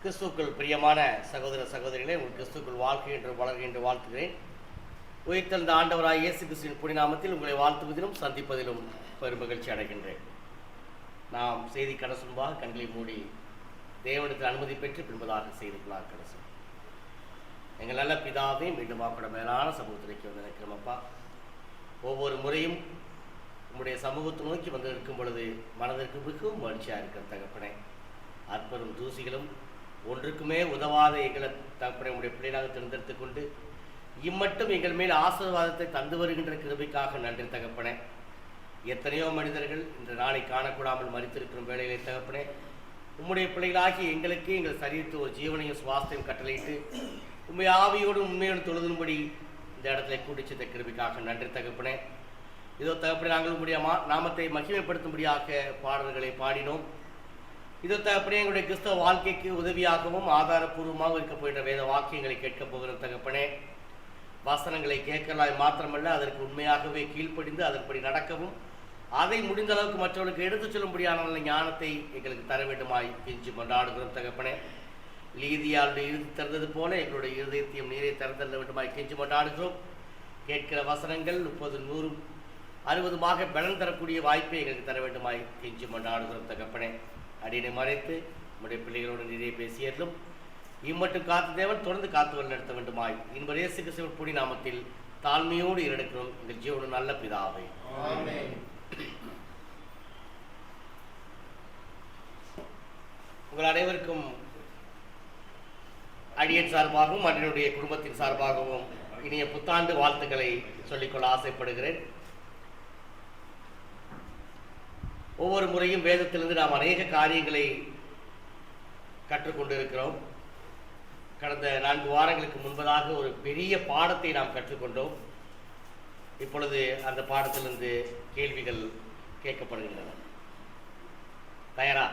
கிறிஸ்துக்குள் பிரியமான சகோதர சகோதரிகளே, உங்கள் கிறிஸ்துக்குள் வாழ்க்கை என்று வளர்கின்ற வாழ்த்துகிறேன். உயிர்த்தெழுந்த ஆண்டவராய் இயேசு கிறிஸ்துவின் புனிநாமத்தில் உங்களை வாழ்த்துவதிலும் சந்திப்பதிலும் பெரும் மகிழ்ச்சி அடைகின்றேன். நாம் செய்தி கடசும்பாக கண்களை மூடி தேவனிடத்தில் அனுமதி பெற்று பின்பதாக செய்து கொள்ளார். கடசும் எங்கள் நல்ல பிதாவே, மீண்டும் வாக்கோட மேலான சமூகத்திற்கு வந்து நிற்கிறோம். அப்பா, ஒவ்வொரு முறையும் உங்களுடைய சமூகத்தை நோக்கி வந்து இருக்கும் பொழுது மனதிற்கு மிகவும் மகிழ்ச்சியாக இருக்கிற தகப்பனே, அற்பரும் தூசிகளும் ஒன்றுக்குமே உதவாத எங்களை தகப்பனை உடைய பிள்ளைகளாக தேர்ந்தெடுத்து கொண்டு இம்மட்டும் எங்கள் மேல் ஆசீர்வாதத்தை தந்து வருகின்ற கிருபைக்காக நன்றி தகப்பனே. எத்தனையோ மனிதர்கள் இந்த நாளை காணக்கூடாமல் மறித்திருக்கிற வேளையிலே தகப்பனே, உம்முடைய பிள்ளைகளாகி எங்களுக்கு எங்கள் சரீரத்து ஒரு ஜீவனையும் சுவாசத்தையும் கட்டளையிட்டு உண்மை ஆவியோடும் உண்மையோடு தொழுதும்படி இந்த இடத்துல கூட்டிச்சத கிருபைக்காக நன்றி தகப்பனே. இதோ தகப்பனே, நாங்கள் உங்களுடைய நாமத்தை மகிமைப்படுத்தும்படியாக பாடல்களை பாடினோம். இதோ தகப்பனே, எங்களுடைய கிறிஸ்தவ வாழ்க்கைக்கு உதவியாகவும் ஆதாரபூர்வமாக இருக்க போகின்ற வேத வாக்கியங்களை கேட்கப் போகிற தகப்பனே, வசனங்களை கேட்கலாம் மாத்திரமல்ல, அதற்கு உண்மையாகவே கீழ்ப்படிந்து அதன்படி நடக்கவும் அதை முடிந்த அளவுக்கு மற்றவர்களுக்கு எடுத்துச் செல்லும்படியான ஞானத்தை எங்களுக்கு தர வேண்டுமாய் கெஞ்சி கொண்டாடுகிறோம் தகப்பனே. லீதியாளுடைய இறுதி திறந்தது போல எங்களுடைய இருதயத்தையும் நீரை திறந்தள்ள வேண்டுமாய் கெஞ்சி கொண்டாடுகிறோம். கேட்கிற வசனங்கள் 30, 100, 60 பலன் தரக்கூடிய வாய்ப்பை எங்களுக்கு தர வேண்டுமாய் கெஞ்சி கொண்டாடுகிறோம் தகப்பனே. அடியை மறைத்து நம்முடைய பிள்ளைகளோடு நிறைய பேசியதும் இம்மட்டும் காத்து தேவன் தொடர்ந்து காத்து நடத்த வேண்டுமாய் இன்ப இயேசு கிறிஸ்துவின் புனித நாமத்தில் தாழ்மையோடு இருக்கிறோம் எங்கள் ஜீவனோட நல்ல பிதாவே. உங்கள் அனைவருக்கும் அடியன் சார்பாகவும் அடியனுடைய குடும்பத்தின் சார்பாகவும் இனிய புத்தாண்டு வாழ்த்துக்களை சொல்லிக்கொள்ள ஆசைப்படுகிறேன். ஒவ்வொரு முறையும் வேதத்திலிருந்து நாம் அநேக காரியங்களை கற்றுக்கொண்டிருக்கிறோம். கடந்த 4 வாரங்களுக்கு முன்பதாக ஒரு பெரிய பாடத்தை நாம் கற்றுக்கொண்டோம். இப்பொழுது அந்த பாடத்திலிருந்து கேள்விகள் கேட்கப்படுகின்றன. தயாரா?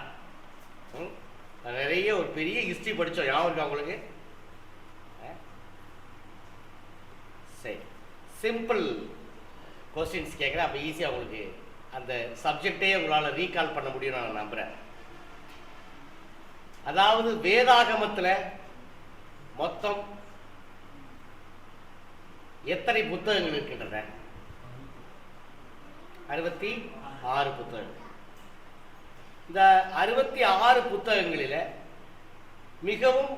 நிறைய ஒரு பெரிய ஹிஸ்டரி படித்தோம். ஞாபகம் இருக்கா உங்களுக்கு? சரி, சிம்பிள் கொஸ்டின்ஸ் கேட்குறேன். அப்போ ஈஸியாக உங்களுக்கு அந்த சப்ஜெக்டே உங்களால் ரீகால் பண்ண முடியும் நான் நம்புகிறேன். அதாவது வேதாகமத்தில் மொத்தம் எத்தனை புத்தகங்கள் இருக்கின்றன? 66 புத்தகங்கள். இந்த 66 புத்தகங்களில் மிகவும்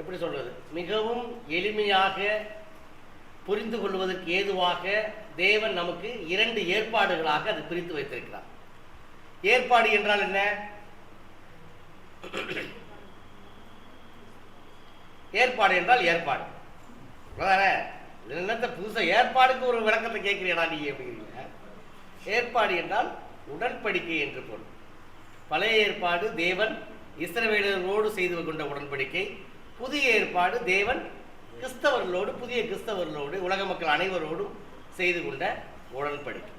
எப்படி சொல்றது, மிகவும் எளிமையாக புரிந்து கொள்வதற்கு ஏதுவாக தேவன் நமக்கு 2 ஏற்பாடுகளாக அது பிரித்து வைத்திருக்கிறார். ஏற்பாடு என்றால் என்ன? ஏற்பாடு என்றால் ஏற்பாடு. என்னத்த புதுசாக ஏற்பாடுக்கு ஒரு விளக்கத்தை கேட்கிறீடா நீ அப்படிங்கிறீங்க. ஏற்பாடு என்றால் உடன்படிக்கை என்று பொருள். பழைய ஏற்பாடு தேவன் இஸ்ரவேலரோடு செய்து கொண்ட உடன்படிக்கை. புதிய ஏற்பாடு தேவன் கிறிஸ்தவர்களோடு, புதிய கிறிஸ்தவர்களோடு, உலக மக்கள் அனைவரோடும் செய்து கொண்ட உடன்படிக்கை.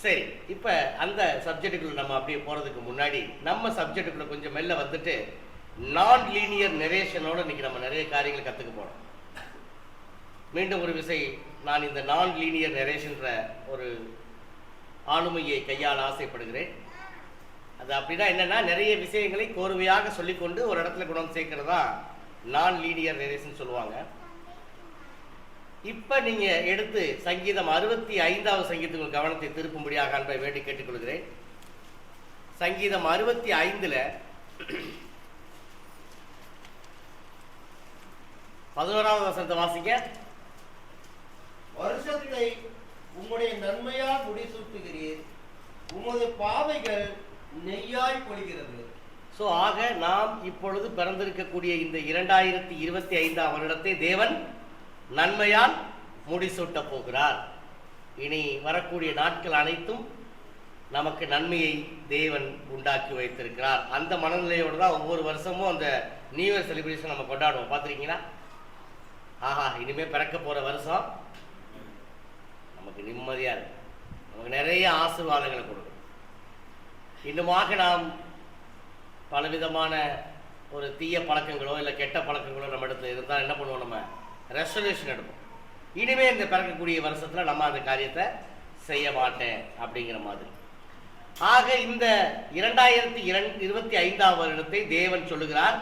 சரி, இப்போ அந்த சப்ஜெக்டுக்குள்ள நம்ம அப்படியே போகிறதுக்கு முன்னாடி நம்ம சப்ஜெக்டுக்குள்ள கொஞ்சம் மெல்ல வந்துட்டு நான் லீனியர் நெரேஷனோட இன்னைக்கு நம்ம நிறைய காரியங்களை கற்றுக்க போகிறோம். மீண்டும் ஒரு விசை நான் இந்த நான் லீனியர் நெரேஷன்ற ஒரு ஆளுமையை கையாள ஆசைப்படுகிறேன். அது அப்படின்னா என்னன்னா, நிறைய விஷயங்களை கோர்வையாக சொல்லிக்கொண்டு ஒரு இடத்துல கொண்டு வந்து சேர்க்கிறதா நான் லீனியர் நெரேஷன் சொல்லுவாங்க. இப்போ நீங்கள் எடுத்து சங்கீதம் 65வது சங்கீதத்துக்கு கவனத்தை திருப்பும்படியாக அன்பை வேண்டி கேட்டுக்கொள்கிறேன். சங்கீதம் 65ல் 11வது வசனத்தை வாசிங்க. வருஷத்தை உம்முடைய நன்மையால் முடிசூட்டுகிறீர், உமது பாதைகள் நெய்யாய் பொழிகிறது. ஸோ ஆக நாம் இப்பொழுது பிறந்திருக்கக்கூடிய இந்த 2025ஆம் வருடத்தை தேவன் நன்மையால் முடிசூட்ட போகிறார். இனி வரக்கூடிய நாட்கள் அனைத்தும் நமக்கு நன்மையை தேவன் உண்டாக்கி வைத்திருக்கிறார். அந்த மனநிலையோடு தான் ஒவ்வொரு வருஷமும் அந்த நியூ இயர் செலிப்ரேஷன் நம்ம கொண்டாடுவோம். பார்த்துருக்கீங்களா? ஆஹா, இனிமேல் பிறக்க போகிற வருஷம் நமக்கு நிம்மதியாக இருக்கும், நமக்கு நிறைய ஆசீர்வாதங்களை கொடுக்கும். இன்னுமாக நாம் பலவிதமான ஒரு தீய பழக்கங்களோ இல்லை கெட்ட பழக்கங்களோ நம்ம இடத்துல இருந்தால் என்ன பண்ணுவோம்? நம்ம ரெசல்யூஷன் எடுப்போம். இனிமேல் இந்த பிறக்கக்கூடிய வருஷத்தில் நம்ம அந்த காரியத்தை செய்ய மாட்டேன் அப்படிங்கிற மாதிரி. ஆக இந்த 2025 வருடத்தை தேவன் சொல்லுகிறார்,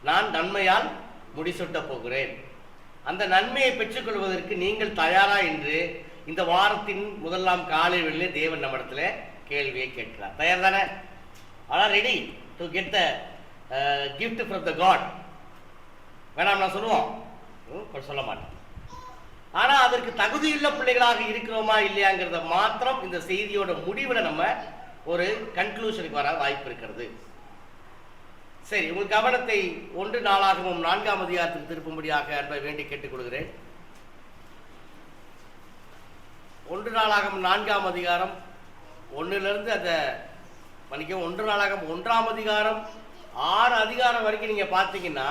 நான் நன்மையால் முடிசூட்ட போகிறேன். அந்த நன்மையை பெற்றுக்கொள்வதற்கு நீங்கள் தயாரா என்று இந்த வாரத்தின் முதலாம் காலை வேளையிலே தேவன் நம்மிடத்துல கேள்வியை கேட்கிறார். தயார் தானே? ஆனால் ready to get the gift from the God. வேணாம் நான் சொல்லுவோம், சொல்ல மாட்டேன். ஆனா அதற்கு தகுதியுள்ள பிள்ளைகளாக இருக்கிறோமா இல்லையாங்கிறத மாத்திரம் இந்த செய்தியோட முடிவில் நம்ம ஒரு கன்க்ளூஷனுக்கு வர வாய்ப்பு இருக்கிறது. சரி, உங்கள் கவனத்தை 1 நாளாகமும் 4ஆம் அதிகாரத்துக்கு திருப்பும்படியாக அன்பை வேண்டி கேட்டுக்கொள்கிறேன். 1 நாளாகமும் 4ஆம் அதிகாரம் 1லிருந்து அந்த மன்னிக்கவும் 1 நாளாகமும் 1ஆம் அதிகாரம் 6 அதிகாரம் வரைக்கும் நீங்க பார்த்தீங்கன்னா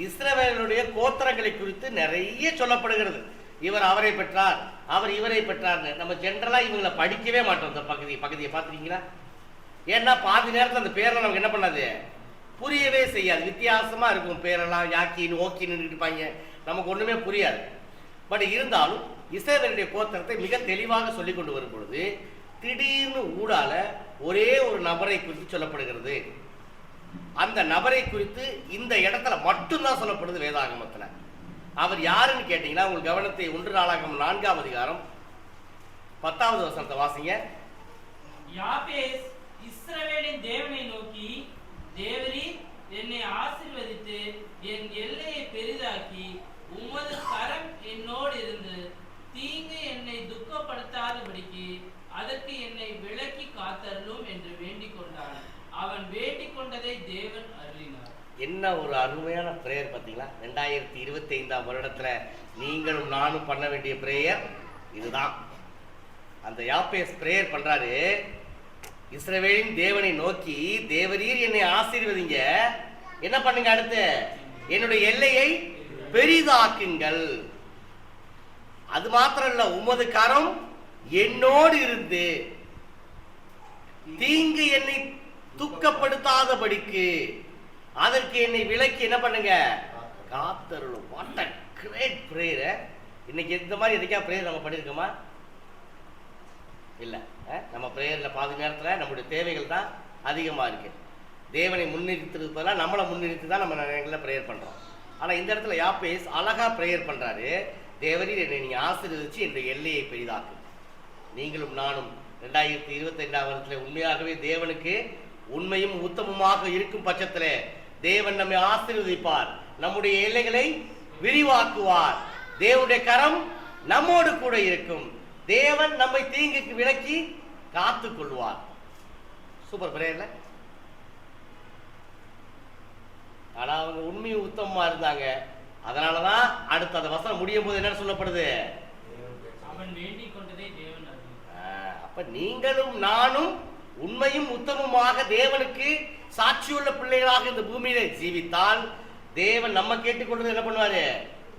இஸ்ரவேலுடைய கோத்திரங்களை குறித்து நிறைய சொல்லப்படுகிறது. இவர் அவரை பெற்றார், அவர் இவரை பெற்றார்னு. நம்ம ஜென்ரலா இவங்களை படிக்கவே மாட்டோம். இந்த பகுதியை பார்த்துருக்கீங்களா? ஏன்னா பாதி நேரத்தில் அந்த பேரெல்லாம் நமக்கு என்ன பண்ணாது, புரியவே செய்யாது. வித்தியாசமா இருக்கும் பேரெல்லாம், யாக்கின்னு ஓக்கின்னு இருப்பாங்க, நமக்கு ஒண்ணுமே புரியாது. பட் இருந்தாலும் இஸ்ரவேலுடைய கோத்திரத்தை மிக தெளிவாக சொல்லி கொண்டு வரும் பொழுது திடீர்னு ஊடால ஒரே ஒரு நபரை குறித்து சொல்லப்படுகிறது. அந்த நபரை குறித்து இந்த இடத்துல மட்டும்தான் சொல்லப்படுது வேதாகமத்துல. அவர் யாருன்னு கேட்டீங்கன்னா உங்கள் கவனத்தை 1 நாளாகமம் 4ஆம் அதிகாரம் 10வது வசனத்தை வாசிங்க. யாபேஸ் இஸ்ரவேலின் தேவனை நோக்கி, தேவரீர் என்னை ஆசீர்வதித்து என் எல்லையை பெரிதாக்கி உமது கரம் என்னோடு இருந்து தீங்கு என்னை துக்கப்படுத்தாதபடிக்கு அதற்கு என்னை விலக்கி காத்தருளும் என்று வேண்டிக் கொண்டான். அவன் வேண்டிக் கொண்டதை தேவன் அருளினார். என்ன ஒரு அருமையான பிரேயர் பார்த்தீங்களா? 2025ஆம் வருடத்துல நீங்களும் நானும் பண்ண வேண்டிய பிரேயர் இதுதான். அந்த யாபேஸ் பிரேயர் பண்றாரு. இஸ்ரவேலின் தேவனை நோக்கி, தேவரீர் என்னை ஆசீர்வதிங்க, என்ன பண்ணுங்க, அடுத்து என்னுடைய எல்லையை பெரிதாக்குங்கள். அது மாத்திரம் இல்ல, உமது கரம் என்னோடு இருந்து தீங்கு என்னை துக்கப்படுத்தாதபடிக்கு அதற்கு என்னை விலக்கி என்ன பண்ணுங்க, காத்தருளும். What a great prayer. இன்னைக்கு இந்த மாதிரி எதுக்கா பிரேயர் நம்ம பண்ணிருக்கோமா? இல்ல. நம்ம பிரேயர்ல பாதி நேரத்துல நம்முடைய தேவைகள் தான் அதிகமா இருக்கு. தேவனை முன்னிறுத்துறது பதிலாக நம்மளை முன்னிறுத்தி தான் நம்ம நேரங்களில் பிரேயர் பண்றோம். ஆனா இந்த இடத்துல யாபேஸ் அழகா பிரேயர் பண்றாரு. தேவரீர் என்னை நீங்க ஆசீர்வதிச்சு என்ற எல்லையை பெரிதாக்கு. நீங்களும் நானும் 2025ஆம் வருடத்துல உண்மையாகவே தேவனுக்கு உண்மையும் உத்தமமாக இருக்கும் பட்சத்துல தேவன் நம்மை ஆசீர்வதிப்பார், நம்முடைய எல்லைகளை விரிவாக்குவார், தேவனுடைய கரம் நம்மோடு கூட இருக்கும், தேவன் நம்மை தீங்குக்கு விலக்கி காத்துக் கொள்வார். சூப்பர் பிரேயர்ல. ஆனா அவங்க உண்மையும் உத்தமமா இருந்தாங்க. அதனாலதான் அடுத்த அந்த வசனம் முடியும் போது என்ன சொல்லப்படுது, அவன் வேண்டிக் கொண்டதை தேவன் அருளினார். அப்ப நீங்களும் நானும் உண்மையும் உத்தமமாக தேவனுக்கு சாட்சியுள்ள பிள்ளைகளாக இந்த பூமியில ஜீவித்தால் தேவன் நம்ம கேட்டுக்கொண்டது என்ன பண்ணுவாரு,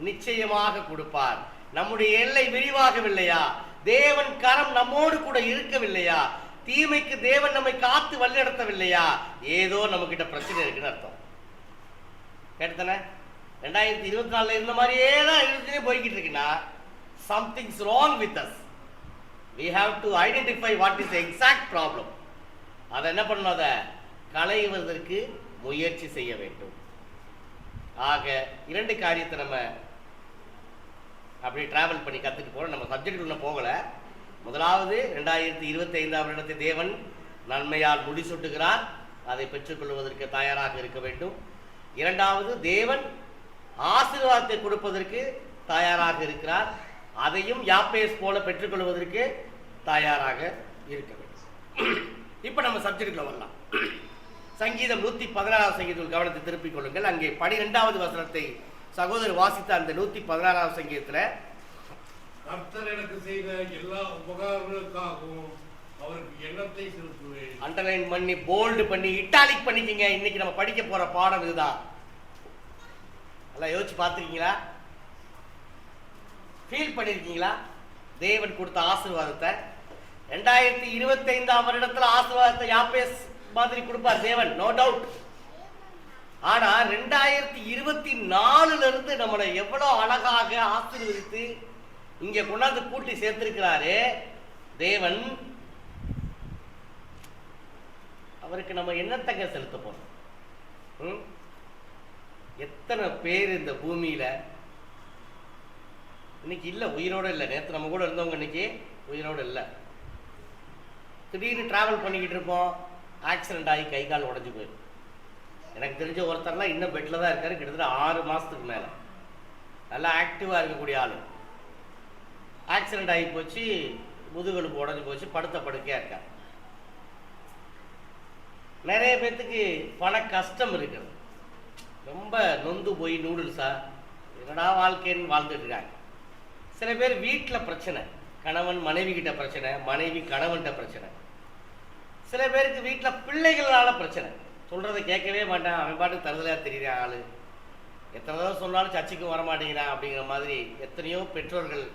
நிச்சயமாக கொடுப்பார். நம்முடைய எல்லை விரிவாகவில்லையா, தேவன் கரம் நம்மோடு கூட இருக்கவில்லையா, தீமைக்கு தேவன் நம்மை காத்து வழிநடத்தவில்லையா, ஏதோ நம்ம கிட்ட பிரச்சனை இருக்குன்னு அர்த்தம். கேட்டதானே? 2024 இருந்த மாதிரியே தான் இருந்துட்டே போய்கிட்டு இருக்குன்னா something's wrong with us. We have to identify what is the exact problem. அதை என்ன பண்ணணும், அதை களைவதற்கு முயற்சி செய்ய வேண்டும். ஆக 2 காரியத்தை நம்ம அப்படியே டிராவல் பண்ணி கற்றுட்டு போகிறோம். நம்ம சப்ஜெக்ட் ஒன்று போகலை. முதலாவது 2025ஆம் வருடத்தை தேவன் நன்மையால் முடிசூட்டுகிறார், அதை பெற்றுக்கொள்வதற்கு தயாராக இருக்க வேண்டும். 2வது தேவன் ஆசீர்வாதத்தை கொடுப்பதற்கு தயாராக இருக்கிறார், அதையும் யாப்பேஸ் போல பெற்றுக்கொள்வதற்கு தயாராக இருக்க வேண்டும். இப்ப நம்ம சப்ஜெக்டுக்குள்ள வரலாம். சங்கீதம் 116 சங்கீதத்தில் கவனத்தை திருப்பிக் கொள்ளுங்கள். அங்கே 12வது வசனத்தை சகோதரர் வாசித்த அந்த 116 சங்கீதத்துல, கர்த்தர் எனக்கு செய்த எல்லா உபகாரங்களுக்காகவும் அவருக்கு எண்ணத்தை செலுத்துவேன். அண்டர்லைன் பண்ணி போல்டு பண்ணி இட்டாலிக் பண்ணிக்கங்க. இன்னைக்கு நம்ம படிக்க போற பாடம் இதுதான். எல்லாம் யோசிச்சு பார்த்துருக்கீங்களா? ஃபீல் பண்ணிருக்கீங்களா தேவன் கொடுத்த ஆசீர்வாதத்தை? 2025ஆம் வருடத்துல ஆசீர்வாதத்தை யாப்பேஸ் மாதிரி கொடுப்பார் தேவன், நோ டவுட். ஆனா 2024 இருந்து நம்மளை எவ்வளவு அழகாக ஆசீர்வதித்து இங்க கொண்டாந்து கூட்டி சேர்த்திருக்கிறாரு தேவன். அவருக்கு நம்ம என்னத்தங்க செலுத்த போறோம்? எத்தனை பேர் இந்த பூமியில இன்னைக்கு இல்லை, உயிரோடு இல்லை. நேற்று நம்ம கூட இருந்தவங்க இன்னைக்கு உயிரோடு இல்லை. திடீர்னு டிராவல் பண்ணிக்கிட்டு இருப்போம், ஆக்சிடென்ட் ஆகி கை கால் உடஞ்சி போயிடும். எனக்கு தெரிஞ்ச ஒருத்தர்லாம் இன்னும் பெட்டில் தான் இருக்காரு, கிட்டத்தட்ட 6 மாதத்துக்கு மேலே. நல்லா ஆக்டிவாக இருக்கக்கூடிய ஆள் ஆக்சிடென்ட் ஆகி போச்சு, முதுகெலும்பு உடஞ்சி போச்சு, படுத்த படுக்கையாக இருக்கார். நிறைய பேர்த்துக்கு பண கஷ்டம் இருக்குது, ரொம்ப நொந்து போய் நூடுல்ஸா என்னடா வாழ்க்கைன்னு வாழ்ந்துட்டு இருக்காங்க. சில பேர் வீட்டில் பிரச்சனை, கணவன் மனைவி கிட்ட பிரச்சனை, மனைவி கணவன்கிட்ட பிரச்சனை. சில பேருக்கு வீட்டில் பிள்ளைகளால பிரச்சனை, சொல்றதை கேட்கவே மாட்டான், அவன் பாட்டுக்கு தருதலையா தெரியுறான் ஆளு, எத்தனை தடவை சொன்னாலும் சர்ச்சைக்கும் வரமாட்டேங்கிறான் அப்படிங்கிற மாதிரி எத்தனையோ பெற்றோர்கள்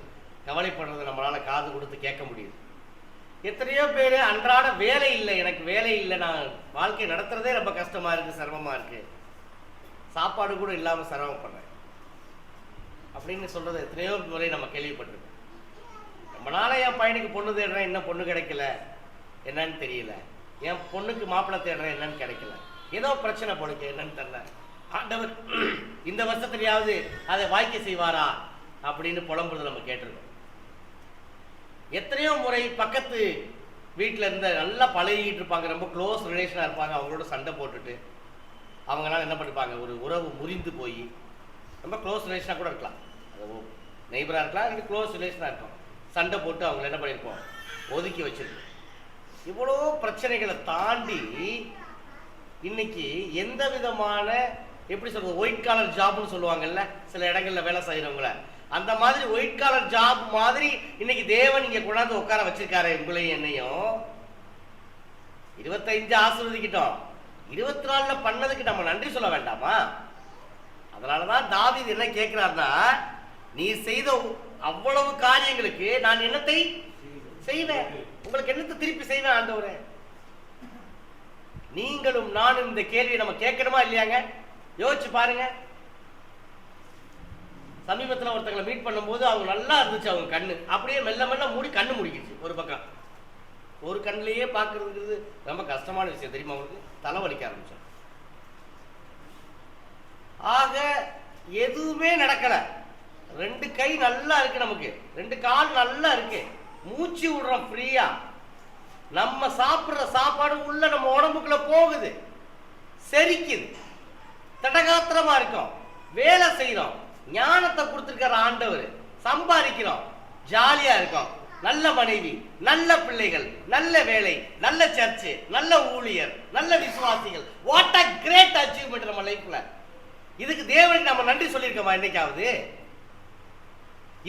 கவலைப்படுறதை நம்மளால காது கொடுத்து கேட்க முடியுது. எத்தனையோ பேர் அன்றாட வேலை இல்லை, எனக்கு வேலை இல்லை, நான் வாழ்க்கை நடத்துறதே ரொம்ப கஷ்டமா இருக்கு, சிரமமா இருக்கு, சாப்பாடு கூட இல்லாம சிரமப்படுறேன் அப்படின்னு சொல்றதை எத்தனையோ முறை நம்ம கேள்விப்பட்டிருக்கோம். நம்மளால என் பையனுக்கு பொண்ணு தேடுறேன், இன்னும் பொண்ணு கிடைக்கல, என்னன்னு தெரியல. என் பொண்ணுக்கு மாப்பிள்ளை தேடுறேன், என்னன்னு கிடைக்கல, ஏதோ பிரச்சனை போடுங்க, என்னன்னு தெரியல. ஆண்டவர் இந்த வருஷத்துலயாவது அதை வாய்க்க செய்வாரா அப்படின்னு புலம்புறது நம்ம கேட்டிருக்கோம். எத்தனையோ முறை பக்கத்து வீட்டில் இருந்த நல்லா பழகிட்டு இருப்பாங்க, ரொம்ப க்ளோஸ் ரிலேஷனாக இருப்பாங்க, அவங்களோட சண்டை போட்டுட்டு அவங்களால என்ன பண்ணிப்பாங்க, ஒரு உறவு முறிந்து போய் ரொம்ப க்ளோஸ் ரிலேஷனாக கூட இருக்கலாம், அது நெய்பராக இருக்கலாம், இல்லை க்ளோஸ் ரிலேஷனாக இருக்கும், சண்டை போட்டு அவங்கள என்ன பண்ணியிருப்போம், ஒதுக்கி வச்சிருக்கோம். இவ்வளோ பிரச்சனைகளை தாண்டி இன்னைக்கு எந்த விதமான எப்படி சொல்றது, ஒயிட் காலர் ஜாப்னு சொல்லுவாங்கல்ல சில இடங்கள்ல வேலை செய்யறவங்கள, அந்த மாதிரி ஒயிட் காலர் ஜாப் மாதிரி இன்னைக்கு தேவன் இங்க கொண்டாந்து உட்கார வச்சிருக்காரு உங்களையும் என்னையும். 25 ஆசீர்வதிக்கிட்டோம், 24 பண்ணதுக்கு நம்ம நன்றி சொல்ல வேண்டாமா? அதனாலதான் தாவீது என்ன கேட்கிறார்னா, நீ செய்த அவ்வளவு காரியங்களுக்கு நான் என்னத்தை செய்வேன், உங்களுக்கு என்னத்தை திருப்பி செய்வேன் ஆண்டவரே. நீங்களும் நானும் இந்த கேள்வியை நம்ம கேட்கணுமா இல்லையாங்க? யோசிச்சு பாருங்க. சமீபத்தில் ஒருத்தங்களை மீட் பண்ணும்போது அவங்க நல்லா இருந்துச்சு, அவங்க கண்ணு அப்படியே மெல்ல மெல்ல மூடி கண்ணு முடிக்கிச்சு. ஒரு பக்கம் ஒரு கண்ணிலேயே பார்க்கறதுங்கிறது ரொம்ப கஷ்டமான விஷயம் தெரியுமா அவங்களுக்கு, தலைவலிக்க ஆரம்பிச்சோம். ஆக எதுவுமே நடக்கல, 2 கை நல்லா இருக்கு, நமக்கு 2 கால் நல்லா இருக்கு, மூச்சு விடுறோம் ஃப்ரீயா, நம்ம சாப்பிடுற சாப்பாடு உள்ள நம்ம உடம்புக்குள்ள போகுது, செரிக்குது, தடகாத்திரமா இருக்கும், வேலை செய்யறோம், ஞானத்தை கொடுத்திருக்கிற ஆண்டவர், சம்பாதிக்கிறோம், ஜாலியா இருக்கும், நல்ல மனைவி, நல்ல பிள்ளைகள், நல்ல வேலை, நல்ல சர்ச்சு, நல்ல ஊழியர், நல்ல விசுவாசிகள். வாட் அ கிரேட் அச்சீவ்மெண்ட் நம்ம லைஃப்ல. இதுக்கு தேவனுக்கு நம்ம நன்றி சொல்லியிருக்கோமா என்னைக்காவது?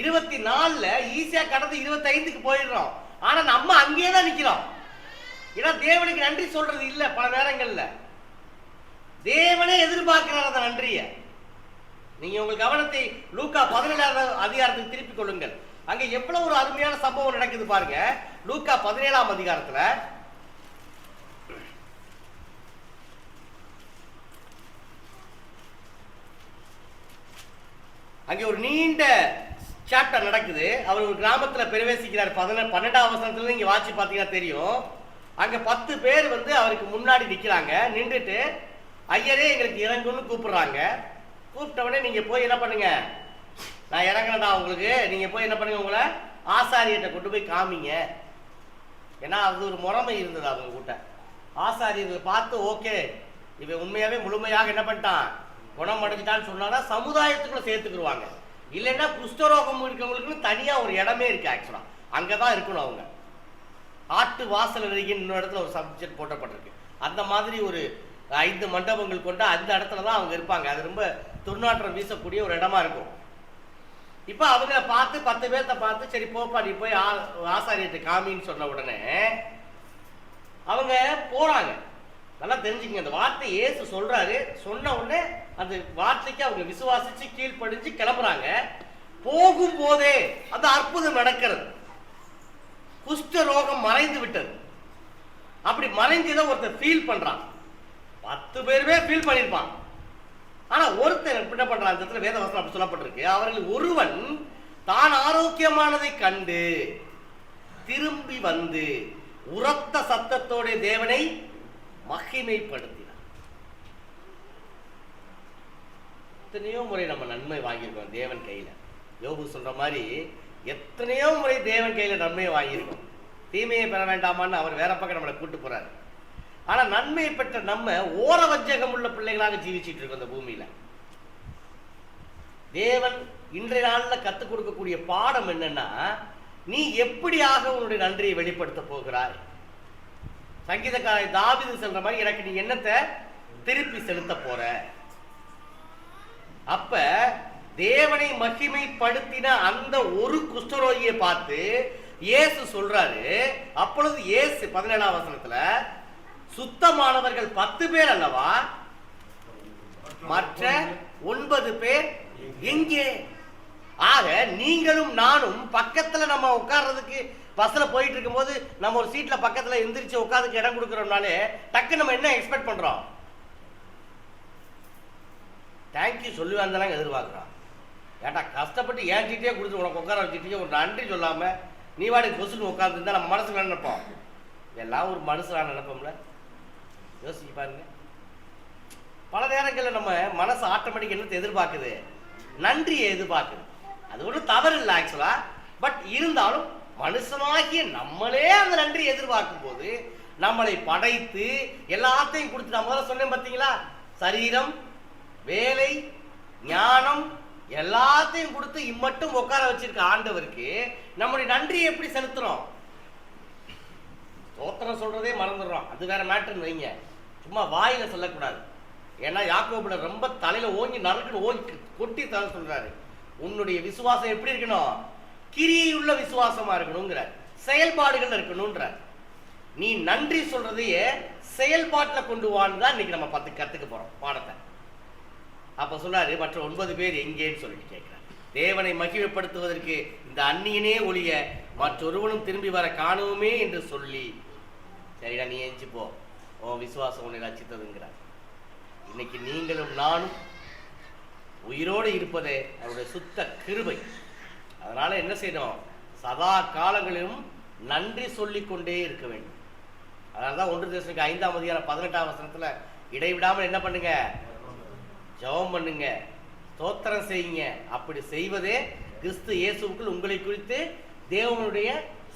24ல ஈஸியா கடந்து 25க்கு போயிடுறோம், ஆனா நம்ம அங்கேயே தான் நிக்கிறோம். ஏன்னா தேவனுக்கு நன்றி சொல்றது இல்ல. பல நேரங்கள்ல தேவனே எதிர்பார்க்கிறார் அந்த நன்றிய. நீங்க உங்கள் கவனத்தை லூக்கா 17வது அதிகாரத்துக்கு திருப்பிக் கொள்ளுங்கள். அங்க எவ்வளவு ஒரு அருமையான சம்பவம் நடக்குது பாருங்க. லூக்கா 17ஆம் அதிகாரத்துல அங்கே ஒரு நீண்ட சாப்டர் நடக்குது. அவர் ஒரு கிராமத்துல பிரவேசிக்கிறார். 12ஆம் வசனத்துல நீங்க வாட்சி பாத்தீங்கன்னா தெரியும். அங்க 10 பேர் அவருக்கு முன்னாடி நிக்கிறாங்க. நின்றுட்டு ஐயரே எங்களுக்கு இறங்குன்னு கூப்பிடுறாங்க. கூப்பிட்டவனே நீங்க போய் என்ன பண்ணுங்க, நான் இறங்குறேன்டா உங்களுக்கு, நீங்க போய் என்ன பண்ணுங்க, உங்களை ஆசாரியத்தை கொண்டு போய் காமிங்க. ஏன்னா அது ஒரு முறைமை இருந்தது அவங்க கூட்ட. ஆசாரியர்கள் பார்த்து ஓகே இவன் உண்மையாவே முழுமையாக என்ன பண்ணிட்டான், குணம் அடைஞ்சிட்டான்னு சொன்னா சமுதாயத்துக்குள்ள சேர்த்துக்குருவாங்க. இல்லைன்னா குஷ்டரோகம் இருக்கவங்களுக்கு தனியா ஒரு இடமே இருக்கு. ஆக்சுவலா அங்கதான் இருக்கணும் அவங்க. ஆட்டு வாசல் அருகின்னு இன்னொரு இடத்துல ஒரு சப்ஜெக்ட் போட்டப்பட்டிருக்கு. அந்த மாதிரி ஒரு 5 மண்டபங்கள் கொண்ட அந்த இடத்துல தான் அவங்க இருப்பாங்க. அது ரொம்ப துர்நாற்றம் வீசக்கூடிய ஒரு இடமா இருக்கும். இப்ப அவங்கள பார்த்து 10 பேர்த்த பார்த்து சரி போப்பா நீ போய் ஆசாரியத்தை காமின்னு சொன்ன உடனே அவங்க போறாங்க. நல்லா தெரிஞ்சுக்கங்க, அந்த வார்த்தை இயேசு சொல்றாரு. சொன்ன உடனே அந்த வார்த்தைக்கு அவங்க விசுவாசிச்சு கீழ்ப்படிஞ்சு கிளம்புறாங்க. போகும் போதே அந்த அற்புதம் நடக்கிறது. குஷ்ட ரோகம் மறைந்து விட்டது. அப்படி மறைஞ்சதை ஒருத்தர் ஃபீல் பண்றான். 10 பேருமே ஃபீல் பண்ணிருப்பான். ஆனா ஒருத்தர் என்ன பண்றான், அந்த இடத்துல வேதவசனம் அப்படி சொல்லப்பட்டிருக்கு. அவர்கள் ஒருவன் தான் ஆரோக்கியமானதை கண்டு திரும்பி வந்து உரத்த சத்தத்தோட தேவனை மகிமைப்படுத்தினார். எத்தனையோ முறை நம்ம நன்மை வாங்கியிருக்கோம் தேவன் கையில. யோபு சொல்ற மாதிரி எத்தனையோ முறை தேவன் கையில நன்மையை வாங்கியிருக்கோம். தீமையை பெற வேண்டாமான்னு அவர் வேற பக்கம் நம்மளை கூட்டு போறாரு. ஆனா நன்மையை பெற்ற நம்ம ஓர வஞ்சகம் உள்ள பிள்ளைகளாக ஜீவிச்சுட்டு இருக்கோம் இந்த பூமியில. தேவன் இன்றைய நாள்ல கத்துக் கொடுக்கக்கூடிய பாடம் என்னன்னா, நீ எப்படியாக உன்னுடைய நன்றியை வெளிப்படுத்த போகிறாய். சங்கீதக்காரன் தாவீது சொல்ற மாதிரி, எனக்கு நீ என்னத்தை திருப்பி செலுத்த போற. அப்ப தேவனை மகிமைப்படுத்தின அந்த ஒரு குஷ்டரோகியை பார்த்து இயேசு சொல்றாரு. அப்பொழுது இயேசு 17ஆம் வசனத்துல, சுத்தமானவர்கள் 10 பேர் அல்லவா, மற்ற 9 பேர் எங்கே? ஆக நீங்களும் நானும் பக்கத்துல நம்ம உட்கார்றதுக்கு பஸ்ல போயிட்டு இருக்கும் போது நம்ம ஒரு சீட்ல பக்கத்துல எந்திரிச்சு உட்கார்றதுக்கு இடம் கொடுக்கறோம்னாலே டக்கு நம்ம என்ன எக்ஸ்பெக்ட் பண்றோம்? தேங்க்யூ சொல்லுவாங்க எதிர்பார்க்கிறோம். ஏட்டா கஷ்டப்பட்டு ஏன்ட்டிட்டே கொடுத்து உனக்கு உட்கார வச்சுட்டே ஒரு நன்றி சொல்லாம நீ வாடி கொசுன்னு உட்காந்துருந்தா நம்ம மனசுல நினைப்போம். எல்லாம் ஒரு மனசுல நினைப்போம்ல. யோசிச்சு பாருங்க. பல நேரங்களில் நம்ம மனசு ஆட்டோமேட்டிக் என்னத்தை எதிர்பார்க்குது? நன்றியை எதிர்பார்க்குது. அது ஒன்றும் தவறு இல்லை ஆக்சுவலா. பட் இருந்தாலும் மனுஷனாகிய நம்மளே அந்த நன்றியை எதிர்பார்க்கும் போது நம்மளை படைத்து எல்லாத்தையும் கொடுத்து, நான் முதல்ல சொன்னேன் பார்த்தீங்களா, சரீரம், வேலை, ஞானம் எல்லாத்தையும் கொடுத்து இம்மட்டும் உட்கார வச்சிருக்க ஆண்டவருக்கு நம்முடைய நன்றியை எப்படி செலுத்துறோம்? ஸ்தோத்திரம் சொல்றதே மறந்துடுறோம். அது வேற மேட்டர்னு வைங்க, சும்மா வாயில சொல்லக்கூடாது. ஏன்னா யாக்கோபுல ரொம்ப தலையில ஓங்கி நறுக்குன்னு ஓங்கி கொட்டி தர சொல்றாரு. உன்னுடைய விசுவாசம் எப்படி இருக்கணும்? கிரியுள்ள விசுவாசமா இருக்கணுங்கிற, செயல்பாடுகள் இருக்கணும்ன்ற. நீ நன்றி சொல்றதையே செயல்பாட்டில் கொண்டு வான்னு தான் இன்னைக்கு நம்ம கத்துக்க போறோம் பாடத்தை. அப்ப சொல்றாரு, மற்ற 9 பேர் எங்கேன்னு சொல்லிட்டு கேட்கிறார். தேவனை மகிமைப்படுத்துவதற்கு இந்த அந்நியனே ஒழிய மற்றொருவனும் திரும்பி வர காணுமே என்று சொல்லி, சரிடா நீ எஞ்சி போ, உன் விசுவாசம் உன்னை ரட்சித்ததுங்கிறார். இன்னைக்கு நீங்களும் நானும் உயிரோடு இருப்பதே அவருடைய சுத்த கிருபை. அதனால என்ன செய்யணும்? சதா காலங்களிலும் நன்றி சொல்லிக் கொண்டே இருக்க வேண்டும். அதனாலதான் 1 Thessalonians 5ஆம் அதிகாரம் 18ஆம் வசனத்துல இடைவிடாமல் என்ன பண்ணுங்க? ஜெபம் பண்ணுங்க, ஸ்தோத்திரம் செய்யுங்க. அப்படி செய்வதே கிறிஸ்து இயேசுவுக்குள் உங்களை குறித்து தேவனுடைய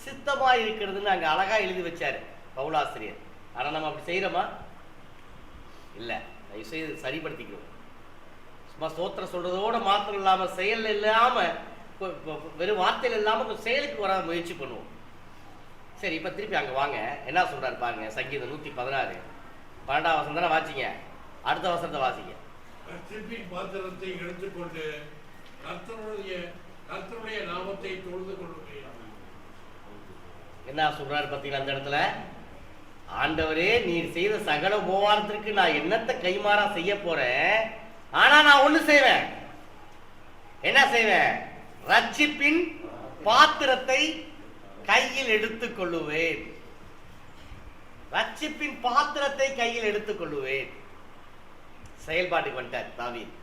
சித்தமாய் இருக்கிறதுன்னு அங்க அழகா எழுதி வச்சாரு பவுலாசிரியர். ஆனா நம்ம அப்படி செய்யறோமா? இல்ல. தயவு செய்து சரிப்படுத்திக்கிறோம். சும்மா ஸ்தோத்திரம் சொல்றதோட மாத்திரம் இல்லாம செயல் இல்லாம, வெறும் வார்த்தையில் இல்லாம செயலுக்கு வர முயற்சி பண்ணுவோம். சரி, இப்ப திருப்பி அங்க வாங்க. என்ன சொல்றாரு பாருங்க. சங்கீதம் 116 12ஆம் வசனம் தானே வாசிங்க. அடுத்த வசனத்தை வாசிங்க. ரட்சிப்பின் பாத்திரத்தை எடுத்துக்கொண்டு கர்த்தருடைய நாமத்தை தொழுது கொள்ளுங்கள். என்ன சொல்றாரு பார்த்தீங்களா அந்த இடத்துல? ஆண்டவரே, நீர் செய்த சகல உபவாரத்திற்கு நான் என்னத்தை கைமாறா செய்ய போறேன். ஆனா நான் ஒண்ணு செய்வேன். என்ன செய்வேன்? ரட்சிப்பின் பாத்திரத்தை கையில் எடுத்துக் கொள்ளுவேன். ரட்சிப்பின் பாத்திரத்தை கையில் எடுத்துக் கொள்ளுவேன். செயல்பாட்டுக்கு வந்துட்டார் தாவீது.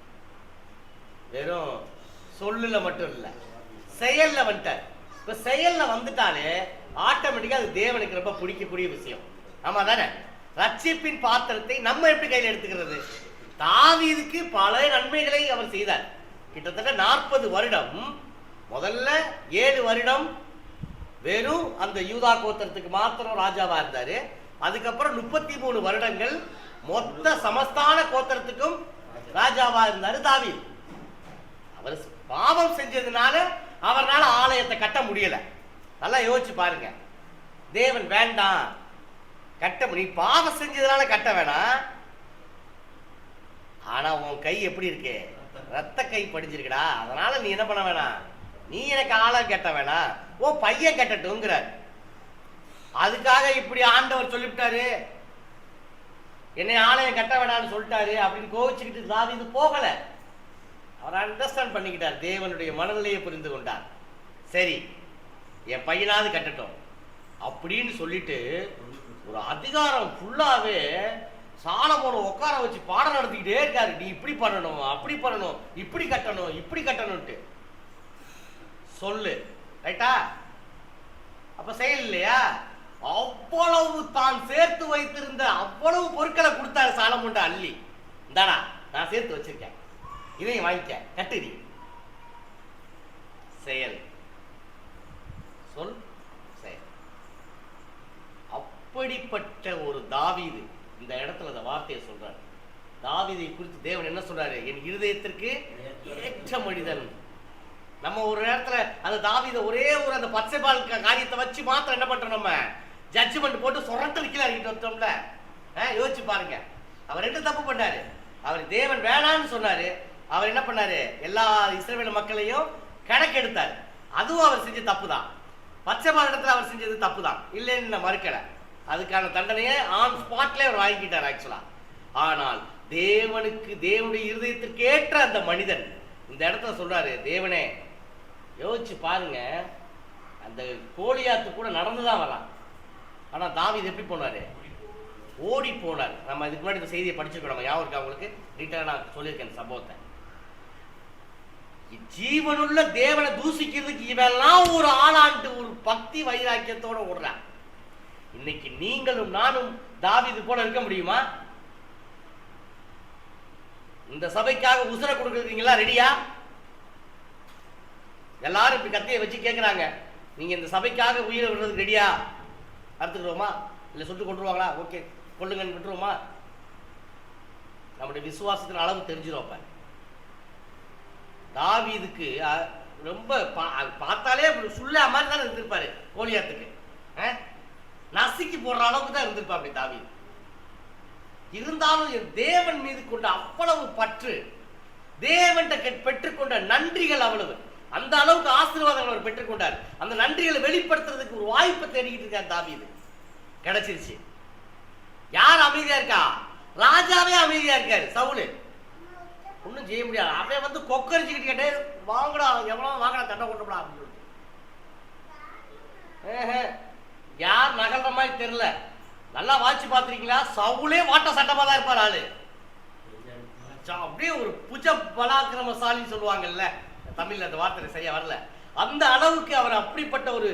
வெறும் சொல்லுல மட்டும் இல்ல, செயல்ல வந்துட்டார். இப்ப செயல்ல வந்துட்டாலே ஆட்டோமேட்டிக்கா அது தேவனுக்கு ரொம்ப பிடிக்கக்கூடிய விஷயம். ஆமா தானே? ரட்சிப்பின் பாத்திரத்தை நம்ம எப்படி கையில் எடுத்துக்கிறது? தாவீதுக்கு பல நன்மைகளை அவர் செய்தார். கிட்டத்தட்ட 40 வருடம், முதல்ல 7 வருடம் வெறும் அந்த யூதா கோத்திரத்துக்கு மாத்திரம் ராஜாவா இருந்தாரு. அதுக்கப்புறம் 33 வருடங்கள் மொத்த சமஸ்தான கோத்திரத்துக்கும் ராஜாவா இருந்தாரு தாவீது. அவர் பாவம் செஞ்சதுனால அவரால் ஆலயத்தை கட்ட முடியல. நல்லா யோசிச்சு பாருங்க. தேவன் வேண்டாம் கட்ட, நீ பாவம் செஞ்சதுனால கட்ட வேணாம். ஆனா உன் கை எப்படி இருக்கு? ரத்த கை படிஞ்சிருக்குடா. அதனால நீ என்ன பண்ண வேணாம், நீ எனக்கு ஆலயம் கட்ட வேணாம், ஓ பையன் கட்டட்டும்ங்கிறார். அதுக்காக இப்படி ஆண்டவர் சொல்லிவிட்டாரு, என்னை ஆலயம் கட்ட வேணான்னு சொல்லிட்டாரு அப்படின்னு கோவிச்சுக்கிட்டு தாவீது போகல. அவர் அண்டர்ஸ்டாண்ட் பண்ணிக்கிட்டார், தேவனுடைய மனநிலையை புரிந்து கொண்டார். சரி, என் பையனாவது கட்டட்டும் அப்படின்னு சொல்லிட்டு ஒரு அதிகாரம் ஃபுல்லாவே சாலமோனை உட்கார வச்சு பாடம் நடத்திக்கிட்டே இருக்காரு. நீ இப்படி பண்ணணும், அப்படி பண்ணணும், இப்படி கட்டணும், இப்படி கட்டணும்ட்டு சொல்லு. ரைட்டா? அப்ப செயல் இல்லையா? அவ்வளவு தான் சேர்த்து வைத்திருந்த அவ்வளவு பொருட்களை கொடுத்தாரு சாலமோன்ட்ட அள்ளி. இந்தாடா நான் சேர்த்து வச்சிருக்கேன், இதையும் வாங்கிக்க, கட்டுடி. செயல், சொல், செயல். அப்படிப்பட்ட ஒரு தாவீது இந்த இடத்துல அந்த வார்த்தையை சொல்றாரு. தாவீதை குறித்து தேவன் என்ன சொல்றாரு? என் இருதயத்திற்கு ஏற்ற மனிதன். நம்ம ஒரு நேரத்துல அந்த தாவீதை ஒரே ஒரு அந்த பச்சைபால் காரியத்தை வச்சு மாத்திரம் என்ன பண்றோம், நம்ம ஜட்ஜ்மெண்ட் போட்டு சொரட்டு நிக்கல இறங்கிட்டு வந்தோம்ல. யோசிச்சு பாருங்க, அவர் என்ன தப்பு பண்ணாரு? அவர் தேவன் வேணான்னு சொன்னாரு. அவர் என்ன பண்ணாரு? எல்லா இஸ்ரவேல் மக்களையும் கணக்கெடுத்தார். அதுவும் அவர் செஞ்ச தப்பு தான். பச்சைபால் இடத்துல அவர் செஞ்சது தப்பு தான், இல்லைன்னு நான் மறுக்கல. அதுக்கான தண்டனையை ஆன் ஸ்பாட்ல அவர் வாங்கிட்டார் ஆக்சுவலா. ஆனால் தேவனுக்கு, தேவனுடைய இருதயத்திற்கு ஏற்ற அந்த மனிதன் இந்த இடத்துல சொல்றாரு, தேவனே யோசிச்சு பாருங்க, அந்த கோலியாத்து கூட நடந்துதான் வரான். ஆனா தாவீது எப்படி போனாரு? ஓடி போனார். நம்ம இதுக்கு முன்னாடி இந்த செய்தியை படிச்சிருக்கோம், நம்ம ஞாபகம் இருக்கா உங்களுக்கு? டீட்டெயிலா நான் சொல்லியிருக்கேன் இந்த சம்பவத்தை. ஜீவனுள்ள தேவனை தூசிக்கிறதுக்கு இவெல்லாம் ஒரு ஆளாண்டு ஒரு பக்தி வைராக்கியத்தோட ஓடுறான். இன்னைக்கு நீங்களும் நானும் தாவீது போல இருக்க முடியுமா? இந்த சபைக்காக உசுரை கொடுக்குறீங்களா? ரெடியா? எல்லாரும் இப்படி கத்தையை வச்சு கேட்குறாங்க, நீங்க இந்த சபைக்காக உயிரை விடுறதுக்கு ரெடியா? அறுத்துக்கிறோமா? இல்லை சுட்டு கொண்டுருவாங்களா? ஓகே கொள்ளுங்கன்னு விட்டுருவோமா? நம்முடைய விசுவாசத்தின் அளவு தெரிஞ்சிடும். அப்ப தாவீதுக்கு ரொம்ப பார்த்தாலே சுள்ளா மாதிரி தான் இருந்திருப்பாரு. கோலியாத்துக்கு நசுக்கி போடுற அளவுக்கு தான் இருந்திருப்பா அப்படி தாவீது. இருந்தாலும் தேவன் மீது கொண்ட அவ்வளவு பற்று, தேவன் பெற்றுக்கொண்ட நன்றிகள் அவ்வளவு, அந்த அளவுக்கு ஆசீர்வாதங்கள் அவர் பெற்றுக்கொண்டார். அந்த நன்றிகளை வெளிப்படுத்துறதுக்கு ஒரு வாய்ப்பை தேடிக்கிட்டு இருக்கார் தாவீது. கிடைச்சிருச்சு. யார் அமைதியா இருக்கா? ராஜாவே அமைதியா இருக்காரு. சவுலு ஒன்னும் செய்ய முடியாது. அவன் வந்து கொக்கரிச்சுக்கிட்டு கேட்டே, வாங்கடா எவ்வளவு வாங்கடா தட்டை கொண்டுடா அப்படின்னு சொல்லிட்டு. யார் நகர்ற மாதிரி தெரியல. நல்லா வாட்சி பாத்துறீங்களா? சவுலே வாட்ட சட்டமா தான் இருப்பார் ஆளு. அப்படியே ஒரு புஜ பலாக்கிரமசாலின்னு சொல்லுவாங்கல்ல, தமிழ்ல அந்த வார்த்தை சரியா வரல. அந்த அளவுக்கு அவர் அப்படிப்பட்ட ஒரு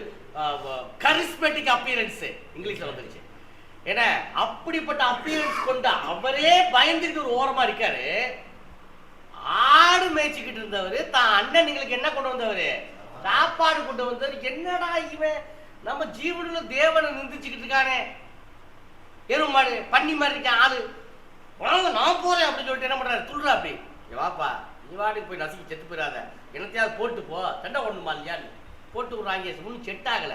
கரிஸ்மேட்டிக் அப்பியரன்ஸ் இங்கிலீஷ்ல வந்துருச்சு. ஏன்னா அப்படிப்பட்ட அப்பியரன்ஸ் கொண்ட அவரே பயந்துட்டு ஒரு ஓரமா இருக்காரு. ஆடு மேய்ச்சிக்கிட்டு இருந்தவர் தான் அண்ணனுங்களுக்கு என்ன கொண்டு வந்தவர்? சாப்பாடு கொண்டு வந்தவர். என்னடா இவன் நம்ம ஜீவனுள்ள தேவனை நிந்திச்சுக்கிட்டு இருக்கானே, எருமாடு பன்னி மாதிரி இருக்கான் ஆளு, உடனே நான் போறேன் அப்படின்னு சொல்லிட்டு என்ன பண்றாரு? துள்ளுறா அப்படி, வாப்பா நீ வாட்டுக்கு போய் நசுக்கி செத்து போயிடாத, என்னத்தையாவது போட்டு போ, சண்டை ஒண்ணுமா இல்லையான்னு போட்டு விடுறாங்க. ஒன்றும் செட் ஆகல.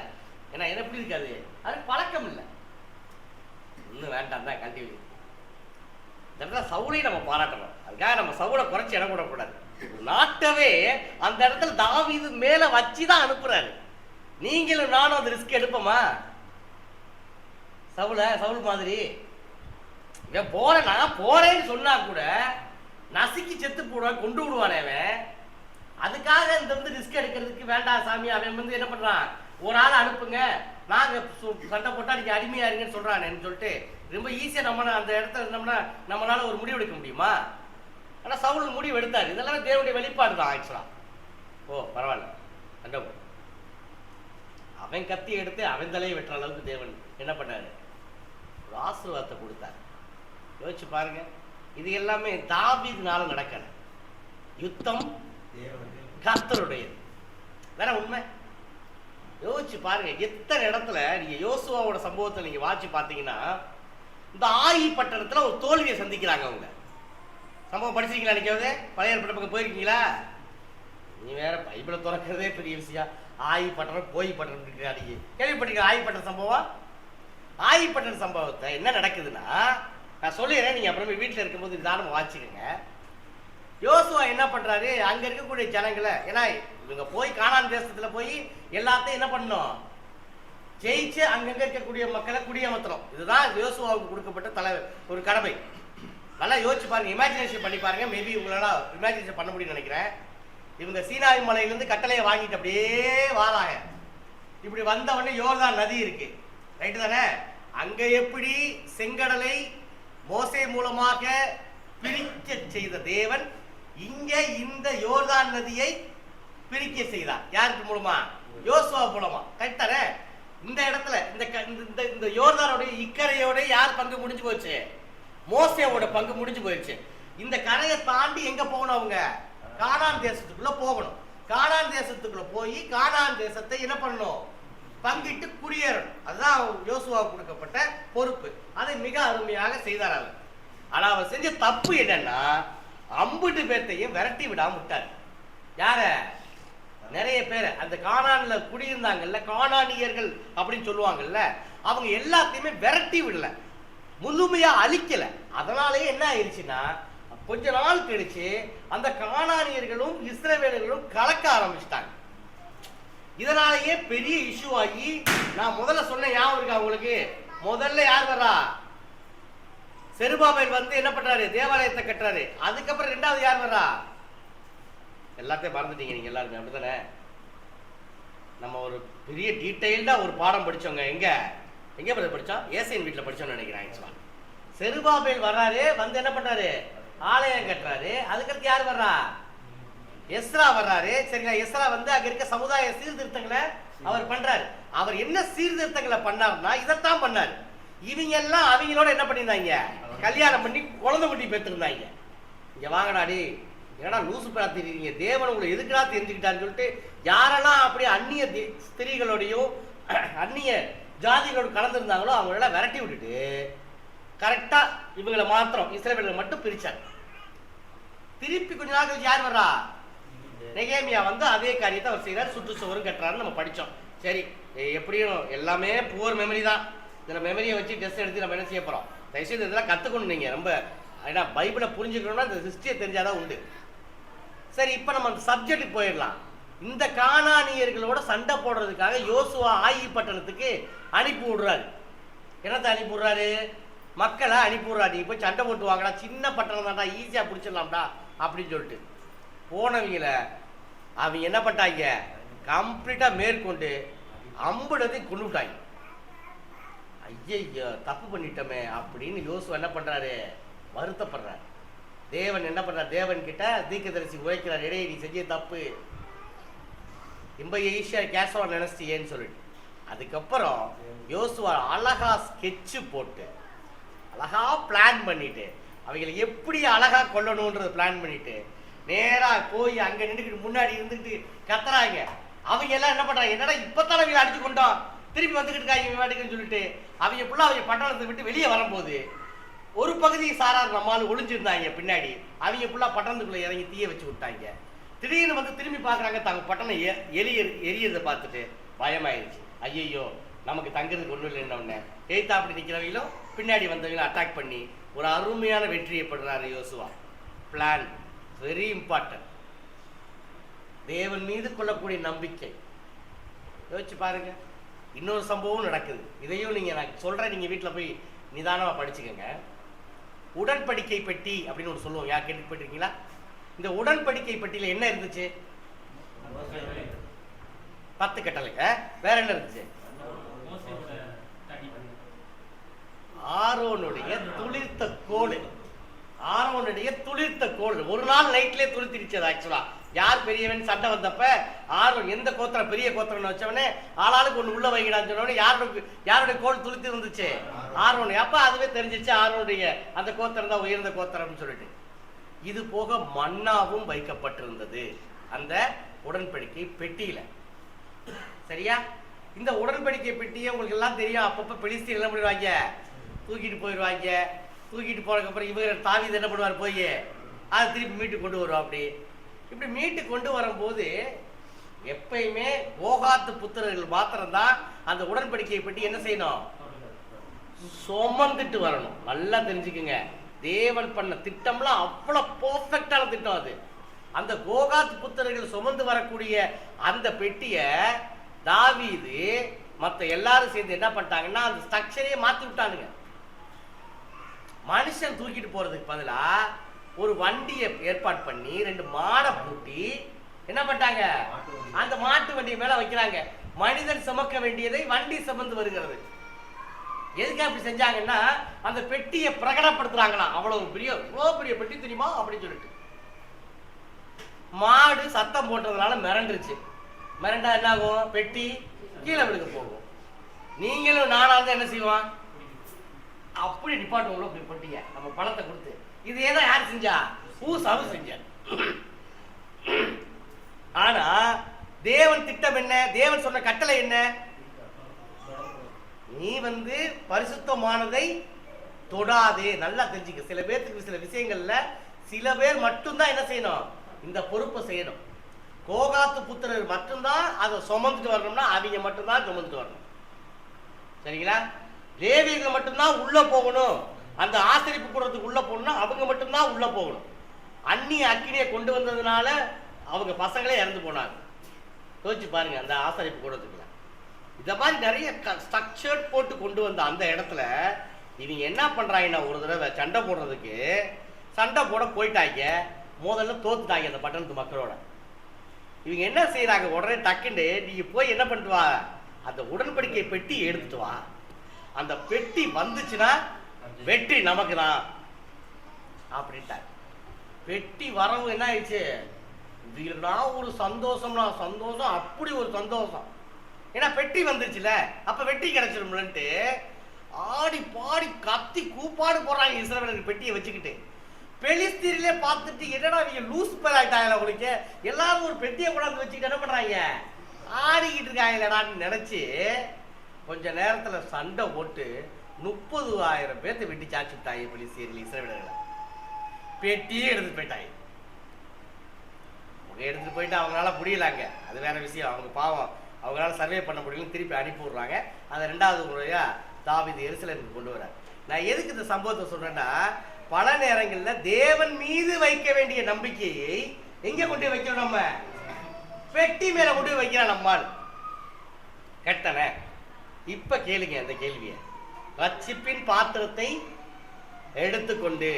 ஏன்னா என்ன எப்படி இருக்காது, அது பழக்கம் இல்லை. இன்னும் வேண்டாம் தான் கண்டிப்பா. இதெல்லாம் சவுளையும் நம்ம பாராட்டணும். அதுக்காக நம்ம சவுளை குறைச்சி இடம் கூடக்கூடாது. நாட்டவே அந்த இடத்துல தாவீது மேல வச்சுதான் அனுப்புறாரு. நீங்களும் நானும் அந்த ரிஸ்க் எடுப்போமா? சவுல் மாதிரி இவன் போறேன், நான் போறேன்னு சொன்னா கூட நசுக்கி செத்து போடுவான், கொண்டு விடுவானே அவன். அதுக்காக இந்த வந்து ரிஸ்க் எடுக்கிறதுக்கு வேண்டாம் சாமி. அவன் வந்து என்ன பண்றான்? ஒரு ஆள் அனுப்புங்க, நாங்க சண்டை போட்டா நீங்க அடிமையா இருங்கன்னு சொல்றானேன்னு சொல்லிட்டு ரொம்ப ஈஸியா நம்ம அந்த இடத்துல இருந்தோம்னா நம்மளால ஒரு முடிவு எடுக்க முடியுமா? ஆனா சவுல் முடிவு எடுத்தாரு. இதெல்லாம் தேவனுடைய வெளிப்பாடு தான் ஆக்சுவலா. ஓ பரவாயில்ல, சண்டை அவன் கத்தி எடுத்து அவன் தலையை வெட்டுற அளவுக்கு தேவன் என்ன பண்ணாரு? ஒரு ஆசீர்வாதத்தை கொடுத்தாரு. யோசிச்சு பாருங்க, இது எல்லாமே தாவீதுனால நடக்கல. யுத்தம் கர்த்தருடையது. வேற உண்மை. யோசிச்சு பாருங்க, எத்தனை இடத்துல நீங்க யோசுவாவோட சம்பவத்தை நீங்க வாட்சி பார்த்தீங்கன்னா, இந்த ஆயி பட்டணத்துல ஒரு தோல்வியை சந்திக்கிறாங்க. அவங்க சம்பவம் படிச்சிருக்கீங்களா? நினைக்காவது பழைய ஏற்பாட்டு பக்கம் போயிருக்கீங்களா? நீ வேற பைபிளை திறக்கிறதே பெரிய விஷயம். ஆயி பட்டணம் போய் பட்டணம் இருக்கிறாங்க. கேள்விப்பட்டிருக்க ஆயி பட்டண சம்பவம்? ஆயி பட்டண சம்பவத்தை என்ன நடக்குதுன்னா, நான் சொல்லிடுறேன், நீங்க அப்புறமே வீட்டில் இருக்கும்போது நிதானமா வாசிக்கங்க. யோசுவா என்ன பண்றாரு? அங்க இருக்கக்கூடிய ஜனங்களை, ஏன்னா இவங்க போய் கானான் தேசத்துல போய் எல்லாத்தையும் என்ன பண்ணணும்? ஜெயிச்சு அங்கங்க இருக்கக்கூடிய மக்களை குடியமர்த்தணும். இதுதான் யோசுவாவுக்கு கொடுக்கப்பட்ட ஒரு கடமை. நல்லா யோசிச்சு பாருங்க, இமேஜினேஷன் பண்ணி பாருங்க. மேபி உங்களால இமேஜினேஷன் பண்ண முடியும்னு நினைக்கிறேன். இவங்க சீனாய் மலையிலிருந்து கட்டளையை வாங்கிட்டு அப்படியே வாராங்க. இப்படி வந்தவொடனே யோர்தான் நதி இருக்கு, ரைட்டு தானே? அங்க எப்படி செங்கடலை மோசே மூலமாக பிரிக்க செய்த தேவன், இங்க இந்த யோர்தான் நதியை பிரிக்க செய்தார். யாருக்கு மூலமா? யோசுவா மூலமா, கரெக்ட் தானே? இந்த இடத்துல இந்த யோர்தானுடைய இக்கரையோட யார் பங்கு முடிஞ்சு போச்சு? மோசேவோட பங்கு முடிஞ்சு போயிடுச்சு. இந்த கரையை தாண்டி எங்க போகணும்? அவங்க கானான் தேசத்துக்குள்ள போகணும். கானான் தேசத்துக்குள்ள போய் கானான் தேசத்தை என்ன பண்ணணும்? பங்கிட்டு குடியேறணும். அதுதான் யோசுவாவுக்கு கொடுக்கப்பட்ட பொறுப்பு. அதை மிக அருமையாக செய்தார் அவர். ஆனா அவர் செஞ்ச தப்பு என்னன்னா, 50 பேர்த்தையும் விரட்டி விடாம விட்டார். யார? நிறைய பேர் அந்த கானான்ல குடியிருந்தாங்கல்ல, கானானியர்கள் அப்படின்னு சொல்லுவாங்கல்ல, அவங்க எல்லாத்தையுமே விரட்டி விடல, முழுமையா அழிக்கல. அதனாலேயே என்ன ஆயிடுச்சுன்னா, கொஞ்ச நாள் கழிச்சு அந்த கானானியர்களும் இஸ்ரவேலர்களும் கலக்க ஆரம்பிச்சிட்டாங்க. இதனாலேயே பெரிய இஷ்யூ ஆகி, நான் முதல்ல சொன்ன ஞாபகம் இருக்கா உங்களுக்கு? முதல்ல யார் வர்றா? செருபாபேல் வந்து என்ன பண்றாரு? தேவாலயத்தை கட்டுறாரு. அதுக்கப்புறம் 2வது யார் வர்றா? எல்லாத்தையும் மறந்துட்டீங்க நீங்க எல்லாருமே, அப்படித்தானே? நம்ம ஒரு பெரிய டீட்டெயில்டா ஒரு பாடம் படிச்சோங்க. எங்க படிச்சோம்? ஏசையின் வீட்டுல படிச்சோம்னு நினைக்கிறேன். ஆக்சுவலா செருபாபேல் வர்றாரு, வந்து என்ன பண்றாரு? ஆலயம் கட்டுறாரு. அதுக்கடுத்து யார் வர்றா? எஸ்ரா வர்றாரு. சரிங்களா? எஸ்ரா வந்து அங்க இருக்க சமுதாய சீர்திருத்தங்களை அவர் பண்றாரு. அவர் என்ன சீர்திருத்தங்களை பண்ணாருன்னா இதைத்தான் பண்ணாரு. இவங்க எல்லாம் அவங்களோட என்ன பண்ணியிருந்தாங்க? கல்யாணம் பண்ணி குழந்தை குட்டி பெற்றிருந்தாங்க. இங்க வாங்கடாடி, ஏன்னா லூசு பிரார்த்திருக்கீங்க, தேவன் உங்களை எதுக்குடா தெரிஞ்சுக்கிட்டான்னு சொல்லிட்டு யாரெல்லாம் அப்படியே அந்நிய ஸ்திரீகளோடையும் அந்நிய ஜாதிகளோடு கலந்துருந்தாங்களோ அவங்களெல்லாம் விரட்டி விட்டுட்டு கரெக்டா இவங்களை மாத்திரம் இஸ்ரவேலர்களை மட்டும் பிரிச்சார். திருப்பி கொஞ்ச நாள் கழிச்சு யார் வர்றா? நெகேமியா வந்து அதே காரியத்தை அவர் செய்யறாரு, சுற்றுச்சுவரும் கட்டுறாருன்னு நம்ம படிச்சோம். சரி, எப்படியும் எல்லாமே புவர் மெமரி தான். இதில் மெமரியை வச்சு டெஸ்ட் எடுத்து நம்ம என்ன செய்ய போறோம்? தயவுசெய்து இதெல்லாம் கற்றுக்கணும் நீங்க ரொம்ப. ஏன்னா பைபிளை புரிஞ்சுக்கணும்னா இந்த ஹிஸ்டரியை தெரிஞ்சாதான் உண்டு. சரி, இப்போ நம்ம அந்த சப்ஜெக்டுக்கு போயிடலாம். இந்த கானானியர்களோட சண்டை போடுறதுக்காக யோசுவா ஆயி பட்டணத்துக்கு அனுப்பி விடுறாரு. என்னத்தை அனுப்பி விடுறாரு? மக்களை அனுப்பி விடுறாரு. நீ போய் சண்டை போட்டு வாங்கடா, சின்ன பட்டணம் தான்டா, ஈஸியாக பிடிச்சிடலாம்டா அப்படின்னு சொல்லிட்டு போனவங்கள அவங்க என்ன பண்ணிட்டாங்க? கம்ப்ளீட்டாக மேற்கொண்டு 50 கொண்டு விட்டாங்க. ஐயோ தப்பு பண்ணிட்டோமே அப்படின்னு யோசுவா என்ன பண்றாரு? வருத்தப்படுறாரு. தேவன் என்ன பண்றாரு? தேவன் கிட்ட தீர்க்கதரிசி உரைக்கிறார், இடையே நீ செஞ்ச தப்பு ரொம்ப ஈஸியா கேஷவா நினைச்சிட்டேன்னு சொல்லிட்டு. அதுக்கப்புறம் யோசுவா அழகா ஸ்கெட்சு போட்டு அழகா பிளான் பண்ணிட்டு அவங்களை எப்படி அழகா கொல்லணும்ன்றது பிளான் பண்ணிட்டு நேரா போய் அங்க நின்றுக்கிட்டு முன்னாடி இருந்துக்கிட்டு கத்துறாங்க. அவங்க எல்லாம் என்ன பண்றாங்க? என்னடா இப்பத்தான அவங்க அடிச்சு கொண்டோம், திருப்பி வந்துகிட்டு இருக்காங்க வாட்டுக்குன்னு சொல்லிட்டு அவங்க ஃபுல்லா அவங்க பட்டணத்தை விட்டு வெளியே வரும்போது ஒரு பகுதி சாரார் நம்மால் ஒளிஞ்சிருந்தாங்க பின்னாடி. அவங்க ஃபுல்லா பட்டணத்துக்குள்ள இறங்கி தீய வச்சு விட்டாங்க. திடீர்னு வந்து திரும்பி பார்க்குறாங்க, தாங்க பட்டணம் எரியறதை பார்த்துட்டு பயமாயிருச்சு. ஐயோ நமக்கு தங்குறதுக்கு ஒன்றும் இல்லைன்னு எய்த்தா அப்படி நிற்கிறவங்களும் பின்னாடி வந்தவங்களும் அட்டாக் பண்ணி ஒரு அருமையான வெற்றியை படுறாரு யோசுவா. Plan very important. தேவன் மீது கொள்ளக்கூடிய நம்பிக்கை. யோசிச்சு பாருங்க. இன்னொரு சம்பவம் நடக்குது. இதையும் நீங்க நான் சொல்றேன், நீங்க வீட்டில் போய் நிதானமா படிச்சுக்கோங்க. உடன்படிக்கை பெட்டி அப்படின்னு ஒன்று சொல்லுவோம். யார் கேள்விப்பட்டிருக்கீங்களா? இந்த உடன்படிக்கை பெட்டியில என்ன இருந்துச்சு? 10 கட்டளைங்க. வேற என்ன இருந்துச்சு? ஆரோனுடைய துளிர்த்த கோடு. ஆரோனுடைய துளிர்த்த கோடு ஒரு நாள் நைட்லயே துளிர்த்திடுச்சு. ஆக்சுவலா யார் பெரியவன் சண்டை வந்தப்ப ஆரோன் எந்த கோத்திரம் பெரிய கோத்திரம்னு வச்சவனே ஆளாளுக்கு ஒண்ணு உள்ள வைக்கிறான்னு சொன்னவனே யாருடைய கோடு துளிர்த்தி இருந்துச்சு? ஆரோன். அப்ப அதுவே தெரிஞ்சிச்சு ஆரோனுடைய அந்த கோத்திரம் தான் உயர்ந்த கோத்திரம்னு சொல்லிட்டு. இது போக மன்னாவும் வைக்கப்பட்டிருந்தது அந்த உடன்படிக்கை பெட்டியில. சரியா? இந்த உடன்படிக்கை பெட்டியை உங்களுக்கு எல்லாம் தெரியும். அப்பப்ப பெலிஸ்தீன் என்ன பண்ணிடுவாங்க? தூக்கிட்டு போயிடுவாங்க. தூக்கிட்டு போனதுக்கப்புறம் இவர் தாவீது என்ன பண்ணுவார்? போய் அதை திருப்பி மீட்டு கொண்டு வருவோம். இப்படி மீட்டு கொண்டு வரும்போது எப்பயுமே கோகாத்து புத்திரர்கள் மாத்திரம்தான் அந்த உடன்படிக்கையை பற்றி என்ன செய்யணும்? சுமந்துட்டு வரணும். நல்லா தெரிஞ்சுக்குங்க. தேவன் பண்ண திட்டம்லாம் அவ்வளவு பெர்ஃபெக்டான திட்டம் அது. அந்த கோகாத் புத்திரர்கள் சுமந்து வரக்கூடிய அந்த பெட்டியை தாவீது மற்ற எல்லாரும் சேர்ந்து என்ன பண்ணிட்டாங்கன்னா அந்த ஸ்ட்ரக்சரையே மாற்றி விட்டானுங்க. மனுஷன் தூக்கிட்டு போறதுக்கு பதிலா ஒரு வண்டியை ஏற்பாடு பண்ணி 2 மாடை பூட்டி என்ன பண்ணிட்டாங்க? அந்த மாட்டு வண்டியை மேல வைக்கிறாங்க. மனிதன் சுமக்க வேண்டியதை வண்டி சுமந்து வருகிறது. எதுக்கு அப்படி செஞ்சாங்கன்னா அந்த பெட்டியை பிரகடப்படுத்துறாங்களாம். அவ்வளவு பெரிய பெட்டி தெரியுமா அப்படின்னு சொல்லிட்டு. மாடு சத்தம் போட்டதுனால மிரண்டுருச்சு. மிரண்டா என்ன ஆகும்? பெட்டி கீழே விழுக போகும். நீங்களும் நானா இருந்தா என்ன செய்வான்? அப்படி டிபார்ட்மெண்ட்ல போய் போட்டீங்க நம்ம பணத்தை கொடுத்து. இது ஏதோ யார் செஞ்சா? பூசாவும் செஞ்ச. ஆனா தேவன் திட்டம் என்ன? தேவன் சொன்ன கட்டளை என்ன? நீ பரிசுத்தமானதை தொடாதே. நல்லா தெரிஞ்சுக்க. சில பேருக்கு சில விஷயங்கள்ல சில பேர் மட்டும்தான் என்ன செய்யணும்? இந்த பொறுப்பை செய்யணும். கோகாத்து புத்திரர் மட்டும்தான் அதை சுமந்துட்டு வரணும்னா அவங்க மட்டும்தான் சுமந்துட்டு வரணும். சரிங்களா? லேவியர்கள் மட்டும்தான் உள்ள போகணும். அந்த ஆசரிப்பு கூடத்துக்கு உள்ள போகணும்னா அவங்க மட்டும்தான் உள்ள போகணும். அந்நிய அக்கினியை கொண்டு வந்ததுனால அவங்க பசங்களே இறந்து போனாங்க. யோசிச்சு பாருங்க. அந்த ஆசரிப்பு கூடத்துக்குள்ள இத மாதிரி நிறைய ஸ்ட்ரக்சர்ட் போட்டு கொண்டு வந்த அந்த இடத்துல இவங்க என்ன பண்றாங்கன்னா, ஒரு தடவை சண்டை போடுறதுக்கு சண்டை போட போயிட்டாங்க. முதல்ல தோத்துட்டாங்க அந்த பட்டணத்து மக்களோட. இவங்க என்ன செய்யறாங்க? உடனே டக்குன்னு நீங்க போய் என்ன பண்ணிட்டு வா, அந்த உடன்படிக்கை பெட்டி எடுத்துட்டு வா. அந்த பெட்டி வந்துச்சுன்னா வெற்றி நமக்கு தான் அப்படின்ட்டாங்க. பெட்டி வரவு என்ன ஆயிடுச்சு? இதுனா ஒரு சந்தோஷம்னா சந்தோஷம், அப்படி ஒரு சந்தோஷம். ஏன்னா பெட்டி வந்துருச்சுல, அப்ப வெற்றி கிடைச்சிரும்லன்ட்டு ஆடி பாடி கத்தி கூப்பாடு போடுறாங்க இஸ்ரவேலருக்கு பெட்டியை வச்சுக்கிட்டு. பெலிஸ்தீரிலே பார்த்துட்டு என்னடா இவங்க லூஸ் பேர் ஆயிட்டாங்களா உங்களுக்கு, எல்லாரும் ஒரு பெட்டியை கொண்டாந்து வச்சுக்கிட்டு என்ன பண்றாங்க, ஆடிக்கிட்டு இருக்காங்களான்னு நினைச்சு கொஞ்ச நேரத்துல சண்டை போட்டு 30,000 பேர்த்த வெட்டி சாச்சு விட்டாங்க பெலிஸ்தீரில் இஸ்ரவேலர்களை. பெட்டியே எடுத்துட்டு போயிட்டாங்க. எடுத்துட்டு போயிட்டு அவங்களால முடியலாங்க, அது வேற விஷயம். அவங்க பாவம், அவங்களால சர்வே பண்ண முடியலன்னு திருப்பி அனுப்பி விடுறாங்க. அதை 2வது முறையா தாவீது எருசலேமுக்கு கொண்டு வர்றார். நான் எதுக்கு இந்த சம்பவத்தை சொல்றேன்னா, பல நேரங்களில் தேவன் மீது வைக்க வேண்டிய நம்பிக்கையை எங்க கொண்டு வைக்கிறோம்? நம்ம பெட்டி மேல கொண்டு வைக்கிறோம். நம்மால் கெட்டன. இப்ப கேளுங்க அந்த கேள்வியை. ரட்சிப்பின் பாத்திரத்தை எடுத்துக்கொண்டு,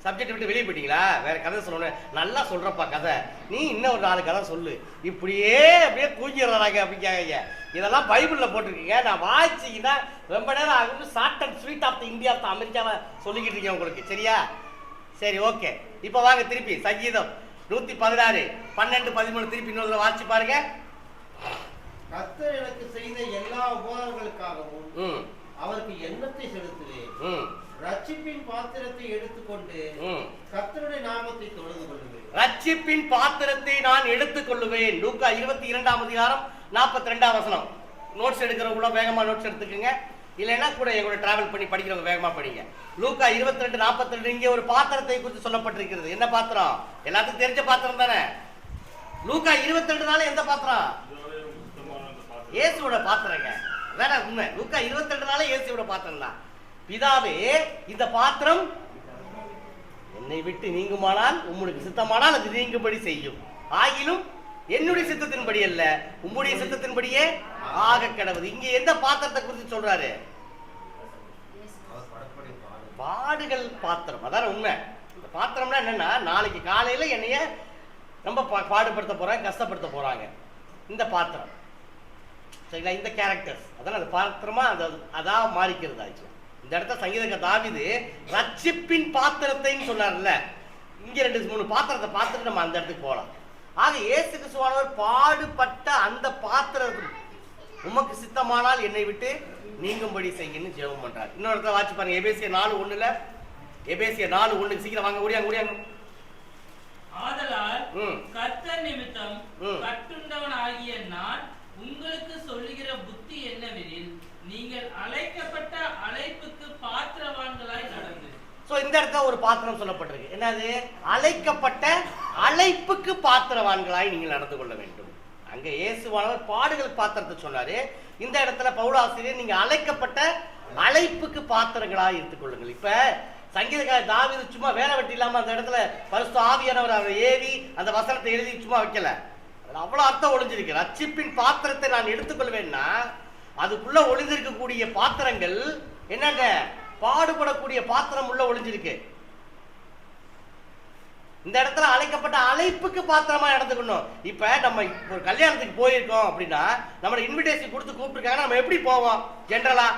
சப்ஜெக்ட் விட்டு வெளியே போயிட்டீங்களா? வேற கதை சொல்லணும். நல்லா சொல்றப்பா கதை, நீ இன்னும் ஒரு 4 கதை சொல்லு. இப்படியே அப்படியே தூங்கிடுறாங்க அப்படிங்க. இதெல்லாம் பைபிள்ல போட்டிருக்கீங்க. நான் வாய்ச்சிங்கன்னா ரொம்ப நேரம் ஆகும். Short and sweet of the India of the அமெரிக்காவை சொல்லிக்கிட்டு இருக்கேன் உங்களுக்கு. சரியா? சரி, ஓகே. இப்போ வாங்க திருப்பி சங்கீதம் 116, 12, 13 திருப்பி இன்னொரு வாசிச்சு பாருங்க. கர்த்தர் எனக்கு செய்த எல்லா உபகாரங்களுக்காகவும் அவருக்கு எண்ணத்தை செலுத்துவேன். ரட்சிப்பின் பாத்திரத்தை எடுத்துக்கொண்டு கர்த்தருடைய நாமத்தை தொழுது கொள்ளுவேன். ரட்சிப்பின் பாத்திரத்தை நான் எடுத்துக்கொள்ளுவேன். லூக்கா 22ஆம் அதிகாரம் 42ஆம் வசனம். நோட்ஸ் எடுக்கிறவங்க வேகமா நோட்ஸ் எடுத்துக்கோங்க. இல்லைன்னா கூட எங்களோட டிராவல் பண்ணி படிக்கிறவங்க வேகமா படிங்க. லூக்கா 22:42 இங்கே ஒரு பாத்திரத்தை குறித்து சொல்லப்பட்டிருக்கிறது. என்ன பாத்திரம்? எல்லாத்துக்கும் தெரிஞ்ச பாத்திரம் தானே. லூக்கா 22 எந்த பாத்திரம்? இயேசுவோட பாத்திரங்க. வேற உண்மை. லூக்கா 22 இயேசுவோட பாத்திரம் தான். பிதாவே, இந்த பாத்திரம் என்னை விட்டு நீங்குமானால் உம்முடைய சித்தமானால் அது நீங்கும்படி செய்யும். ஆகிலும் என்னுடைய சித்தத்தின்படி அல்ல, உம்முடைய சித்தத்தின்படியே ஆக கடவுது. இங்க எந்த பாத்திரத்தை குறித்து சொல்றாரு? பாடுகள் பாத்திரம். அதான் உண்மை. இந்த பாத்திரம்னா என்னன்னா, நாளைக்கு காலையில என்னைய ரொம்ப பாடுபடுத்த போறாங்க, கஷ்டப்படுத்த போறாங்க. இந்த பாத்திரம் சரிங்களா? இந்த கேரக்டர்ஸ் அதான் அந்த பாத்திரமா அதான் மாறிக்கிறது ஆச்சு. இந்த இடத்துல சங்கீதக்காரர் தாவீது ரட்சிப்பின் பாத்திரத்தை சொன்னார்ல. இங்க 2-3 பாத்திரத்தை பார்த்துட்டு நம்ம அந்த இடத்துக்கு போகலாம். ஆக இயேசு கிறிஸ்துவானவர் பாடுபட்ட அந்த பாத்திரம் உமக்கு சித்தமானால் என்னை விட்டு நீங்கும்படி செய்யன்னு ஜெபம் பண்றாரு. இன்னொரு இடத்துல வாட்சி பாருங்க. எபேசியர் 4:1. எபேசியர் 4:1 சீக்கிரம் வாங்க, ஓடியாங்க. ஆதலால் கர்த்தர் நிமித்தம் கட்டுண்டவன் ஆகிய நான் உங்களுக்கு சொல்லுகிற புத்தி என்னவெனில், நீங்கள் அழைக்கப்பட்ட அழைப்புக்கு பாத்திரவான்களாய் நடந்து. சோ இந்த இடத்துல ஒரு பாத்திரம் சொல்லப்பட்டிருக்கு. என்னது? அழைக்கப்பட்ட அழைப்புக்கு பாத்திரவான்களாய் நீங்கள் நடந்து கொள்ள வேண்டும். அங்க இயேசுவானவர் பாடுகள் பாத்திரத்தை சொன்னாரு. இந்த இடத்துல பவுலாசிரியர் நீங்க அழைக்கப்பட்ட அழைப்புக்கு பாத்திரங்களாய் எடுத்துக் கொள்ளுங்கள். இப்ப சங்கீதக்காரர் தாவீது சும்மா வேலை வெட்டி இல்லாம அந்த இடத்துல பரிசுத்த ஆவியானவர் அவரை ஏவி அந்த வசனத்தை எழுதி சும்மா வைக்கல. அவ்வளவு அர்த்தம் ஒளிஞ்சிருக்கு. ரட்சிப்பின் பாத்திரத்தை நான் எடுத்துக்கொள்வேன்னா அதுக்குள்ள ஒளிந்திருக்கக்கூடிய பாத்திரங்கள் என்னங்க? பாடுபடக்கூடிய பாத்திரம் உள்ள ஒளிஞ்சிருக்கு. இந்த இடத்துல அழைக்கப்பட்ட அழைப்புக்கு பாத்திரமா நடந்துக்கணும். இப்ப நம்ம ஒரு கல்யாணத்துக்கு போயிருக்கோம் அப்படின்னா நம்ம இன்விடேஷன் கொடுத்து கூப்பிட்டுருக்காங்க. நம்ம எப்படி போவோம்? ஜென்ரலா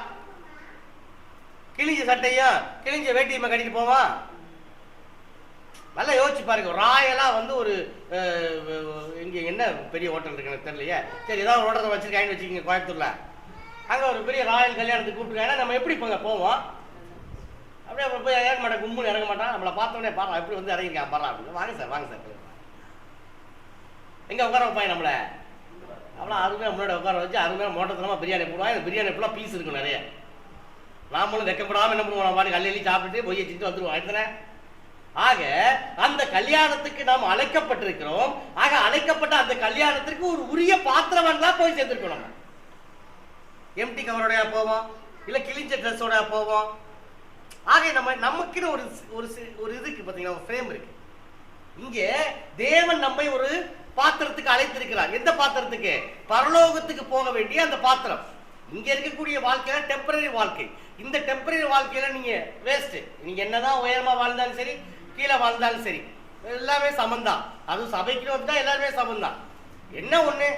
கிழிஞ்ச சட்டையும் கிழிஞ்ச வேட்டியுமா கட்டிட்டு போவோம்? நல்லா யோசிச்சு பாருங்க. ராயலா ஒரு இங்க என்ன பெரிய ஹோட்டல் இருக்கு எனக்கு தெரியலையே. சரி, ஏதாவது ஹோட்டல் வச்சிருக்காங்கன்னு வச்சுக்கோங்க கோயம்புத்தூர்ல. அங்கே ஒரு பெரிய ராயல் கல்யாணத்துக்கு கூப்பிட்டுருக்காங்க, நம்ம எப்படி போவோம்? அப்படியே அப்புறம் போய் இறங்க மாட்டேன், கும்பல் இறங்க மாட்டான். நம்மளை பார்த்தோன்னே பாரு எப்படி வந்து இறங்கிருக்கான் பாரு அப்படின்னு. வாங்க சார் வாங்க சார். எங்கே உட்கார வைப்பாங்க நம்மளை? அவ்வளோ அருமையாக முன்னாடி உட்கார வச்சு அருமையாக மோட்டத்தனமாக பிரியாணி போடுவாங்க. இந்த பிரியாணி ஃபுல்லாக பீஸ் இருக்கும் நிறைய. நாமளும் வெக்கப்படாமல் என்ன பண்ணுவோம், பாட்டு கல்லையிலையும் சாப்பிட்டுட்டு பொய்யை வச்சுட்டு வந்துடுவோம். அடுத்தன ஆக அந்த கல்யாணத்துக்கு நாம் அழைக்கப்பட்டிருக்கிறோம். ஆக அழைக்கப்பட்ட அந்த கல்யாணத்திற்கு ஒரு உரிய பாத்திரவான்களா போய் சேர்ந்திருக்கோம். நம்ம எம்டி கவரோடயா போவோம், இல்லை கிழிஞ்ச ட்ரெஸ்ஸோட போவோம். ஆக நமக்குன்னு ஒரு இதுக்கு பார்த்தீங்கன்னா ஒரு ஃப்ரேம் இருக்கு. இங்கே தேவன் நம்மை ஒரு பாத்திரத்துக்கு அழைத்திருக்கிறார். எந்த பாத்திரத்துக்கு? பரலோகத்துக்கு போக வேண்டிய அந்த பாத்திரம். இங்க இருக்கக்கூடிய வாழ்க்கையில டெம்பரரி வாழ்க்கை. இந்த டெம்பரரி வாழ்க்கையில நீங்க வேஸ்ட். நீங்க என்னதான் உயரமா வாழ்ந்தாலும் சரி, கீழே வாழ்ந்தாலும் சரி, எல்லாமே சமந்தான். அதுவும் சபைக்கு வந்தா எல்லாருமே சமந்தான். என்ன ஒண்ணு,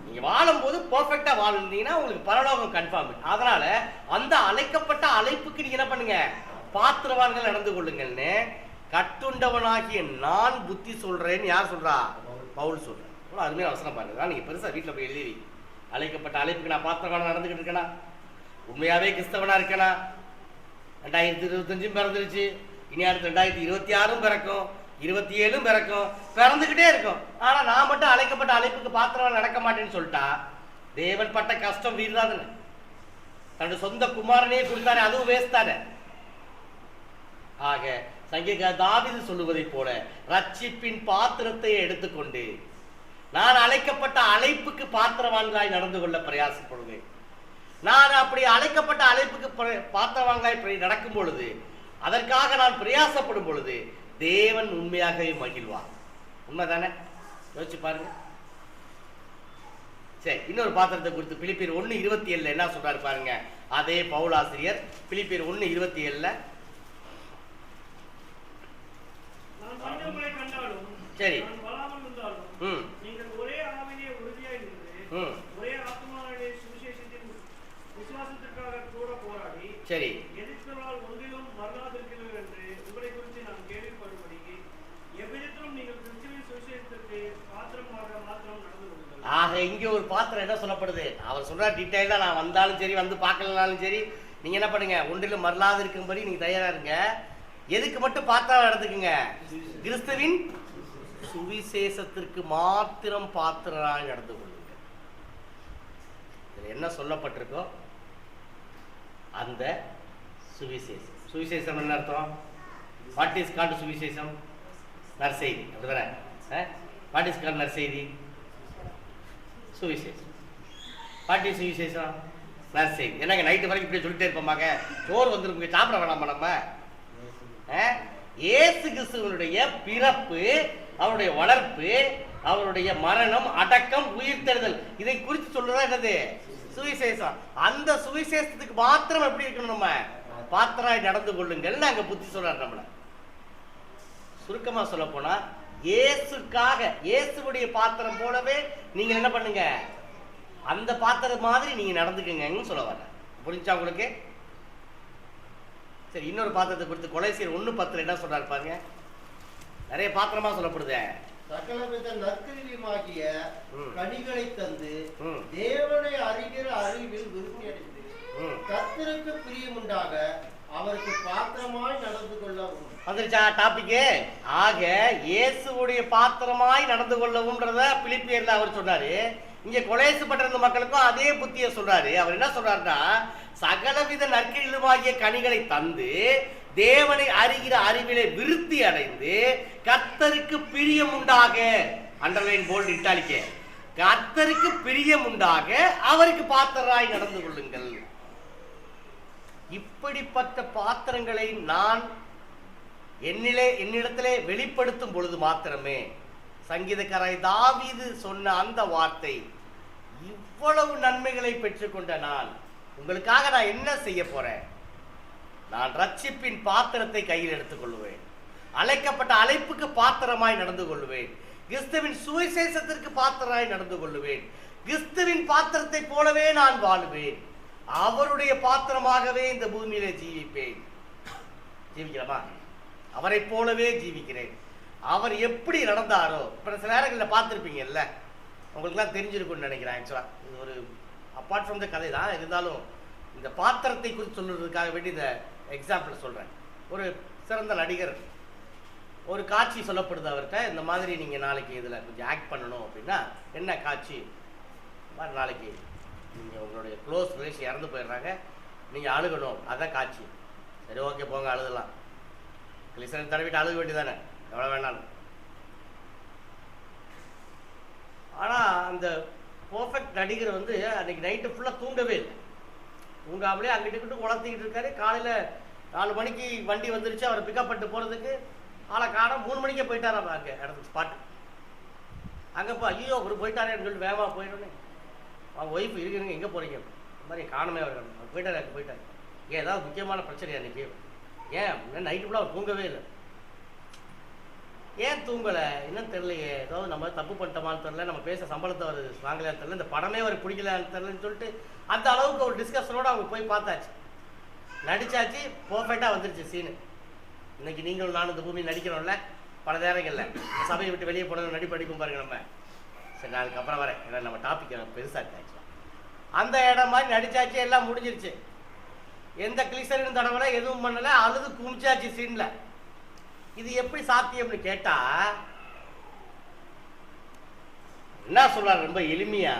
நீங்க வாழும்போது பெர்ஃபெக்டா வாழ்ந்தீங்கன்னா உங்களுக்கு பரலோகம் கன்ஃபார்ம். அதனால அந்த அழைக்கப்பட்ட அழைப்புக்கு நீங்க என்ன பண்ணுங்க, பாத்திரவான்கள் நடந்து கொள்ளுங்கள்னு கட்டுண்டவனாகிய நான் புத்தி சொல்றேன்னு யார் சொல்றா? பவுல் சொல்றேன். அருமையான அவசரம் பாருங்க. நீங்க பெருசா வீட்டுல போய் எழுதி அழைக்கப்பட்ட அழைப்புக்கு நான் பாத்திரவான நடந்துகிட்டு இருக்கேனா, உண்மையாவே கிறிஸ்தவனா இருக்கேனா? 2025 பிறந்துருச்சு, இனி அடுத்து 2026 பிறக்கும், 27 பிறக்கும், பிறந்துகிட்டே இருக்கும். ஆனா நான் மட்டும் அழைக்கப்பட்ட அழைப்புக்கு பாத்திரவான் நடக்க மாட்டேன்னு சொல்லிட்டா தேவன் பட்ட கஷ்டம் வீடுதாதுன்னு. தன்னுடைய சொந்த குமாரனே கொடுத்தாரு, அதுவும் வேஸ்ட் தானே. ஆக சங்கீத தாவீது சொல்லுவதை போல ரட்சிப்பின் பாத்திரத்தை எடுத்துக்கொண்டு நான் அழைக்கப்பட்ட அழைப்புக்கு பாத்திரவான்களாய் நடந்து கொள்ள பிரயாசப்படுவேன். நான் அப்படி அழைக்கப்பட்ட அழைப்புக்கு பாத்திரவான்களாய் நடக்கும் பொழுது, அதற்காக நான் பிரயாசப்படும் பொழுது தேவன் உண்மையாகவே மகிழ்வார். உண்மைதானே? யோசிச்சு பாருங்க. சரி, இன்னொரு பாத்திரத்தை குறித்து பிலிப்பியர் 1:27 என்ன சொல்றாரு பாருங்க. அதே பவுலாசிரியர் பிலிப்பியர் 1:27 சரி நீங்கள் ஒரே ஆவிலே உறுதியாய் இருந்து ஒரே ஆத்மாவிலே சுவிசேஷத்தின் விசுவாசத்திற்காக கூட போராடி சரி எதிர்த்தவர்களால் ஒன்றிலும் மரணாதிருக்கிறீர்கள் என்று உங்களை குறித்து நான் கேள்விப்படும்படி எவ்விதத்திலும் நீங்கள் கிறிஸ்துவின் சுவிசேஷத்திற்கு பாத்திரமாக மாத்திரம் நடந்து கொள்ளுங்கள். ஆக இங்கே ஒரு பாத்திரம் என்ன சொல்லப்படுது? அவர் சொல்ற டீட்டெயிலாக நான் வந்தாலும் சரி, வந்து பார்க்கலனாலும் சரி, நீங்க என்ன பண்ணுங்க, ஒன்றிலும் மறலாது இருக்கும்படி நீங்க தயாரா இருங்க. எதுக்கு மட்டும் பாத்திரம் நடந்துக்குங்க? கிறிஸ்துவின் சுவிசேஷத்திற்கு மாத்திரம் பாத்திரராய் நடந்து கொள்ளுங்க. என்ன சொல்லப்பட்டிருக்கோ அந்த சுவிசேஷம். சுவிசேஷம் என்ன அர்த்தம்? வாட் இஸ் கால்ட் சுவிசேஷம்? நற்செய்தி. அப்படிதானே? வாட் இஸ் கால்ட் நற்செய்தி? சுவிசேஷம். வாட் இஸ் சுவிசேஷம்? நற்செய்தி. என்னங்க நைட்டு வரைக்கும் இப்படி சொல்லிட்டே இருப்போமாங்க? சோறு வந்துருக்குங்க, சாப்பிட வேணாமா நம்ம? இயேசு கிறிஸ்துவனுடைய பிறப்பு, அவருடைய வளர்ப்பு, அவருடைய மரணம், அடக்கம், உயிர்த்தெழுதல், இதை குறித்து சொல்றதா என்னது? சுவிசேஷம். அந்த சுவிசேஷத்துக்கு மாத்திரம் எப்படி இருக்கணும்? நம்ம பாத்திராய் நடந்து கொள்ளுங்கள். அங்க புத்தி சொல்றாரு நம்மள. சுருக்கமா சொல்ல போனா இயேசுக்காக, இயேசுடைய பாத்திரம் போலவே நீங்க என்ன பண்ணுங்க, அந்த பாத்திரம் மாதிரி நீங்க நடந்துக்குங்கன்னு சொல்ல வர. புரிஞ்சா உங்களுக்கு? சரி, இன்னொரு பாத்திரத்தை குறித்து கொலைசீர் 1:10 என்ன சொல்றாரு பாருங்க. நிறைய பாத்திரமா சொல்லப்படுது. சகலவித நற்கிரியுமாகிய கனிகளை தந்து தேவனை அறிகிற அறிவில் விருத்தி அடைந்து கர்த்தருக்கு பிரியமுண்டாக அவருக்கு பாத்திரமாய் நடந்து கொள்ளவும். வந்துருச்சா டாபிக்கு? ஆக இயேசுடைய பாத்திரமாய் நடந்து கொள்ளவும்ன்றத பிலிப்பியர்ல அவர் சொன்னாரு. இங்க கொலைசு பட்டிருந்த மக்களுக்கும் அதே புத்தியை சொல்றாரு. அவர் என்ன சொல்றாருன்னா, சகலவித நற்கிரியுமாகிய கனிகளை தந்து தேவனை அறிகிற அறிவிலே விருத்தி அடைந்து கர்த்தருக்கு பிரியம் உண்டாக, அண்டர்லைன் போல்ட் இட்டாலிக்க, கர்த்தருக்கு பிரியம் உண்டாக அவருக்கு பாத்திரராய் நடந்து கொள்ளுங்கள். இப்படிப்பட்ட பாத்திரங்களை நான் என்னிடத்திலே வெளிப்படுத்தும் பொழுது மாத்திரமே சங்கீதக்காரர் தாவீது சொன்ன அந்த வார்த்தை, இவ்வளவு நன்மைகளை பெற்றுக்கொண்ட நான் உங்களுக்காக நான் என்ன செய்ய போறேன்? நான் ரட்சிப்பின் பாத்திரத்தை கையில் எடுத்துக் கொள்வேன், அழைக்கப்பட்ட அழைப்புக்கு பாத்திரமாய் நடந்து கொள்வேன், கிறிஸ்துவின் சுவிசேஷத்திற்கு பாத்திரமாய் நடந்து கொள்வேன், கிறிஸ்துவின் பாத்திரத்தை போலவே நான் வாழ்வேன், அவருடைய பாத்திரமாகவே இந்த பூமியிலே ஜீவிப்பேன். ஜீவிக்கிறமா? அவரை போலவே ஜீவிக்கிறேன். அவர் எப்படி நடந்தாரோ, இப்போ சில நேரங்களில் பார்த்துருப்பீங்கல்ல, உங்களுக்குலாம் தெரிஞ்சிருக்கும்னு நினைக்கிறேன். ஆக்சுவலாக இது ஒரு அப்பார்ட் ஃப்ரம் த கதை தான், இருந்தாலும் இந்த பாத்திரத்தை குறித்து சொல்லுறதுக்காக வேண்டி இந்த எக்ஸாம்பிள் சொல்கிறேன். ஒரு சிறந்த நடிகர், ஒரு காட்சி சொல்லப்படுது அவர்கிட்ட, இந்த மாதிரி நீங்கள் நாளைக்கு இதில் கொஞ்சம் ஆக்ட் பண்ணணும் அப்படின்னா, என்ன காட்சி மாதிரி நாளைக்கு நீங்கள் உங்களுடைய க்ளோஸ் ரிலேஷன் இறந்து போயிடுறாங்க, நீங்கள் அழுகணும், அதான் காட்சி. சரி ஓகே போங்க அழுதலாம், கிளிசரன் தடவிட்டு அழுக வேண்டியதானே, எவ்வளோ வேணாலும். ஆனால் அந்த பர்ஃபெக்ட் நடிகர் வந்து அன்றைக்கி நைட்டு ஃபுல்லாக தூங்கவே இல்லை. தூங்காமலே அங்கிட்டு குளத்திக்கிட்டு இருக்காரு. காலையில் 4 மணிக்கு வண்டி வந்துருச்சு அவரை பிக்கப் பண்ணிட்டு போகிறதுக்கு. ஆளை காணோம். 3 மணிக்கே போயிட்டாராம் அங்கே இடத்துக்கு ஸ்பாட்டு. அங்கேப்பா ஐயோ அவர் போயிட்டாரேன்னு சொல்லிட்டு வேகமாக போயிடணும். அவங்க ஒய்ஃப் இருக்குங்க, எங்கே போகிறீங்க? இந்த மாதிரி காணமே அவர் போயிட்டார், அங்கே போயிட்டார். ஏன் ஏதாவது முக்கியமான பிரச்சனை அன்றைக்கி? ஏன் நைட்டு ஃபுல்லாக அவர் தூங்கவே இல்லை. ஏன் தூங்கலை என்னன்னு தெரியலையே, ஏதாவது நம்ம தப்பு பண்ணிட்டோமான்னு தெரியல, நம்ம பேச சம்பளத்தை அவர் வாங்கலான்னு தெரியல, இந்த படமே அவர் பிடிக்கலான்னு தெரியலன்னு சொல்லிட்டு அந்த அளவுக்கு ஒரு டிஸ்கஷனோடு அவங்க போய் பார்த்தாச்சு, நடிச்சாச்சு, பர்ஃபெக்டாக வந்துருச்சு சீனு. இன்னைக்கு நீங்களும் நானும் இந்த பூமி நடிக்கிறோம்ல பல நேரங்களில், இந்த சபையை விட்டு வெளியே போனது நடிப்படிக்கும் பாருங்க நம்ம. சரி நான் அதுக்கப்புறம் வரேன், ஏன்னா நம்ம டாபிக் பெருசாக இருக்காச்சு. அந்த இடம் மாதிரி நடிச்சாச்சு, எல்லாம் முடிஞ்சிருச்சு. எந்த கிளிசரின் தடவை எதுவும் பண்ணலை, அழுது குமிச்சாச்சு சீனில். இது எப்படி சாத்தியம்னு கேட்டா என்ன சொல்றாரு, ரொம்ப எளிமையா,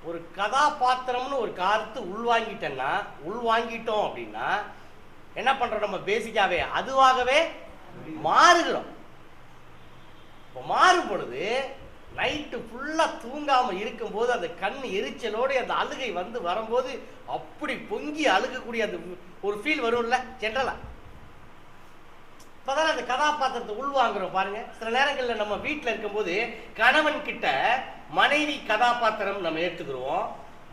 ஒரு கதாபாத்திரம்னு ஒரு கருத்து உள்வாங்கிட்டோம் அப்படின்னா என்ன பண்றோம், நம்ம பேசிக்காவே அதுவாகவே மாறுகிறோம். இப்போ மாறும் பொழுது நைட்டு ஃபுல்லாக தூங்காமல் இருக்கும்போது அந்த கண் எரிச்சலோடு அந்த அழுகை வந்து வரும்போது அப்படி பொங்கி அழுகக்கூடிய அந்த ஒரு ஃபீல் வரும்ல ஜென்ரலாக. இப்போதான் அந்த கதாபாத்திரத்தை உள்வாங்குறோம் பாருங்க. சில நேரங்களில் நம்ம வீட்டில் இருக்கும்போது கணவன் கிட்ட மனைவி கதாபாத்திரம் நம்ம ஏற்றுக்குருவோம்,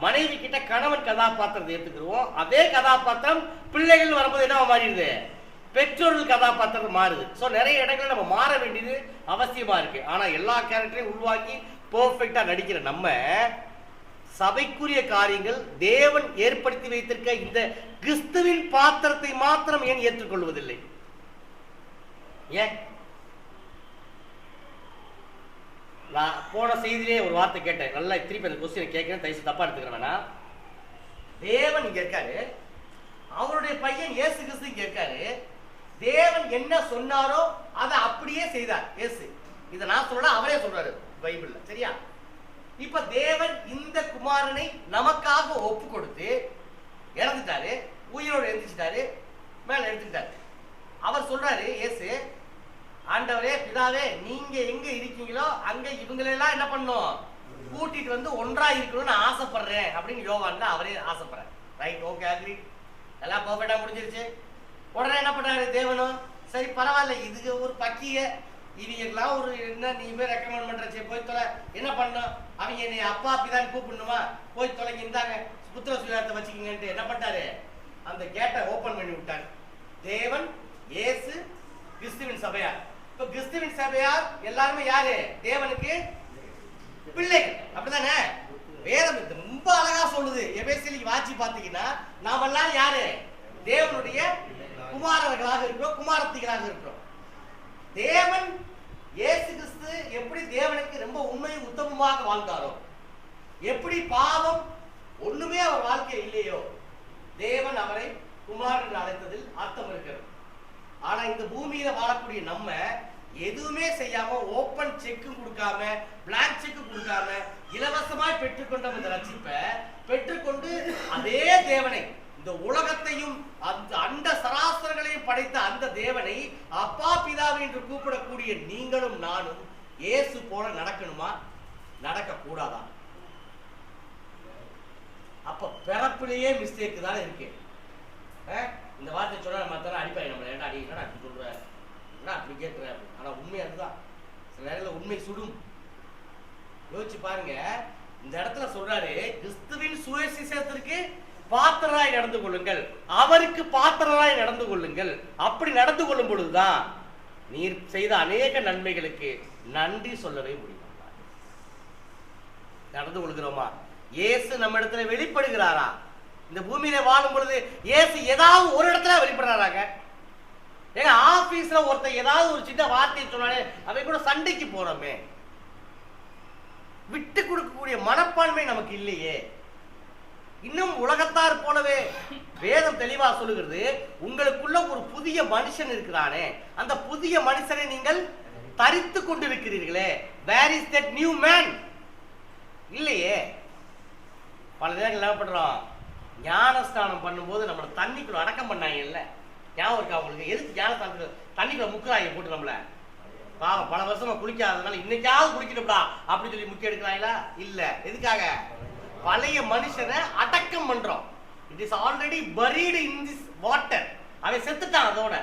மனைவி கிட்ட கணவன் கதாபாத்திரத்தை ஏற்றுக்குருவோம். அதே கதாபாத்திரம் பிள்ளைகள் வரும்போது என்ன மாறிடுது, பெற்றோர்கள் கதாபாத்திரம் மாறுது. ஸோ நிறைய இடங்கள் நம்ம மாற வேண்டியது அவசியமா இருக்கு. ஆனால் எல்லா கேரக்டரையும் உள்வாங்கி பெர்ஃபெக்டா நடிக்கிற நம்ம சபைக்குரிய காரியங்கள் தேவன் ஏற்படுத்தி வைத்திருக்க இந்த கிறிஸ்துவின் பாத்திரத்தை மாத்திரம் ஏன் ஏற்றுக்கொள்வதில்லை? ஏன்? நான் போன செய்தியிலே ஒரு வார்த்தை கேட்டேன், நல்லா திருப்பி அந்த கொஸ்டினை கேட்கிறேன், தயவுசெய்து தப்பா எடுத்துக்கிறேன்னா, தேவன் இங்க இருக்காரு, அவருடைய பையன் இயேசு கிறிஸ்து இங்க இருக்காரு, தேவன் என்ன சொன்னாரோ அதை அப்படியே செய்தார் இயேசு. இதை நான் சொல்ல, அவரே சொல்றாரு பைபிள்ல, சரியா? இப்ப தேவன் இந்த குமாரனை நமக்காக ஒப்பு கொடுத்து இறந்துட்டாரு, உயிரோடு எழுந்திச்சிட்டாரு, மேல எடுத்துக்கிட்டாரு. அவர் சொல்றாரு இயேசு, ஆண்டவரே பிதாவே நீங்க எங்க இருக்கீங்களோ அங்க இவங்களெல்லாம் என்ன பண்ணும், கூட்டிட்டு வந்து ஒன்றா இருக்கணும்னு ஆசைப்படுறேன் அப்படின்னு யோவான்ல அவரே ஆசைப்படுறாரு. ரைட், ஓகே, அக்ரி, எல்லாம் பர்ஃபெக்டா முடிஞ்சிருச்சு. உடனே என்ன பண்றாரு தேவனும், சரி பரவாயில்ல, இது ஒரு பக்கிய இவங்கெல்லாம் ஒரு என்ன நீமே ரெக்கமெண்ட் பண்றச்சு, போய் தொலை, என்ன பண்ணும், அவங்க என்னை அப்பா பிதான் கூப்பிடணுமா, போய் தொலைங்க, இந்தாங்க புத்திர சுயாரத்தை வச்சுக்கிங்கன்ட்டு என்ன பண்ணிட்டாரு, அந்த கேட்டை ஓபன் பண்ணி விட்டாரு. தேவன், இயேசு, கிறிஸ்துவின் சபையார். இப்ப கிறிஸ்துவின் சபையார் எல்லாருமே யாரு, தேவனுக்கு பிள்ளைகள், அப்படிதானே? வேதம் ரொம்ப அழகா சொல்லுது. எபேசியருக்கு வாட்சி பார்த்தீங்கன்னா நாம எல்லாம் யாரு, தேவனுடைய குமாரர்களாக இருக்கிறோம், குமாரத்திகளாக இருக்கிறோம். தேவன் இயேசு கிறிஸ்து எப்படி தேவனுக்கு ரொம்ப உண்மையும் உத்தமமாக வாழ்ந்தாரோ, எப்படி பாவம் ஒண்ணுமே அவர் வாழ்க்கை இல்லையோ, தேவன் அவரை குமாரன் அழைத்ததில் அர்த்தம் இருக்கிறது. ஆனா இந்த பூமியில வாழக்கூடிய நம்ம எதுவுமே செய்யாம, ஓப்பன் செக் கொடுக்காம, பிளாங்க் செக் கொடுக்காம இலவசமாய் பெற்றுக்கொண்ட இந்த ரட்சிப்பை பெற்றுக்கொண்டு அதே தேவனை, இந்த உலகத்தையும் அந்த அண்ட சராசரங்களையும் படைத்த அந்த தேவனை அப்பா பிதாவை என்று கூப்பிடக்கூடிய நீங்களும் நானும் இயேசு போல நடக்கணுமா, நடக்க கூடாதா? அப்ப பிறப்பிலேயே மிஸ்டேக் தானே இருக்கு. இந்த வார்த்தை சொன்னா மற்ற அடிப்பாய் நம்மளை, ஏன்டா அடி, என்னடா அப்படி சொல்ற, என்ன அப்படி கேட்குற. ஆனா உண்மை அதுதான். சில நேரத்தில் உண்மை சுடும். யோசிச்சு பாருங்க. இந்த இடத்துல சொல்றாரு, கிறிஸ்துவின் சுவிசேஷத்திற்கு பாத்திரராய் நடந்து கொள்ளுங்கள், அவருக்கு பாத்திரராய் நடந்து கொள்ளுங்கள். அப்படி நடந்து கொள்ளும் பொழுதுதான் நீர் செய்த அநேக நன்மைகளுக்கு நன்றி சொல்லவே முடியும். நடந்து கொள்கிறோமா? இயேசு நம்ம இடத்துல வெளிப்படுகிறாரா? இந்த பூமியில வாழும் பொழுது இயேசு ஏதாவது ஒரு இடத்துல வெளிப்படுறாங்க. ஏங்க ஆபீஸ்ல ஒருத்தர் ஏதாவது ஒரு சின்ன வார்த்தையை சொன்னாலே அவை கூட சண்டைக்கு போறோமே. விட்டு கொடுக்கக்கூடிய மனப்பான்மை நமக்கு இல்லையே. இன்னும் உலகத்தார் போலவே வேதம் தெளிவா சொல்லுகிறது, உங்களுக்குள்ள ஒரு புதிய மனுஷன் இருக்கிறானே, அந்த புதிய மனுஷனை நீங்கள் தரித்து கொண்டிருக்கிறீர்களே. Where is that new man? இல்லையே. பல நேரங்கள் என்ன பண்றோம், ஞானஸ்தானம் பண்ணும்போது நம்மளை தண்ணிக்குள்ள அடக்கம் பண்ணாங்க. இல்ல ஞாபகம் இருக்கா உங்களுக்கு? எதுக்கு ஞானஸ்தானத்துக்கு தண்ணிக்குள்ள முக்குறாங்க போட்டு நம்மள? பாவம், பல வருஷமா குளிக்காததுனால இன்னைக்காவது குளிக்கணும்டா அப்படி சொல்லி முக்கிய எடுக்கிறாங்களா? இல்ல. எதுக்காக? பழைய மனுஷனை அடக்கம் பண்றோம். It is already buried in this water. அவன் செத்துட்டான். அதோட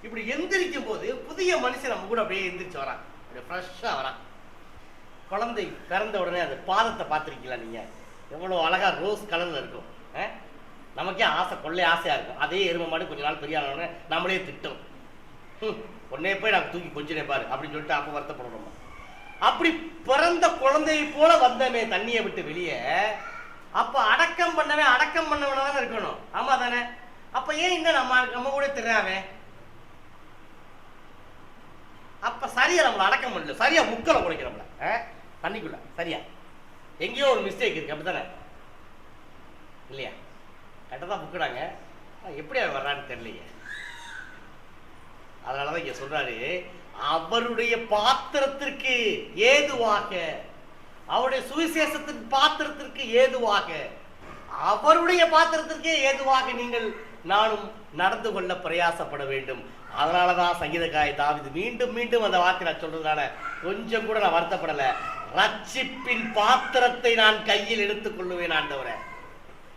இப்படி எந்திரிக்கும் போது புதிய மனுஷன் நம்ம கூட அப்படியே எந்திரிச்சு வரான், அப்படியே ஃப்ரெஷ்ஷா வரான். குழந்தை பிறந்த உடனே அந்த பாதத்தை பார்த்துருக்கீங்களா நீங்க? எவ்வளவு அழகா ரோஸ் கலர்ல இருக்கும். நமக்கே ஆசை, கொள்ளை ஆசையா இருக்கும். அதே எருமை மாடு கொஞ்ச நாள் பெரிய ஆனோடனே நம்மளே திட்டும், உடனே போய் நான் தூக்கி கொஞ்சம் பாரு அப்படின்னு சொல்லிட்டு அப்போ வருத்தப்படுறோம். அப்படி பிறந்த குழந்தையை போல வந்தமே தண்ணியை விட்டு வெளியே. அப்ப அடக்கம் பண்ணவன் அடக்கம் பண்ணவன தானே இருக்கணும். ஆமா தானே? அப்ப ஏன் இன்னும் நம்ம கூட திராவே? அப்ப சரியா நம்மள அடக்கம் பண்ணல, சரியா முக்கலை குறைக்கிறோம்ல தண்ணிக்குள்ள. சரியா எங்கேயோ ஒரு மிஸ்டேக் இருக்கு, அப்படித்தானே? இல்லையா? கரெக்டாக தான் முக்கினாங்க, எப்படி அவன் வர்றான்னு தெரியலையே. அதனாலதான் இங்க சொல்றாரு, அவருடைய பாத்திரத்திற்கு ஏதுவாக, அவருடைய சுவிசேஷத்தின் பாத்திரத்திற்கு ஏதுவாக, அவருடைய பாத்திரத்திற்கே ஏதுவாக நீங்கள் நானும் நடந்து கொள்ள பிரயாசப்பட வேண்டும். அதனாலதான் சங்கீதக்காரன் தாவீது மீண்டும் மீண்டும் அந்த வார்த்தை நான் சொல்றதுனால கொஞ்சம் கூட நான் வருத்தப்படல. ரட்சிப்பின் பாத்திரத்தை நான் கையில் எடுத்துக் கொள்ளுவேன் ஆண்டவரே.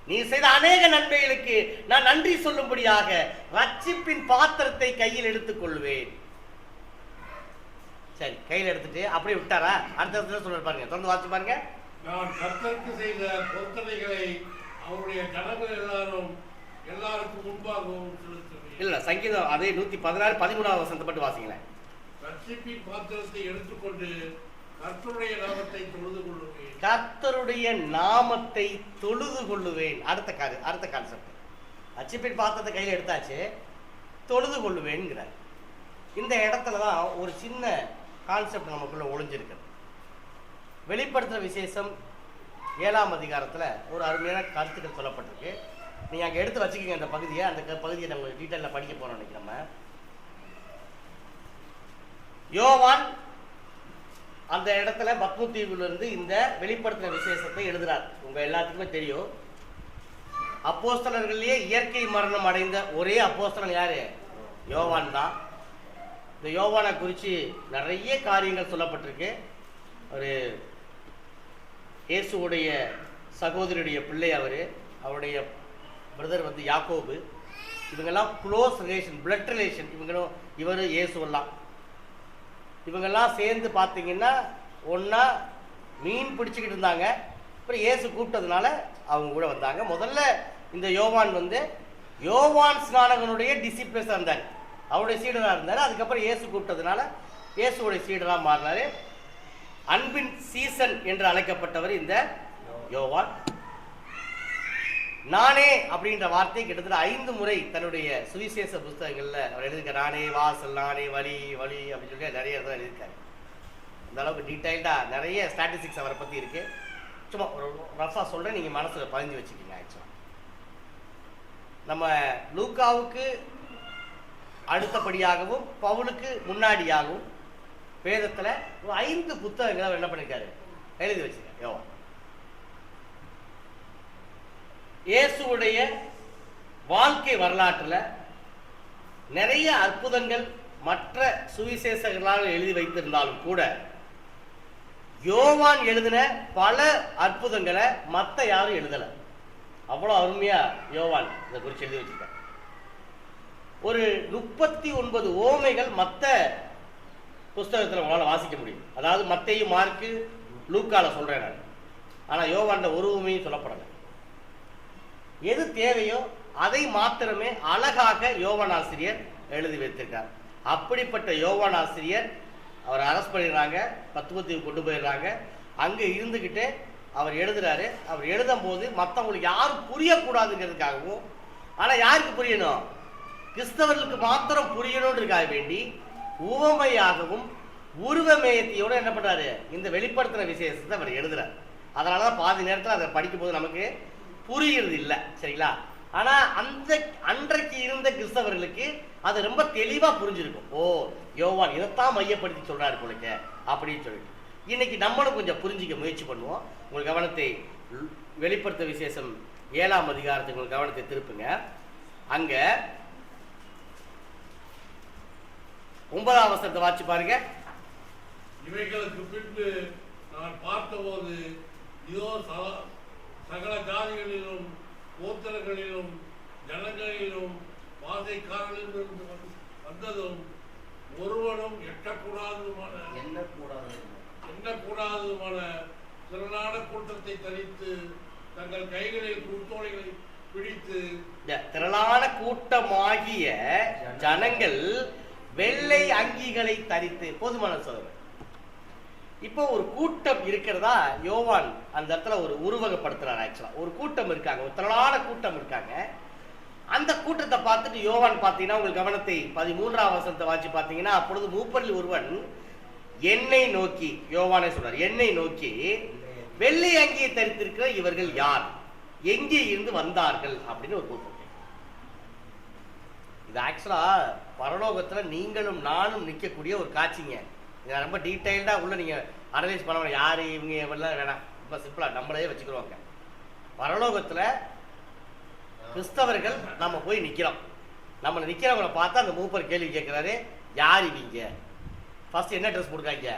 நீ செய்த அநேக நன்மைகளுக்கு நான் நன்றி சொல்லும்படியாக ரட்சிப்பின் பாத்திரத்தை கையில் எடுத்துக் கொள்வேன். சரி, கையில் எடுத்துட்டு அப்படியே விட்டாரா? அடுத்த சொல்ல பாருங்க, தொடர்ந்து வாசிச்சு பாருங்க. நான் கர்த்தருக்கு செய்த பொருத்தனைகளை அவருடைய கடவுள் எல்லாருக்கும் முன்பாகவும் செலுத்துவேன். இல்ல, சங்கீதம் அதே 116 13வது வசனத்தை மட்டும் வாசிங்களேன். ரட்சிப்பின் பாத்திரத்தை எடுத்துக்கொண்டு கர்த்தருடைய நாமத்தை தொழுது கொள்ளுவேன். கர்த்தருடைய நாமத்தை தொழுது கொள்ளுவேன். அடுத்த கான்செப்ட். ரட்சிப்பின் பாத்திரத்தை கையில் எடுத்தாச்சு, தொழுது கொள்ளுவேன்ங்கிறார். இந்த இடத்துலதான் ஒரு சின்ன கான்செப்ட் நமக்குள்ள ஒளிஞ்சிருக்கு. வெளிப்படுத்துற விசேஷம் 7ஆம் அதிகாரத்துல ஒரு அருமையான கருத்துக்கள் சொல்லப்பட்டிருக்கு. நீங்க அங்க எடுத்து வச்சுக்கோங்க அந்த பகுதியை. அந்த பகுதியை நம்ம டீட்டெயில படிக்க போறோம் நினைக்கிறோம். யோவான் அந்த இடத்துல பத்மு தீவுல இருந்து இந்த வெளிப்படுத்தின விசேஷத்தை எழுதுறார். உங்க எல்லாத்துக்குமே தெரியும், அப்போஸ்தலர்களே இயற்கை மரணம் அடைந்த ஒரே அப்போஸ்தலன் யாரு? யோவான் தான். இந்த யோவானை குறித்து நிறைய காரியங்கள் சொல்லப்பட்டிருக்கு. ஒரு இயேசுடைய சகோதரியுடைய பிள்ளை அவருடைய பிரதர் வந்து யாக்கோபு. இவங்கெல்லாம் க்ளோஸ் ரிலேஷன், பிளட் ரிலேஷன். இவர் இயேசுவெல்லாம் இவங்கெல்லாம் சேர்ந்து பார்த்தீங்கன்னா ஒன்றா மீன் பிடிச்சிக்கிட்டு இருந்தாங்க. அப்புறம் இயேசு கூப்பிட்டதுனால அவங்க கூட வந்தாங்க. முதல்ல இந்த யோவான் வந்து யோவான் ஸ்நானகனுடைய டிசிப்ளின்ஸாக இருந்தார், அவருடைய சீடராக இருந்தார். அதுக்கப்புறம் இயேசு கூப்பிட்டதுனால இயேசுடைய சீடராக மாறினார். அன்பின் சீசன் என்று அழைக்கப்பட்டவர் இந்த யோவான். நானே அப்படின்ற வார்த்தை கிட்டத்தட்ட 5 முறை தன்னுடைய சுவிசேஷ புஸ்தகங்கள்ல அவர் எழுதியிருக்கார். நானே வாசல், நானே வழி வழி அப்படின்னு சொல்லி நிறைய இடத்துல எழுதியிருக்காரு. இந்த அளவுக்கு டீட்டெயில்டா நிறைய ஸ்டாட்டிஸ்டிக்ஸ் அவரை பத்தி இருக்கு. சும்மா ஒரு ரஃபா சொல்றேன், நீங்க மனசுல பதிஞ்சு வச்சுக்கீங்க. ஆக்சுவலா நம்ம லூக்காவுக்கு அடுத்தபடியாகவும் பவுலுக்கு முன்னாடியாகவும் வேதத்துல 5 புத்தகங்களை அவர் என்ன பண்ணிருக்காரு, எழுதி வச்சிருக்காரு யோவான். இயேசுடைய வாழ்க்கை வரலாற்றுல நிறைய அற்புதங்கள் மற்ற சுவிசேஷங்களால் எழுதி வைத்திருந்தாலும் கூட யோவான் எழுதின பல அற்புதங்களை மற்ற யாரும் எழுதல. அவ்வளவு அருமையா யோவான் இதை குறித்து எழுதி வச்சிருக்கார். ஒரு 39 ஓமைகள் மற்ற புஸ்தகத்தில் உங்களால் வாசிக்க முடியும். அதாவது மத்தேயு, மார்க்கு, லூக்கால சொல்றேன் நான். ஆனா யோவான்ல ஒரு ஓமையும் சொல்லப்படலை. எது தேவையோ அதை மாத்திரமே அழகாக யோவான் ஆசிரியர் எழுதி வைத்திருக்கார். அப்படிப்பட்ட யோவான் ஆசிரியர் அவர் அரெஸ்ட் பண்ணிடுறாங்க, பத்துவத்துக்கு கொண்டு போயிடுறாங்க. அங்கே இருந்துக்கிட்டு அவர் எழுதுறாரு. அவர் எழுதும் போது மற்றவங்களுக்கு யாரும் புரியக்கூடாதுங்கிறதுக்காகவும், ஆனால் யாருக்கு புரியணும், கிறிஸ்தவர்களுக்கு மாத்திரம் புரியணுன்றதுக்காக வேண்டி உவமையாகவும் உருவமேயத்தையோடு என்ன பண்ணுறாரு, இந்த வெளிப்படுத்தின விசேஷத்தை அவர் எழுதுறாரு. அதனால தான் பாதி நேரத்தில் அதை படிக்கும் போது நமக்கு புரியுறது இல்லை. சரிங்களா? ஆனா அன்றைக்கு இருந்த கிறிஸ்தவர்களுக்கு அது ரொம்ப தெளிவா புரிஞ்சிருக்கும். ஓ, யோவான் இதைத்தான் மையப்படுத்தி சொல்றாரு போலக்க அப்படின்னு சொல்லிட்டு. இன்னைக்கு நம்மளும் கொஞ்சம் புரிஞ்சிக்க முயற்சி பண்ணுவோம். உங்கள் கவனத்தை வெளிப்படுத்த விசேஷம் 7ஆம் அதிகாரத்துக்கு உங்கள் கவனத்தை திருப்புங்க. அங்க 9ஆம் வசனத்தை வாசிச்சு பாருங்க. இவைகளுக்கு பின்பு நான் பார்த்தபோது இதோ சகல ஜாதிகளிலும் கோத்திரங்களிலும் ஜனங்களிலும் வாசைக்காரர்களிலும் வந்ததும் ஒருவனும் எண்ணக்கூடாததுமான திரளான கூட்டத்தை தரித்து தங்கள் கைகளில் குருத்தோலைகளை பிடித்து திரளான கூட்டமாகிய ஜனங்கள் வெள்ளை அங்கிகளை தரித்து. போதுமான சொல்லுங்க. இப்போ ஒரு கூட்டம் இருக்கிறதா யோவான் அந்த இடத்துல ஒரு உருவகப்படுத்துறாரு. ஆக்சுவலா ஒரு கூட்டம் இருக்காங்க, ஒரு திரளான கூட்டம் இருக்காங்க. அந்த கூட்டத்தை பார்த்துட்டு யோவான் பார்த்தீங்கன்னா உங்களுக்கு கவனத்தை 13ஆம் வசனத்தை வாசி பார்த்தீங்கன்னா, அப்பொழுது மூப்பரில் ஒருவன் என்னை நோக்கி, யோவானே சொல்றார், என்னை நோக்கி வெள்ளை அங்கியை தரித்திருக்கிற இவர்கள் யார், எங்கே இருந்து வந்தார்கள் அப்படின்னு ஒரு கூட்டம். இது ஆக்சுவலா பரலோகத்துல நீங்களும் நானும் நிற்கக்கூடிய ஒரு காட்சிங்க. இதை ரொம்ப டீட்டெயில்டா உள்ள நீங்க அனலைஸ் பண்ண வேணாம். யாரு இவங்க எல்லாம் வேணாம், ரொம்ப சிம்பிளா நம்மளே வச்சுக்கிறோங்க. பரலோகத்துல கிறிஸ்தவர்கள் நம்ம போய் நிக்கிறோம். நம்ம நிக்கிறவங்களை பார்த்தா அந்த மூப்பர் கேள்வி கேட்கிறாரு, யார் இவங்க? ஃபர்ஸ்ட் என்ன ட்ரெஸ் போட்டுருக்காங்க?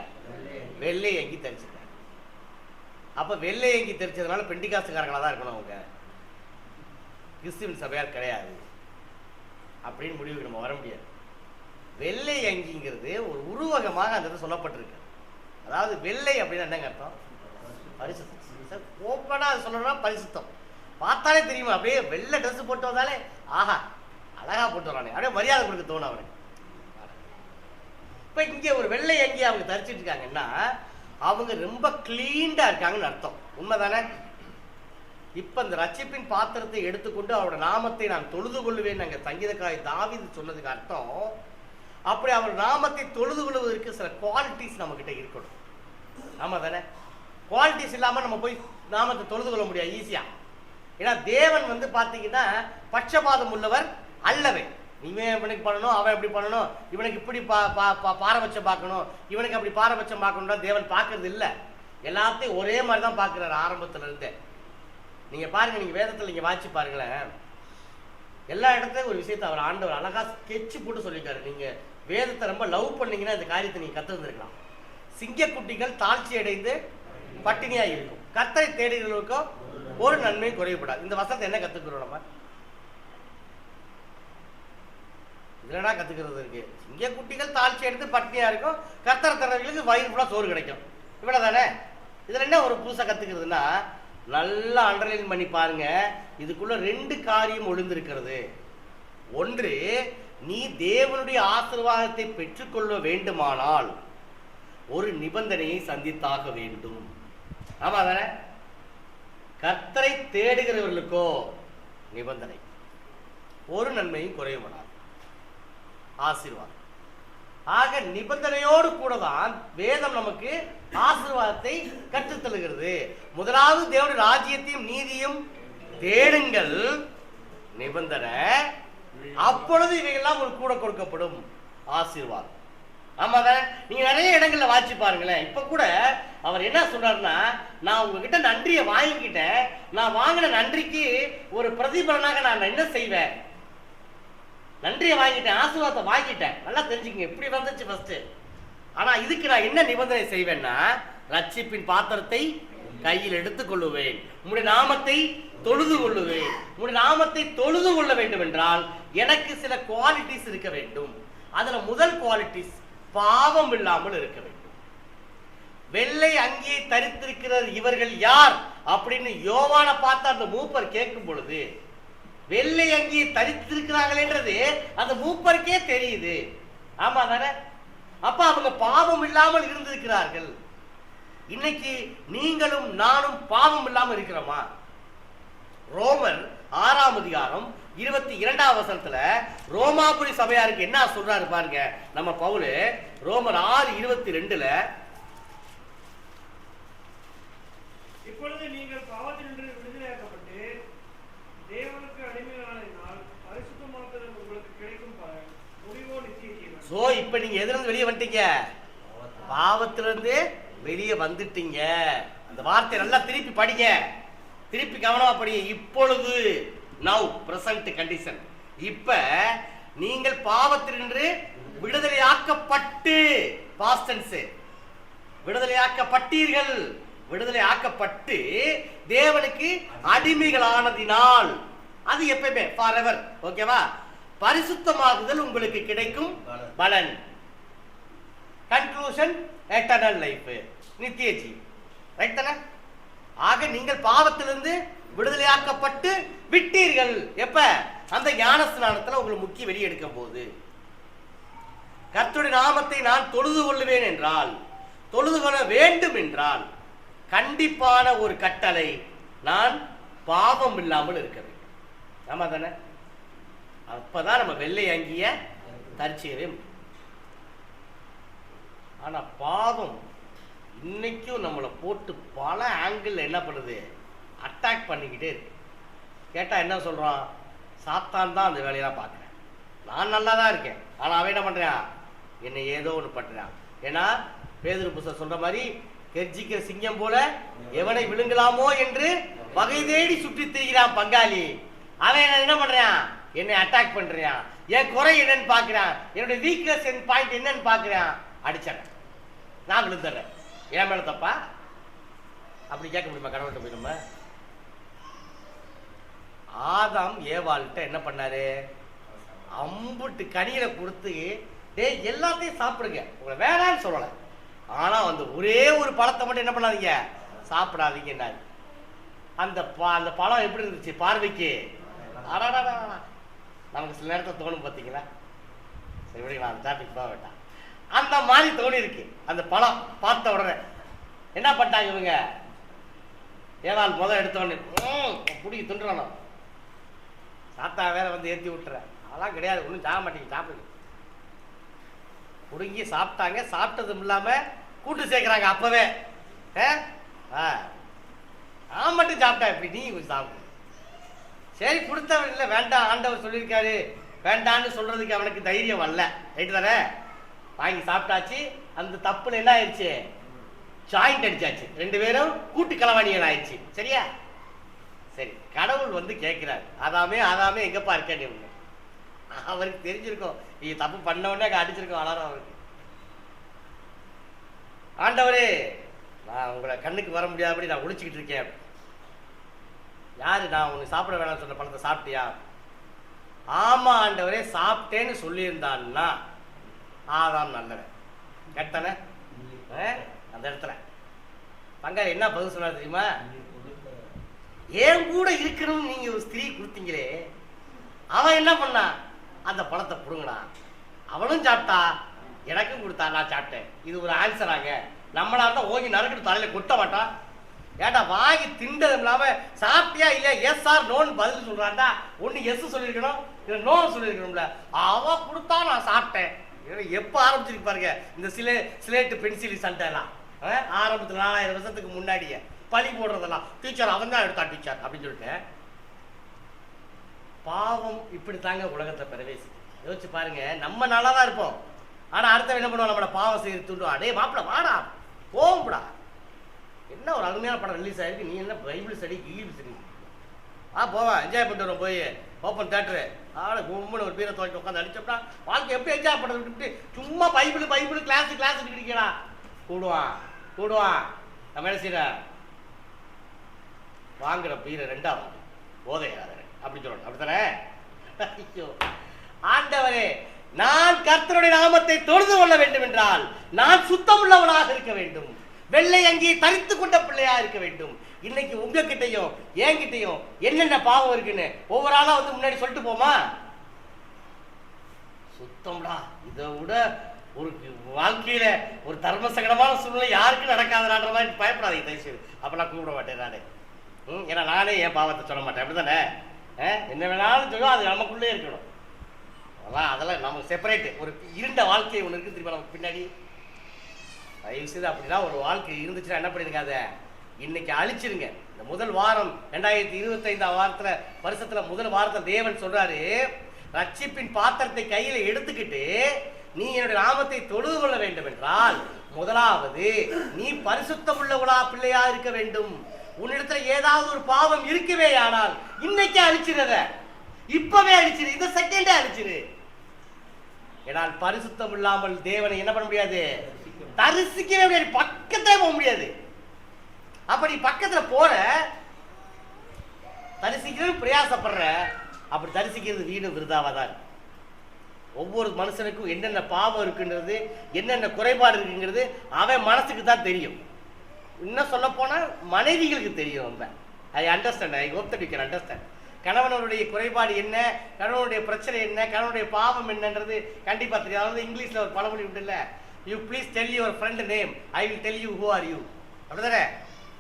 வெள்ளை அங்கி தரிச்சிருக்காங்க. அப்ப வெள்ளை அங்கி தெரிச்சதுனால பெண்டிகாசுக்காரங்களா தான் இருக்கணும், அவங்க கிறிஸ்துவின் சபையார் கிடையாது அப்படின்னு முடிவுக்கு நம்ம வர முடியாது. வெள்ளை அங்கிங்கிறது ஒரு உருவகமாக அந்த இடத்துல சொல்லப்பட்டிருக்கு. அதாவது வெள்ளை அப்படின்னா என்னங்க அர்த்தம்? பரிசுத்தம். ஓப்பனா அது சொல்லணும்னா பரிசுத்தம். பார்த்தாலே தெரியுமா, அப்படியே வெள்ளை ட்ரெஸ் போட்டு வந்தாலே ஆஹா அழகா போட்டு வரானே, அப்படியே மரியாதை கொடுக்க தோணும் அவனுக்கு. இப்ப இங்க ஒரு வெள்ளை அங்கி அவங்க தரிச்சிட்டு இருக்காங்கன்னா அவங்க ரொம்ப கிளீன்டா இருக்காங்கன்னு அர்த்தம். உண்மைதானே? இப்ப இந்த ரட்சிப்பின் பாத்திரத்தை எடுத்துக்கொண்டு அவரோட நாமத்தை நான் தொழுது கொள்ளுவேன் அங்க சங்கீதக்காரன் தாவீது சொன்னதுக்கு அர்த்தம், அப்படி அவர் நாமத்தை தொழுது கொள்வதற்கு சில குவாலிட்டிஸ் நம்ம கிட்ட இருக்கணும். ஆமா தானே? குவாலிட்டிஸ் இல்லாம நம்ம போய் நாமத்தை தொழுது கொள்ள முடியாது ஈஸியா. ஏன்னா தேவன் வந்து பாத்தீங்கன்னா பட்சபாதம் உள்ளவர் அல்லவே. இவன் இவனுக்கு பண்ணணும், அவன் எப்படி பண்ணணும், இவனுக்கு இப்படி பாரபட்சம் பார்க்கணும், இவனுக்கு அப்படி பாரபட்சம் பார்க்கணும்னா தேவன் பார்க்கறது இல்லை. எல்லாத்தையும் ஒரே மாதிரி தான் பார்க்கிறாரு ஆரம்பத்துல இருந்தே. நீங்க பாருங்க, நீங்க வேதத்துல நீங்க வாட்சி பாருங்களேன், எல்லா இடத்துலயும் ஒரு விஷயத்தை அவர் ஆண்டவர் அழகா ஸ்கெட்ச் போட்டு சொல்லியிருக்காரு. நீங்க வேதத்தை ரொம்ப லவ் பண்ணீங்கன்னா இந்த காரியத்தை நீங்க கத்துருந்துருக்கலாம். சிங்கக்குட்டிகள் தாழ்ச்சி அடைந்து பட்டினியா இருக்கும், கர்த்தரை தேடுகிறவர்களுக்கும் ஒரு நன்மையும் குறையப்படாது. இந்த வசனத்தை என்ன கத்துக்கிறோம் நம்ம? இதுலடா கத்துக்கிறது இருக்கு. சிங்கக்குட்டிகள் தாழ்ச்சி அடைந்து பட்டினியா இருக்கும், கர்த்தரை தேடுறவர்களுக்கு வயிறு ஃபுல்லா சோறு கிடைக்கும். இவ்வளவு தானே? இதுல என்ன ஒரு புதுசா கத்துக்கிறதுனா, நல்லா அண்டர்லைன் பண்ணி பாருங்க, இதுக்குள்ள 2 காரியம் ஒளிந்திருக்கிறது. ஒன்று, நீ தேவனுடைய ஆசீர்வாதத்தை பெற்றுக்கொள்ள வேண்டுமானால் ஒரு நிபந்தனையை சந்தித்தாக வேண்டும். ஆமா தானே? கர்த்தரை தேடுகிறவர்களுக்கோ நிபந்தனை, ஒரு நன்மையும் குறையப்படாது, ஆசீர்வாதம். ஆக நிபந்தனையோடு கூட தான் வேதம் நமக்கு ஆசீர்வாதத்தை கற்றுத்தருகிறது. முதலாவது தேவனுடைய ராஜ்யத்தையும் நீதியும் தேடுங்கள், நிபந்தனை. அப்பொழுது இவையெல்லாம் ஒரு கூட கொடுக்கப்படும், ஆசீர்வாதம். ஆமாதான்? நீங்க நிறைய இடங்கள்ல வாட்சி பாருங்களேன். இப்ப கூட அவர் என்ன சொல்றாருன்னா, நான் உங்ககிட்ட நன்றியை வாங்கிக்கிட்டேன், நான் வாங்கின நன்றிக்கு ஒரு பிரதிபலனாக நான் என்ன செய்வேன்? நன்றியை வாங்கிட்டேன், ஆசீர்வாதத்தை வாங்கிட்டேன். நல்லா தெரிஞ்சுக்கங்க, எப்படி வந்துச்சு ஃபர்ஸ்ட். ஆனா இதுக்கு நான் என்ன நிபந்தனை செய்வேன்னா, ரட்சிப்பின் பாத்திரத்தை கையில் எடுத்துக் கொள்ளுவேன், உங்களுடைய நாமத்தை தொழுது கொள்ளுவேன். உங்களுடைய நாமத்தை தொழுது கொள்ள வேண்டும் என்றால் எனக்கு சில குவாலிட்டிஸ் இருக்க வேண்டும். அதுல முதல் குவாலிட்டிஸ் பாவம் இல்லாமல் இருக்க வேண்டும். வெள்ளை அங்கியை தரித்திருக்கிற இவர்கள் யார் அப்படின்னு யோவான பார்த்து அந்த மூப்பர் கேட்கும் பொழுது, வெள்ளை அங்கியை தரித்திருக்கிறாங்களேன்றது அந்த மூப்பருக்கே தெரியுது. ஆமா தானே? அப்ப அவங்க பாவம் இல்லாமல் இருந்திருக்கிறார்கள். இன்னைக்கு நீங்களும் நானும் பாவம் இல்லாமல் இருக்கிறோமா? ரோமர் 6ஆம் அதிகாரம் 22ஆம் வசனத்துல ரோமாபுரி சபையாருக்கு என்ன சொல்றாரு பாருங்க நம்ம பவுல். ரோமர் 6:22 இப்பொழுது நீங்கள் பாவத்தினின்று விடுதலையாக்கப்பட்டு இப்ப நீங்க எதுல இருந்து வெளியே வந்துட்டீங்க? பாவத்திலிருந்து வெளியே வந்துட்டீங்க. அந்த வார்த்தை நல்லா திருப்பி படிங்க, திருப்பி கவனமா படிங்க. இப்பொழுது, நவ் பிரசன்ட் கண்டிஷன், இப்ப நீங்கள் பாவத்திலிருந்து விடுதலையாக்கப்பட்டு, பாஸ்ட் டென்ஸ், விடுதலையாக்கப்பட்டீர்கள், விடுதலையாக்கப்பட்டு தேவனுக்கு அடிமைகளானதினால், அது எப்பயுமே ஃபார் எவர், ஓகேவா? பரிசுத்தமாகுதல் உங்களுக்கு கிடைக்கும் பலன். கன்க்ளூஷன் எட்டர்னல் லைஃப், நித்திய ஜீவன். ரைட் தானே? ஆக நீங்கள் பாவத்திலிருந்து விடுதலையாக்கப்பட்டு விட்டீர்கள். எப்ப? அந்த ஞானஸ்நானத்துல உங்களுக்கு முக்கிய வெளியே எடுக்கும் போது. கர்த்தருடைய நாமத்தை நான் தொழுது கொள்ளுவேன் என்றால், தொழுது கொள்ள வேண்டும் என்றால் கண்டிப்பான ஒரு கட்டளை, நான் பாவம் இல்லாமல் இருக்க வேண்டும். ஆமா தானே? அப்பதான் நம்ம வெள்ளை அங்கிய தரிச்சிக்கவே முடியும். ஆனா பாவம் இன்னைக்கும் நம்மளை போட்டு பல ஆங்கிள் என்ன பண்ணுது, அட்டாக் பண்ணிக்கிட்டே இருக்கு. கேட்டா என்ன சொல்றான்? சாத்தான் தான் அந்த வேலையெல்லாம் பார்க்குறேன், நான் நல்லா தான் இருக்கேன், ஆனா அவன் என்ன பண்றான்? என்னை ஏதோ ஒன்று பண்றான். ஏன்னா பேதுரு புஸ்தகம் சொல்ற மாதிரி, கெர்ச்சிக்கிற சிங்கம் போல எவனை விழுங்கலாமோ என்று வகை தேடி சுற்றி திரிகிறான் பங்காளி. அவன் என்ன பண்றான்? என்னை அட்டாக் பண்றான். என் குறை என்னன்னு பாக்குறான், என்னுடைய வீக்னஸ் பாயிண்ட் என்னன்னு பாக்குறான், அடிச்சேன், நான் விழுந்துடுறேன். என் மேல தப்பா? அப்படி கேட்க முடியுமா கடவுள்கிட்ட போய்? நம்ம ஆதாம் ஏவாள்கிட்ட என்ன பண்ணாரு? அம்புட்டு கனியில கொடுத்து, டேய் எல்லாத்தையும் சாப்பிடுங்க, உங்களை வேணான்னு சொல்லலை, ஆனா அந்த ஒரே ஒரு பழத்தை மட்டும் என்ன பண்ணாதீங்க, சாப்பிடாதீங்க. அந்த அந்த பழம் எப்படி இருந்துச்சு பார்வைக்கு? நமக்கு சில நேரத்தில் தோணும் பார்த்தீங்களா? சரி விடுங்க, அந்த டாபிக் போக வேண்டாம். அந்த மாதிரி தோணி இருக்கு. அந்த பழம் பார்த்த உடனே என்ன பண்ணிட்டாங்க இவங்க? ஏவாள் முதல் எடுத்த உடனே பிடிக்கி துண்டுறானோ, சாத்தா வேற வந்து ஏற்றி விட்டுற, அதெல்லாம் கிடையாது, ஒன்றும் சாக மாட்டீங்க, சாப்பிடுங்க. புடுங்கி சாப்பிட்டாங்க. சாப்பிட்டதும் இல்லாம கூட்டு சேர்க்கிறாங்க அப்பவே. நான் மட்டும் சாப்பிட்டா எப்படி, நீ கொஞ்சம் சாப்பிடு. சரி கொடுத்தவன் இல்லை, வேண்டாம், ஆண்டவர் சொல்லியிருக்காரு, வேண்டான்னு சொல்றதுக்கு அவனுக்கு தைரியம் வரல. ரைட்டு தானே? வாங்கி சாப்பிட்டாச்சு. அந்த தப்புல என்ன ஆயிடுச்சு? ஜாயிண்ட் அடிச்சாச்சு, ரெண்டு பேரும் கூட்டு களவாணிகள் ஆயிடுச்சு. சரியா? சரி, கடவுள் வந்து கேட்கிறார், ஆதாமே ஆதாமே எங்கப்பா இருக்க நீ? அவருக்கு தெரிஞ்சிருக்கும், நீ தப்பு பண்ண உடனே அடிச்சிருக்கோம் அலாரம் அவருக்கு. ஆண்டவரே, நான் உங்களை கண்ணுக்கு வர முடியாதபடி நான் ஒழிச்சுக்கிட்டு இருக்கேன். யாரு? நான் உன்னை சாப்பிட வேணாம்னு சொன்ன பழத்தை சாப்பிட்டியா? ஆமா ஆண்டவரே சாப்பிட்டேன்னு சொல்லியிருந்தான்னா ஆதாம் நல்லவன். கேட்டானே? அந்த இடத்துல பங்காளி என்ன பதில் சொன்னார் தெரியுமா? ஏன் கூட இருக்கணும்னு நீங்க ஒரு ஸ்திரீ கொடுத்தீங்களே, அவன் என்ன பண்ணா? அந்த பழத்தை புடுங்கடா, அவனும் சாப்பிட்டா, எனக்கும் கொடுத்தா, நான் சாப்பிட்டேன். இது ஒரு ஆன்சராங்க? நம்மளா இருந்தா ஓங்கி நறுக்கிட்டு தலையில கொட்ட மாட்டான். ஏன்டா வாங்கி திண்டது இல்லாம சாப்பிட்டியா இல்லையா, எஸ் ஆர் நோன்னு பதில் சொல்றான்டா. ஒன்னு எஸ் சொல்லியிருக்கணும், இல்லை நோ சொல்லியிருக்கணும்ல. அவன் கொடுத்தா நான் சாப்பிட்டேன். எப்ப ஆரம்பிச்சிருக்கு பாருங்க இந்த சிலேட்டு பென்சில் சண்டை எல்லாம். ஆரம்பத்துல 4000 வருஷத்துக்கு முன்னாடியே பழி போடுறதெல்லாம், டீச்சர் அவன் தான் எடுத்தான் டீச்சர் அப்படின்னு சொல்லிட்டு. பாவம் இப்படி தாங்க உலகத்தை பிரவேசி. யோசிச்சு பாருங்க, நம்ம நல்லா தான் இருப்போம், ஆனா அடுத்த என்ன பண்ணுவோம்? நம்மளோட பாவம் செய்து தூண்டுவோம். அடே மாப்பிள்ள வாடா, போகும்டா, என்ன ஒரு அருமையான படம் ரிலீஸ் ஆயிருக்கு, நீ என்ன பைபிள் ஸ்டடி இங்கிலீஷ் ஸ்டடி போவா, என்ஜாய் பண்ணிட்டு வரோம், போய் ஓப்பன் தேட்டரு கும்முன்னு ஒரு பீரை துவைக்க உட்காந்து அடிச்சோம்னா வாழ்க்கை எப்படி என்ஜாய் பண்ணுறது விட்டுட்டு சும்மா பைபிள் கிளாஸ் கிடைக்கிறா கூடுவான். நம்ம என்ன செய்யற? வாங்குற பீரை ரெண்டாவது போதையாத அப்படி சொல்லணும், அப்படித்தானே? ஐயோ ஆண்டவரே, நான் கர்த்தருடைய நாமத்தை தொழுது கொள்ள வேண்டும் என்றால் நான் சுத்தமுள்ளவனாக இருக்க வேண்டும், வெள்ளை அங்கேயே தரித்து கொண்ட பிள்ளையா இருக்க வேண்டும். இன்னைக்கு உங்ககிட்டையும் என்கிட்டையும் என்னென்ன பாவம் இருக்குன்னு ஒவ்வொரு ஆளா வந்து முன்னாடி சொல்லிட்டு போமா? சுத்தம்டா. இதை விட ஒரு வாழ்க்கையில ஒரு தர்ம சங்கடமான சூழ்நிலை யாருக்கும் நடக்காதுன்ற மாதிரி பயப்படாதீங்க தயவுசெய்து. அப்பெல்லாம் கூப்பிட மாட்டேன் நானே. ஏன்னா நானே என் பாவத்தை சொல்ல மாட்டேன், அப்படித்தானே? என்ன வேணாலும் சொல்லுவோம், அது நமக்குள்ளே இருக்கணும். அதெல்லாம் நமக்கு செப்பரேட்டு ஒரு இருண்ட வாழ்க்கை ஒன்று இருக்கு திரும்ப நமக்கு பின்னாடி. தயவு செய்து அப்படிலாம் ஒரு வாழ்க்கை இருந்துச்சுன்னா என்ன பண்ணிருக்காத, இன்னைக்கு அழிச்சிருங்க. இந்த முதல் வாரம் 2025 வருஷத்துல முதல் வாரத்தில் தேவன் சொல்றாரு, ரட்சிப்பின் பாத்திரத்தை கையில எடுத்துக்கிட்டு நீ என்னுடைய நாமத்தை தொழுது கொள்ள வேண்டும் என்றால் முதலாவது நீ பரிசுத்தம் உள்ளவளா பிள்ளையா இருக்க வேண்டும். உன்னிடத்துல ஏதாவது ஒரு பாவம் இருக்கவே ஆனால் இன்னைக்கே அழிச்சிருத, இப்பவே அழிச்சிரு, இந்த செகண்டே அழிச்சிரு. ஏனால் பரிசுத்தம் இல்லாமல் தேவனை என்ன பண்ண முடியாது, தரிசிக்கவே முடியாது, பக்கத்துல போக முடியாது. அப்படி பக்கத்துல போற தரிசிக்கிறது பிரயாசப்படுற, அப்படி தரிசிக்கிறது வீடும் விருதாவாதான். ஒவ்வொரு மனுஷனுக்கும் என்னென்ன பாவம் இருக்குன்றது, என்னென்ன குறைபாடு இருக்குங்கிறது அவன் மனசுக்கு தான் தெரியும். இன்னும் சொல்ல போனா மனைவிகளுக்கு தெரியும். ரொம்ப I understand, I hope that you can understand. கணவனுடைய குறைபாடு என்ன, கணவனுடைய பிரச்சனை என்ன, கணவனுடைய பாவம் என்னன்றது கண்டிப்பா தெரியும். அதாவது இங்கிலீஷ்ல ஒரு பழமொழி உண்டு இல்ல, you please tell your friend name, I will tell you who are you. அப்படிதானே?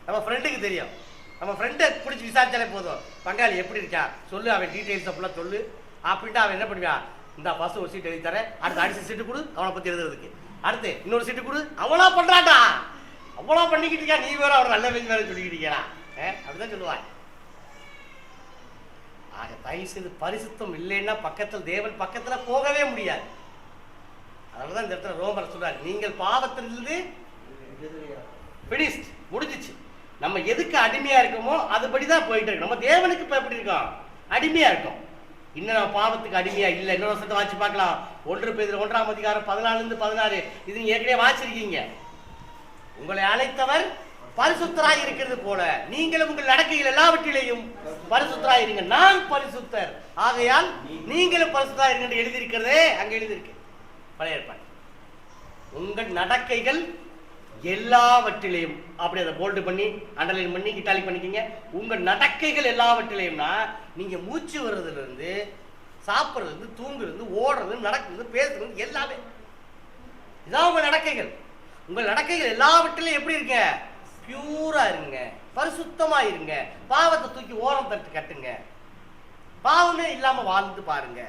நம்ம ஃப்ரெண்டுக்கு தெரியும். நம்ம ஃப்ரெண்டை பிடிச்சி விசாரிச்சாலே போதும், பங்காளி எப்படி இருக்கா சொல்லு, அவன் டீட்டெயில்ஸ் அப்படிலாம் சொல்லு அப்படின்ட்டு அவன் என்ன பண்ணுவான், இந்த பஸ் ஒரு சீட் எழுதி தரேன், அடுத்து அடிச்சு சீட்டு கொடு அவனை பத்தி எழுதுறதுக்கு, அடுத்து இன்னொரு சீட்டு கொடு, அவ்வளோ பண்றான்டா, அவ்வளோ பண்ணிக்கிட்டு இருக்கா, நீ வேற அவன் நல்ல பேச்சு வேற சொல்லிக்கிட்டு இருக்கா, அப்படிதான் சொல்லுவான். ஆக தயவு செய்து பரிசுத்தம் இல்லைன்னா பக்கத்தில் தேவன் பக்கத்துல போகவே முடியாது. அதனாலதான் இந்த இடத்துல ரோமர் சொல்றாரு, நீங்கள் பாவத்திலிருந்து பிடிஸ்ட், முடிஞ்சிச்சு. நம்ம எதுக்கு அடிமையா இருக்கோமோ அதுபடிதான் போயிட்டு இருக்கோம். நம்ம தேவனுக்கு இப்ப எப்படி இருக்கோம், அடிமையா இருக்கோம். இன்னும் நம்ம பாவத்துக்கு அடிமையா இல்லை. இன்னொரு வருஷத்தை வாட்சி பார்க்கலாம். 1 பேதுரு 1 14-16 இது நீங்க ஏற்கனவே வாசிருக்கீங்க. உங்களை அழைத்தவர் பரிசுத்தராய் இருக்கிறது போல நீங்களும் உங்கள் நடக்கைகள் எல்லாவற்றிலேயும் பரிசுத்தராய் இருங்க, நான் பரிசுத்தர் ஆகையால் நீங்களும் பரிசுத்தராய் இருங்க என்று எழுதியிருக்கிறதே அங்க எழுதியிருக்கு பழைய ஏற்பாடு. உங்கள் நடக்கைகள் எல்லாவற்றிலையும், அப்படி அதை போல்டு பண்ணி அண்டர்லைன் பண்ணி இட்டாலிக் பண்ணிக்கிங்க. உங்க நடக்கைகள் எல்லாவற்றிலையும்னா நீங்க மூச்சு வர்றதுல இருந்து சாப்பிட்றது இருந்து தூங்குறது, ஓடுறது, நடக்கிறது, பேசுறது எல்லாமே இதான் உங்க நடக்கைகள். உங்கள் நடக்கைகள் எல்லாவற்றிலையும் எப்படி இருக்க, பியூரா இருங்க, பரிசுத்தமா இருங்க. பாவத்தை தூக்கி ஓரம் தட்டு கட்டுங்க. பாவமே இல்லாம வாழ்ந்து பாருங்க.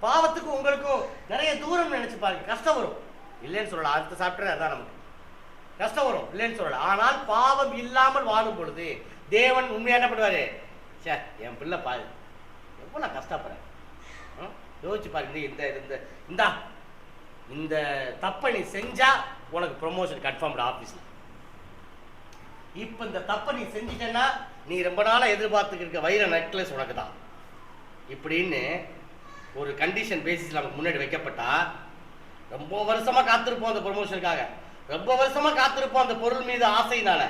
பாவத்துக்கும் உங்களுக்கும் நிறைய தூரம் நினைச்சு பாருங்க. கஷ்டம் வரும் இல்லைன்னு சொல்லலாம், அடுத்த சாப்பிட்றது அதான் நமக்கு கஷ்டம் வரும் இல்லைன்னு சொல்லலாம். ஆனால் பாவம் இல்லாமல் வாழும் பொழுது தேவன் உண்மையா என்ன பண்ணுவாரு, சே என் பிள்ளை பாரு எவ்வளவு கஷ்டப்படுறேன், யோசிச்சு பாருங்க. இந்த தப்பை நீ செஞ்சா உனக்கு ப்ரொமோஷன் கன்ஃபார்ம்டு ஆபீஸ்ல. இப்ப இந்த தப்பை நீ செஞ்சிட்டேன்னா நீ ரொம்ப நாளா எதிர்பார்த்துக்கிட்டு இருக்க வைர நெக்லஸ் உனக்கு தான் இப்படின்னு ஒரு கண்டிஷன் பேசிஸ்ல நமக்கு முன்னாடி வைக்கப்பட்டா ரொம்ப வருஷமா காத்திருப்போம் அந்த ப்ரொமோஷனுக்காக, ரொம்ப வருஷமா காத்திருப்போம் அந்த பொருள் மீது ஆசையினால.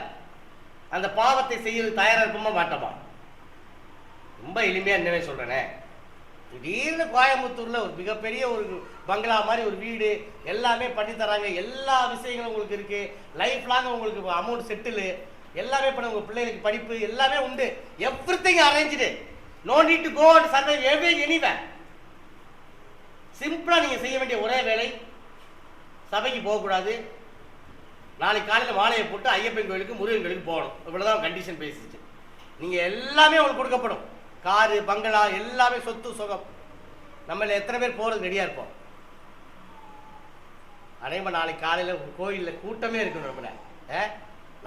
அந்த பாவத்தை செய்யறது தயாரா இருப்போமா மாட்டோமா? ரொம்ப எளிமையா என்னவே சொல்றேனே, திடீர்னு கோயம்புத்தூர்ல ஒரு மிகப்பெரிய ஒரு பங்களா மாதிரி ஒரு வீடு எல்லாமே பண்ணி தராங்க, எல்லா விஷயங்களும் உங்களுக்கு இருக்கு, லைஃப் லாங் உங்களுக்கு அமௌண்ட் செட்டில் எல்லாமே பண்ண, உங்க பிள்ளைகளுக்கு படிப்பு எல்லாமே உண்டு, everything arranged, no need to go and serve anywhere. சிம்பிளா நீங்க செய்ய வேண்டிய ஒரே வேலை, சபைக்கு போகக்கூடாது, நாளைக்கு காலையில் மாலையை போட்டு ஐயப்பன் கோயிலுக்கு முருகன் கோயிலுக்கு போகணும், இவ்வளவுதான் கண்டிஷன் பேசிச்சு. நீங்க எல்லாமே உங்களுக்கு கொடுக்கப்படும், காரு பங்களா எல்லாமே சொத்து சுகம். நம்மள எத்தனை பேர் போறது ரெடியா இருப்போம்? அதேமாதிரி நாளைக்கு காலையில கோயிலில் கூட்டமே இருக்கணும்.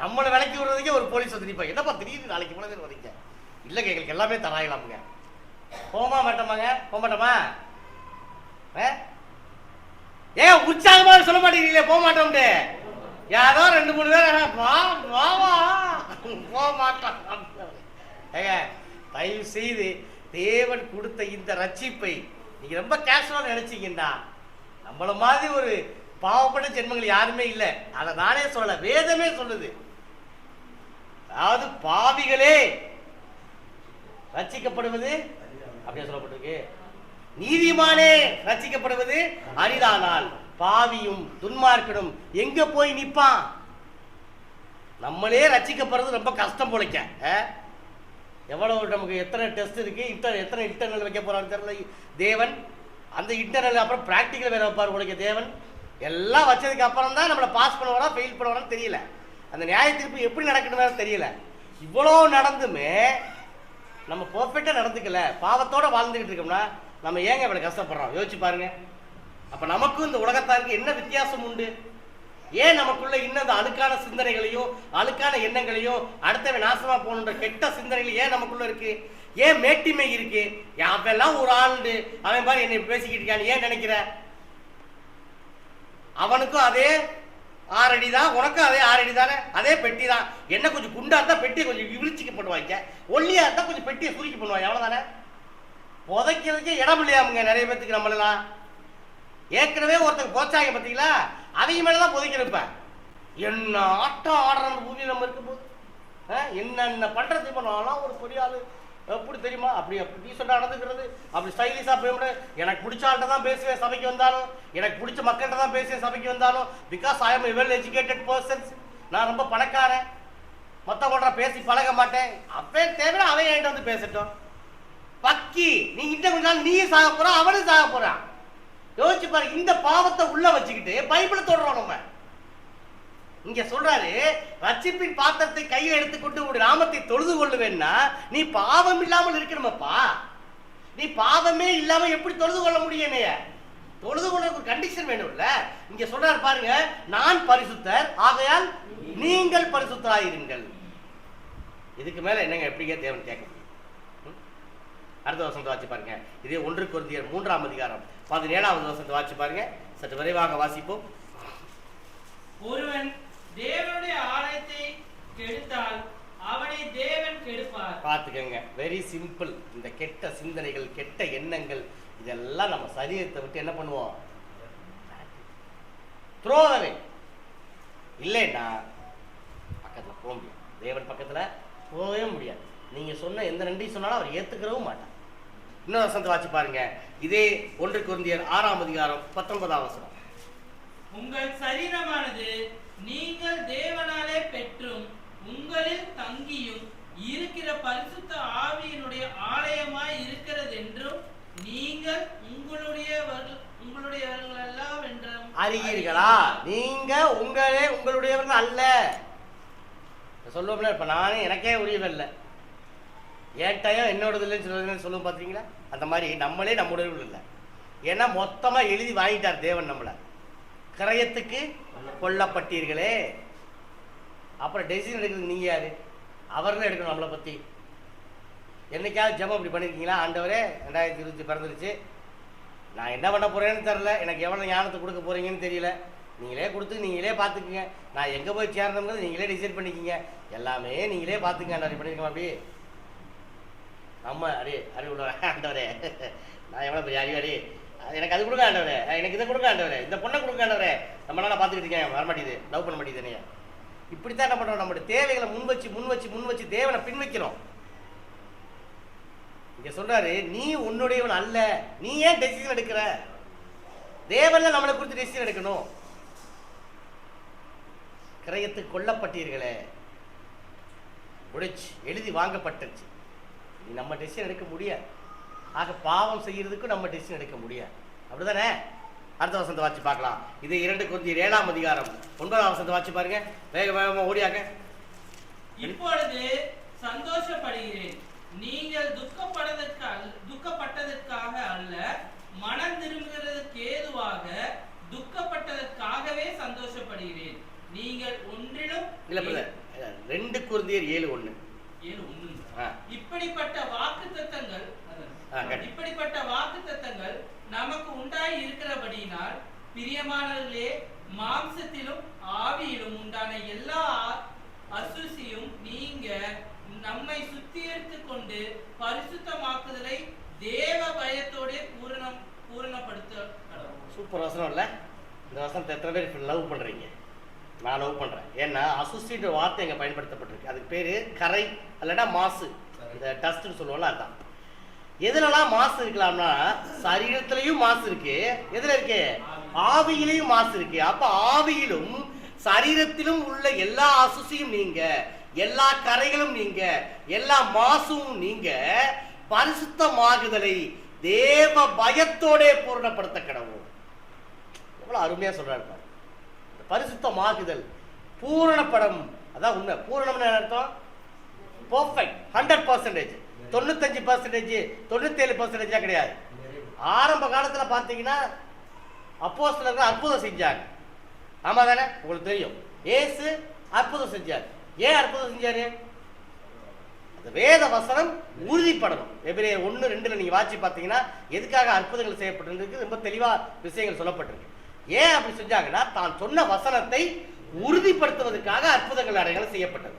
நம்மளை விலைக்கு விடுறதுக்கே ஒரு போலீஸ் வந்து நிற்பாங்க, என்னப்பா திடீர்னு நாளைக்கு இவ்வளோ பேர் வரீங்க, இல்லைங்க எங்களுக்கு எல்லாமே தராங்களாமுங்க. போமா மாட்டோமாங்க, போக மாட்டோமா? ஏன் உற்சாகமா சொல்ல மாட்டேங்கிறீங்களே போக மாட்டோம்ட்டு? யாரோ 2-3 பேர் போக மாட்டோம். ஏங்க தயவு செய்து தேவன் கொடுத்த இந்த ரட்சிப்பை நீங்க ரொம்ப கேஷுவலா நினைச்சீங்கன்னா, நம்மள மாதிரி ஒரு பாவப்பட்ட ஜென்மங்கள் யாருமே இல்லை. அதை நானே சொல்ல, வேதமே சொல்லுது. அதாவது பாவிகளே ரட்சிக்கப்படுவது அப்படியே சொல்லப்பட்டிருக்கு, நீதிமானே ரட்சிக்கப்படுவது அரிதானால் பாவியும் துன்மார்க்கனும் எங்க போய் நிப்பான்? நம்மளே ரட்சிக்கப்படுறது ரொம்ப கஷ்டம் போலைக்க. எவ்வளவு நமக்கு எத்தனை டெஸ்ட் இருக்கு, எத்தனை இன்டர்னல் வைக்க போறான்னு தெரியல தேவன். அந்த இன்டர்னல் அப்புறம் பிராக்டிக்கல் வேற வைப்பார் உனக்கு தேவன். எல்லாம் வச்சதுக்கு அப்புறம் தான் நம்மளை பாஸ் பண்ணுவாரா ஃபெயில் பண்ணுவாரான்னு தெரியல, அந்த நியாய தீர்ப்பு எப்படி நடக்கணும்னு தெரியல. இவ்வளோ நடந்துமே நம்ம பர்ஃபெக்டா நடந்துக்கல, பாவத்தோட வாழ்ந்துகிட்டு இருக்கோம்னா நம்ம ஏங்க இவ்வளவு கஷ்டப்படுறோம்? யோசிச்சு பாருங்க. அப்ப நமக்கும் இந்த உலகத்தாருக்கு என்ன வித்தியாசம் உண்டு? ஏன் நமக்குள்ள இன்னும் அந்த அழுக்கான சிந்தனைகளையும் அழுக்கான எண்ணங்களையும் அடுத்தவன் நாசமா போகணுன்ற கெட்ட சிந்தனைகள் ஏன் நமக்குள்ள இருக்கு? ஏன் மேட்டிமை இருக்கு? அவெல்லாம் ஒரு ஆண்டு அவன் பாரு என்னை பேசிக்கிட்டு இருக்கான்னு ஏன் நினைக்கிற? அவனுக்கும் அதே 6 அடி தான், உனக்கும் அதே 6 அடி தானே, அதே பெட்டி தான். என்ன கொஞ்சம் குண்டா இருந்தா பெட்டியை கொஞ்சம் விரிச்சிக்க பண்ணுவாங்க, ஒல்லியா இருந்தா கொஞ்சம் பெட்டியை சுருக்கி பண்ணுவாங்க, அவ்வளவுதானே. புதைக்கிறதுக்கே இடம் இல்லையாமுங்க நிறைய பேத்துக்கு. நம்மளெல்லாம் ஏற்கனவே ஒருத்தர் போச்சாங்க பார்த்தீங்களா, அவங்க மேலதான் புதைக்கிறப்ப என்ன ஆட்டம் ஆடுற பூமி நம்ம இருக்கும் போது என்னென்ன பண்றது. இப்போ நான்லாம் ஒரு பெரிய ஆளு எப்படி தெரியுமா, அப்படி அப்படி டீசெண்டாக நடந்துக்கிறது, அப்படி ஸ்டைலிஷாக போய் எனக்கு பிடிச்ச ஆள்கிட்ட தான் பேசுவேன் சபைக்கு வந்தாலும், எனக்கு பிடிச்ச மக்கள்கிட்ட தான் பேசுவேன் சபைக்கு வந்தாலும். Because I am well educated persons, நான் ரொம்ப பணக்காரன், மற்றவங்கள்ட்ட பேசி பழக மாட்டேன். அப்பே தேவை அவன் என்கிட்ட வந்து பேசட்டும். பக்கி நீ கிட்ட கொஞ்ச நாள் நீயும் சாக போறான், அவனும் சாக போறான். யோசிச்சு பாரு, இந்த பாவத்தை உள்ள வச்சுக்கிட்டு பைபிளை தொடரோம் நம்ம. இங்க சொல்றாரு, ரட்சிப்பின் பாத்திரத்தை கையில் எடுத்துக்கொண்டு உங்களுடைய நாமத்தை தொழுது கொள்ளுவேன்னா நீ பாவம் இல்லாமல் இருக்கணுமப்பா. நீ பாவமே இல்லாம எப்படி தொழுது கொள்ள முடியும்? தொழுது கொள்றதுக்கு கண்டிஷன் வேணும்ல. இங்க சொல்றாரு பாருங்க, நான் பரிசுத்தர் ஆகையால் நீங்கள் பரிசுத்தராயிருங்கள். இதுக்கு மேல என்னங்க எப்படிங்க தேவன் கேட்க முடியும்? அடுத்த வசனத்தை வாசி பாருங்க. இதே 1 கொரிந்தியர் 3ஆம் அதிகாரம் 17ஆவது வசனத்தை வாசி பாருங்க. சற்று விரைவாக வாசிப்போம். ஒருவன் தேவனுடைய ஆலயத்தை கெடுத்தால் அவனை தேவன் கெடுப்பார். பார்த்துக்கங்க, வெரி சிம்பிள். இந்த கெட்ட சிந்தனைகள், கெட்ட எண்ணங்கள், இதெல்லாம் நம்ம சரீரத்தை விட்டு என்ன பண்ணுவோம்? துரோகவே இல்லைன்னா பக்கத்துல போக முடியாது, தேவன் பக்கத்துல போகவே முடியாது. நீங்க சொன்ன எந்த நன்றி சொன்னாலும் அவர் ஏத்துக்கிறவும் மாட்டார். இன்னொரு வசனத்தை வாசி பாருங்க. இதே 1 கொரிந்தியர் 6ஆம் அதிகாரம் 19ஆம் வசனம். உங்கள் சரீரமானது நீங்கள் தேவனாலே பெற்றும் உங்களில் தங்கியும் இருக்கிற பரிசுத்த ஆவியினுடைய ஆலயமாய் இருக்கிறது என்றும் நீங்கள் உங்களுடையவர்கள் எல்லாம் என்றும் அறியீர்களா? நீங்க உங்களுடையவர்கள் அல்ல. சொல்லுவோம்ல, இப்ப நானே எனக்கே உரியவில்லை, என் டைம் என்னோடது இல்லைன்னு சொல்லுவோம் பார்த்தீங்களா? அந்த மாதிரி நம்மளே நம்முடையவர்கள் இல்லை. ஏன்னா மொத்தமா எழுதி வாங்கிட்டார் தேவன் நம்மளை. கிரயத்துக்கு கொல்லப்பட்டீர்களே. அப்புறம் டெசிஷன் எடுக்கிறது நீங்க யாரு? அவர்தான் எடுக்கணும் நம்மளை பத்தி. என்னைக்காவது ஜெபம் இப்படி பண்ணிருக்கீங்களா? ஆண்டவரே 2020 பிறந்துருச்சு, நான் என்ன பண்ண போறேன்னு தெரியல, எனக்கு எவ்வளவு ஞானத்தை கொடுக்க போறீங்கன்னு தெரியல, நீங்களே கொடுத்து நீங்களே பார்த்துக்குங்க, நான் எங்க போய் சேரணுங்கிறது நீங்களே டிசைட் பண்ணிக்கிங்க, எல்லாமே நீங்களே பார்த்துங்க. ஆண்டவரே பண்ணிருக்கோம் அப்படி. நம்ம அறிவுள்ள ஆண்டவரே, நான் எவ்வளவு பெரிய அறிவாடி, எனக்கு அது கொடுக்க ஆண்டவரே, எனக்கு இதை கொடுக்க ஆண்டவரே, இந்த பொண்ணை கொடுக்க ஆண்டவரே, நம்மளால பார்த்துக்கிட்டு இருக்கேன், வரமாட்டேது, லவ் பண்ண மாட்டேது. இப்படித்தான் என்ன பண்றோம்? நம்மளுடைய தேவைகளை முன் வச்சு தேவனை பின் வைக்கிறோம். இங்க சொல்றாரு, நீ உன்னுடையவன் அல்ல. நீ ஏன் டெசிஷன் எடுக்கிற? தேவன்ல நம்மளை குறித்து டெசிஷன் எடுக்கணும். கிரயத்துக்கு கொல்லப்பட்டீர்களே, முடிச்சு எழுதி வாங்கப்பட்டுச்சு, நீ நம்ம டெசிஷன் எடுக்க முடியாது. ஆக பாவம் செய்யறதுக்கும் நம்ம டெசிஷன் எடுக்க முடியாது. அப்படிதானே? அடுத்த வசனத்தை வாசி பார்க்கலாம். இது 2 கொரிந்தியர் 7ஆம் அதிகாரம் 9ஆம் வசனத்தை வாசி பாருங்க. வேகமா ஓடியாங்க. இப்பொழுது சந்தோஷப்படுகிறேன், நீங்கள் துக்கப்பட்டதற்காக அல்ல, மனம் திரும்புகிறதுக்கு ஏதுவாக துக்கப்பட்டதற்காகவே சந்தோஷப்படுகிறேன். நீங்கள் ஒன்றிலும் இல்ல பிரதர், 2 கொரிந்தியர் 7:1. இப்படிப்பட்ட வாக்குத்தத்தங்கள் நமக்கு உண்டாய் இருக்கிறபடியினால் பிரியமானவர்களே, மாம்சத்திலும் ஆவியிலும் உண்டான எல்லா அசுசியும் நீங்க நம்மை சுத்திகரித்துக் கொண்டு பரிசுத்தமாக்குதலை தேவ பயத்தோட பூரணப்படுத்த. சூப்பர் வசனம் இல்ல? இந்த வசனத்தை எத்தனை பேர் லவ் பண்றீங்க? நான் லவ் பண்றேன். ஏன்னா அசுசின்ற வார்த்தை எங்க பயன்படுத்தப்பட்டிருக்கு. அதுக்கு பேரு கரை அல்லடா மாசு, இந்த டஸ்ட்னு சொல்லுவோம்ல, அதுதான். எதுலலாம் மாசு இருக்கலாம்னா, சரீரத்திலையும் மாசு இருக்கு, எதுல இருக்கு? ஆவியிலையும் மாசு இருக்கு. அப்ப ஆவியிலும் சரீரத்திலும் உள்ள எல்லா அசுசியும் நீங்க, எல்லா கரைகளும் நீங்க, எல்லா மாசும் நீங்க பரிசுத்தமாகுதலை தேவ பயத்தோட பூரணப்படுத்த கடவுள். எவ்வளவு அருமையா சொல்றாரு பாரு. பரிசுத்தமாகுதல், பூரணப்படம், அதான் உண்மை. பூரணம்னு அர்த்தம் பெர்ஃபெக்ட், 100%, 95%, 97% கிடையாது. ஆரம்ப காலத்துல பாத்தீங்கன்னா அப்போஸ்தலர்கள் அற்புதம் செஞ்சாங்க. ஆமா தானே? உங்களுக்கு தெரியும், இயேசு அற்புதம் செஞ்சார். ஏன் அற்புதம் செஞ்சாரு? அந்த வேத வசனம் உறுதிப்படணும். எபிரேயர் 1:2 நீங்க வாசி பார்த்தீங்கன்னா எதுக்காக அற்புதங்கள் செய்யப்பட்டிருக்கு ரொம்ப தெளிவா விஷயங்கள் சொல்லப்பட்டிருக்கு. ஏன் அப்படி செஞ்சாங்கன்னா தான் சொன்ன வசனத்தை உறுதிப்படுத்துவதற்காக அற்புதங்கள் அடையாளம் செய்யப்பட்டது.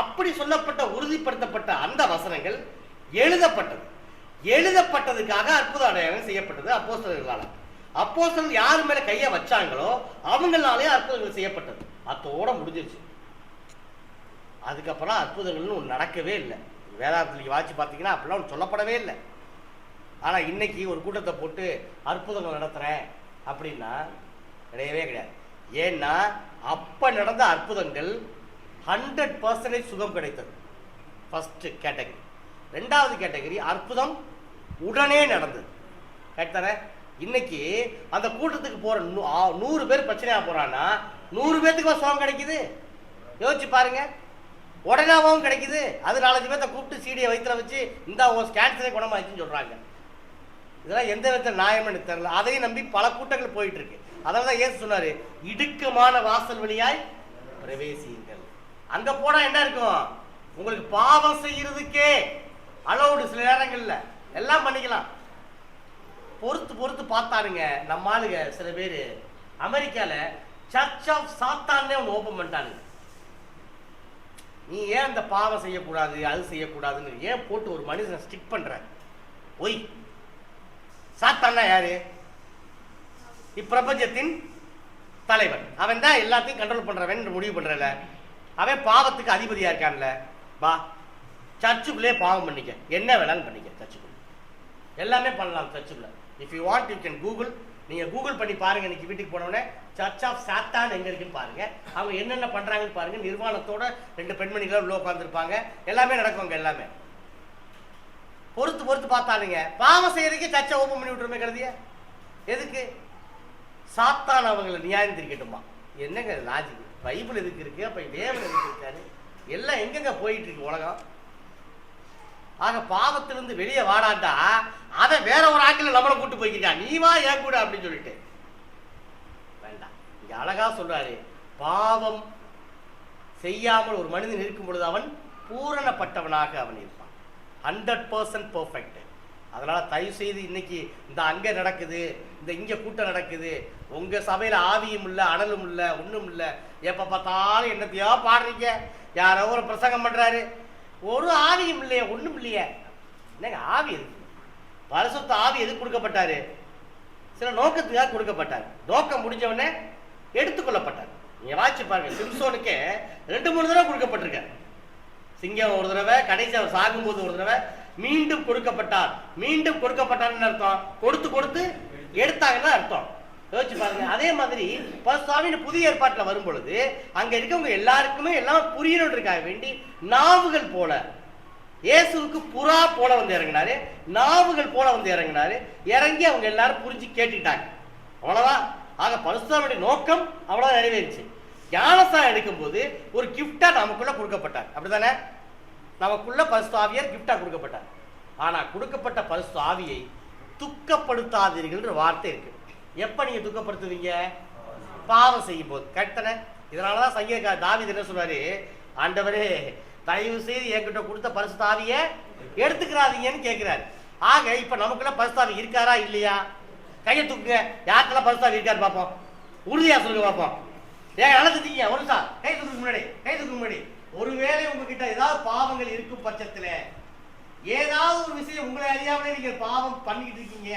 அப்படி சொல்லப்பட்ட உறுதிப்படுத்தப்பட்ட அந்த வசனங்கள் எழுதப்பட்டதுக்காக அற்புத அடையாளம் செய்யப்பட்டது அப்போஸ்தலர்களால. அப்போஸ்தலர்கள் யார் மேல கையை வச்சாங்களோ அவங்களாலே அற்புதங்கள் செய்யப்பட்டது. அத்தோட முடிஞ்சிருச்சு. அதுக்கப்புறம் அற்புதங்கள்னு ஒன்று நடக்கவே இல்லை. வேதாந்தத்தில் வாட்சி பார்த்தீங்கன்னா அப்படிலாம் ஒன்று சொல்லப்படவே இல்லை. ஆனால் இன்னைக்கு ஒரு கூட்டத்தை போட்டு அற்புதங்கள் நடத்துகிறேன் அப்படின்னா கிடையவே கிடையாது. ஏன்னா அப்போ நடந்த அற்புதங்கள் 100% சுகம் கிடைத்தது. First category. ரெண்டாவது கேட்டகரி அற்புதம் உடனே நடந்தது. கரெக்டானே? இன்னைக்கு அந்த கூட்டத்துக்கு போற 100 பேர் பிரச்சனையா போறான்னா 100 பேத்துக்கு சுகம் கிடைக்குது. யோசிச்சு பாருங்க. உடனேவும் கிடைக்குது. அது 4 பேர்த்த கூப்பிட்டு சீடியை வயிற்றுல வச்சு இந்த கேன்சரே குணமாச்சுன்னு சொல்றாங்க. இதெல்லாம் எந்த விதத்தில் நியாயம்னு தெரியல. அதையும் நம்பி பல கூட்டங்கள் போயிட்டு இருக்கு. அதனாலதான் இயேசு சொன்னாரு, இடுக்கமான வாசல் வழியாய் பிரவேசியுங்கள். அங்க போனா என்ன இருக்கும்? உங்களுக்கு பாவம் செய்யறதுக்கே அலோடு. சில நேரங்கள்ல எல்லாம் பண்ணிக்கலாம். பொறுத்து பார்த்தாருங்க நம்ம ஆளுங்க. சில பேர் அமெரிக்கால சர்ச் ஆஃப் சாத்தானே ஒன்று ஓபன் பண்ணிட்டானுங்க. நீ ஏன் அந்த பாவம் செய்யக்கூடாது அது செய்யக்கூடாதுன்னு ஏன் போட்டு ஒரு மனுஷனை ஸ்டிக் பண்ற? ஒய், சாத்தான்னா யாரு? இப்பிரபஞ்சத்தின் தலைவன். அவன் தான் எல்லாத்தையும் கண்ட்ரோல் பண்றவன் முடிவு பண்றல. அவன் பாவத்துக்கு அதிபதியா இருக்கான்ல. வா, சர்ச்சுக்குள்ளே பாவம் பண்ணிக்க, என்ன வேணாலும் பண்ணிக்க. சர்ச்சுக்குள்ள எல்லாமே பண்ணலாம். சர்ச்சுக்குள்ள if you want you can Google. நீங்க கூகுள் பண்ணி பாருங்க. இன்னைக்கு வீட்டுக்கு போனோடனே சர்ச் ஆஃப் சாத்தான் எங்க இருக்குன்னு பாருங்க. அவங்க என்னென்ன பண்றாங்கன்னு பாருங்க. நிர்வாணத்தோட 2 பெண்மணிகள் உள்ள உட்காந்துருப்பாங்க. எல்லாமே நடக்குவாங்க. எல்லாமே பொறுத்து பார்த்தானுங்க. பாவம் செய்யறதுக்கே சர்ச்சை ஓபன் பண்ணி விட்டுருமே கருதிய. எதுக்கு? சாத்தான் அவங்களை நியாயம் தெரிவிக்கட்டுமா? என்னங்க லாஜிக்? பைபிள் எதுக்கு இருக்கு? அப்ப தேவன் எதுக்கு இருக்காரு? எல்லாம் எங்கெங்க போயிட்டு இருக்கு உலகம்? ஆக பாவத்திலிருந்து வெளியே வாடாண்டா அதை வேற ஒரு ஆக்கில நம்மளை கூட்டு போய்க்கிட்டா. நீ வா ஏன் கூட அப்படின்னு சொல்லிட்டு வேண்டாம். இங்க அழகா சொல்றாரு, பாவம் செய்யாமல் ஒரு மனிதன் இருக்கும் பொழுது அவன் பூரணப்பட்டவனாக அவன் இருப்பான். 100% பெர்ஃபெக்ட். அதனால தயவு செய்து இன்னைக்கு இந்த அங்க நடக்குது, இந்த இங்க கூட்டம் நடக்குது, உங்க சபையில ஆவியும் இல்லை, அனலும் இல்லை, ஒண்ணும் இல்லை, எப்ப பார்த்தாலும் என்னத்தையோ பாடுறீங்க, யாரோ ஒரு பிரசங்கம் பண்றாரு, ஒரு ஆவியும் இல்லையே, ஒண்ணும் இல்லையே. என்னங்க ஆவி எதுக்கு? பரிசுத்த ஆவி எதுக்கு கொடுக்கப்பட்டாரு? சில நோக்கத்துக்காக கொடுக்கப்பட்டார். நோக்கம் முடிஞ்சவனே எடுத்துக்கொள்ளப்பட்டார். நீங்க வாட்சி பாருங்க. சிம்சோனுக்கே 2-3 தடவை கொடுக்கப்பட்டிருக்காரு. சிங்கம் ஒரு தடவை, கடைசி அவர் சாகும்போது ஒரு தடவை, மீண்டும் கொடுக்கப்பட்டார். மீண்டும் கொடுக்கப்பட்டார்னு அர்த்தம் கொடுத்து எடுத்தாங்கன்னு அர்த்தம். யோசிச்சு பாருங்க. அதே மாதிரி பரிசுத்தாவின் புதிய ஏற்பாட்டில் வரும் பொழுது அங்க இருக்கவங்க எல்லாருக்குமே எல்லாம் புரியணுன்றதுக்காக வேண்டி நாவுகள் போல, இயேசுவுக்கு புறா போல வந்து இறங்கினாரு, நாவுகள் போல வந்து இறங்கினாரு. இறங்கி அவங்க எல்லாரும் புரிஞ்சு கேட்டுட்டாங்க. அவ்வளவுதான். ஆக பரிசுத்தாவினுடைய நோக்கம் அவ்வளவு நிறைவேறிச்சு. ஞானஸ்நானம் எடுக்கும் போது ஒரு கிஃப்டா நமக்குள்ள கொடுக்கப்பட்டார். அப்படித்தானே? நமக்குள்ள பரிசுத்த ஆவியார் கிஃப்டா கொடுக்கப்பட்டார். ஆனா கொடுக்கப்பட்ட பரிசுத்த ஆவியை துக்கப்படுத்தாதீர்கள் வார்த்தை இருக்கு. எப்ப நீங்க துக்கப்படுத்துவீங்க? பாவம் செய்யும் போது. கரெக்டானே? இதனாலதான் சங்கீதக்காரர் தாவீது என்ன சொல்றாரு, ஆண்டவரே தயவு செய்து என்கிட்ட கொடுத்த பரிசுத்த ஆவியை எடுத்துக்கிறாதீங்கன்னு கேட்கிறாரு. ஆக இப்ப நமக்குள்ள பரிசுத்த ஆவி இருக்காரா இல்லையா? கையை தூக்குங்க. யாருக்கெல்லாம் பரிசுத்த ஆவி இருக்காரு பார்ப்போம். உறுதியா சொல்லுங்க பார்ப்போம். ஏன் அழைச்சிட்டீங்க? ஒரு சார் கை தூக்கு முன்னாடி. ஒருவேளை உங்ககிட்ட ஏதாவது பாவங்கள் இருக்கும் பட்சத்துல, ஏதாவது ஒரு விஷயம் உங்களை அறியாமலே நீங்க பாவம் பண்ணிக்கிட்டு இருக்கீங்க,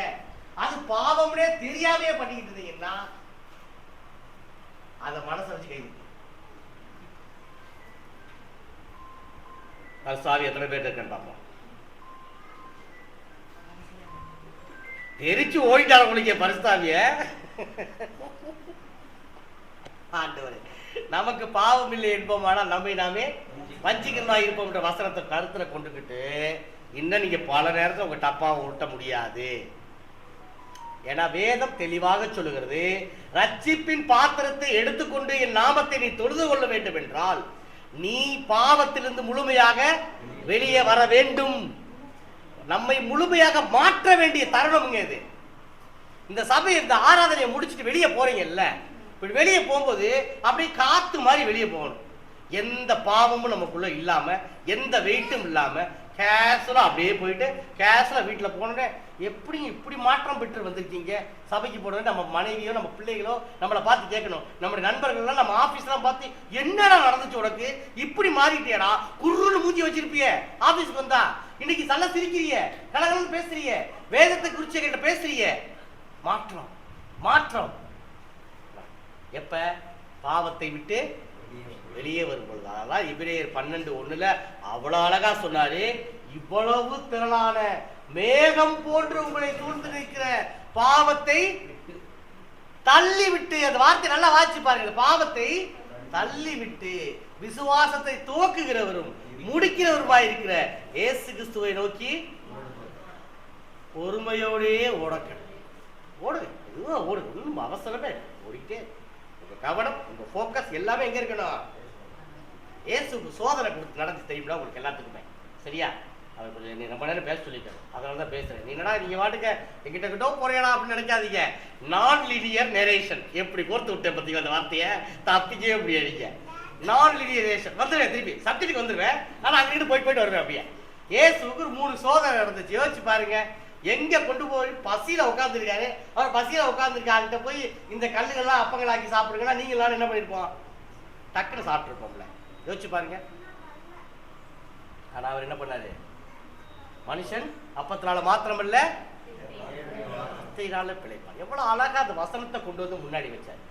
அது பாவம்னே தெரியாமையே பண்ணிக்கிட்டு இருந்தீங்கன்னா அத மனசை வச்சு கை தூக்கு. சாவி எத்தனை பேர் இருக்கேன்னு பார்ப்போம். தெரிச்சு ஓடிட்டார உங்களுக்கு பரிசுத்தாவிய. ஆண்டவரே, நமக்கு பாவம் இல்லை என்போமானால் நம்மை நாமே வஞ்சிக்கிறதா இருப்போம்ன்ற வசனத்தை கருத்துல கொண்டுகிட்டு இன்னும் நீங்க பல நேரத்தில் உங்க டப்பாவை உருட்ட முடியாது. ஏன்னா வேதம் தெளிவாக சொல்லுகிறது, ரட்சிப்பின் பாத்திரத்தை எடுத்துக்கொண்டு என் நாமத்தை நீ தொழுது கொள்ள வேண்டும் என்றால் நீ பாவத்திலிருந்து முழுமையாக வெளியே வர வேண்டும். நம்மை முழுமையாக மாற்ற வேண்டிய தருணம் இது. இந்த சபை இந்த ஆராதனையை முடிச்சுட்டு வெளியே போறீங்கல்ல, இப்படி வெளியே போகும்போது அப்படியே காத்து மாதிரி வெளியே போகணும். எந்த பாவமும் நமக்குள்ள இல்லாம, எந்த வெயிட்டும் இல்லாம கேஷுவலாக அப்படியே போயிட்டு கேஷுவலாக வீட்டில் போனோடனே எப்படி இப்படி மாற்றம் பெற்று வந்திருக்கீங்க. சபைக்கு போனோடனே நம்ம மனைவியோ நம்ம பிள்ளைகளோ நம்மளை பார்த்து கேட்கணும். நம்முடைய நண்பர்கள்லாம் நம்ம ஆஃபீஸ்லாம் பார்த்து என்னடா நடந்துச்சு உனக்கு, இப்படி மாறிட்டியடா, குருன்னு மூஞ்சி வச்சிருப்பிய ஆஃபீஸ்க்கு வந்தா, இன்னைக்கு நல்லா சிரிக்கிறிய, கலகலன்னு பேசுறிய, வேதத்தை குறிச்சு கிட்ட பேசுறிய. மாற்றம் மாற்றம் எப்ப? பாவத்தை விட்டு வெளியே வரும்பொழுது. அதெல்லாம் எபிரேயர் 12:1 அவ்வளவு அழகா சொன்னாரு. இவ்வளவு திரளான மேகம் போன்று உங்களை சூழ்ந்து நிற்கிற பாவத்தை தள்ளி விட்டு, அந்த வார்த்தை நல்லா வாசிச்சு பாருங்க, பாவத்தை தள்ளி விட்டு விசுவாசத்தை துவக்குகிறவரும் முடிக்கிறவருமாய் இருக்கிற இயேசு கிறிஸ்துவை நோக்கி பொறுமையோடே ஓடக்கணும். ஓடுங்க, இதுவும் ஓடுங்க, ஒன்றும் அவசரமே ஓடிக்கிட்டே. உங்க கவனம், உங்க ஃபோக்கஸ் எல்லாமே எங்க இருக்கணும்? இயேசுக்கு சோதனை கொடுத்து நடந்து தெரியும்னா உங்களுக்கு எல்லாத்துக்குமே. சரியா? அவர் கொஞ்சம் நீ ரொம்ப நேரம் பேச சொல்லிட்டேன், அதனால தான் பேசுறேன். நீ என்னடா நீங்க வாட்டுக்க எங்கிட்ட கிட்ட போறீங்களா அப்படின்னு நினைக்காதீங்க. நான் லீனியர் நரேஷன் எப்படி கோர்த்து விட்டேன் பத்தி அந்த வார்த்தையை தப்பிக்கவே முடியாதீங்க. நான் லீனியர் நரேஷன் வந்துடுவேன், திருப்பி சப்ஜெக்ட்டுக்கு வந்துடுவேன். ஆனால் அங்கிட்டு போயிட்டு வருவேன். அப்படியே இயேசுக்கு ஒரு 3 சோதனை நடந்துச்சு. யோசிச்சு பாருங்க. எங்க கொண்டு போய் பசியில உட்காந்துருக்காரு. அவர் பசியில உட்காந்துருக்காருகிட்ட போய் இந்த கல்லுகள்லாம் அப்பங்களாக்கி சாப்பிடுங்கன்னா நீங்க எல்லாரும் என்ன பண்ணிருப்போம்? டக்குன்னு சாப்பிட்டுருப்போம்ல. யோசிச்சு பாருங்க. ஆனா அவர் என்ன பண்ணாரு? மனுஷன் அப்பத்தினால மாத்திரமல்ல வார்த்தையினால பிழைப்பான். எவ்வளவு அழகா அந்த வசனத்தை கொண்டு வந்து முன்னாடி வச்சார்.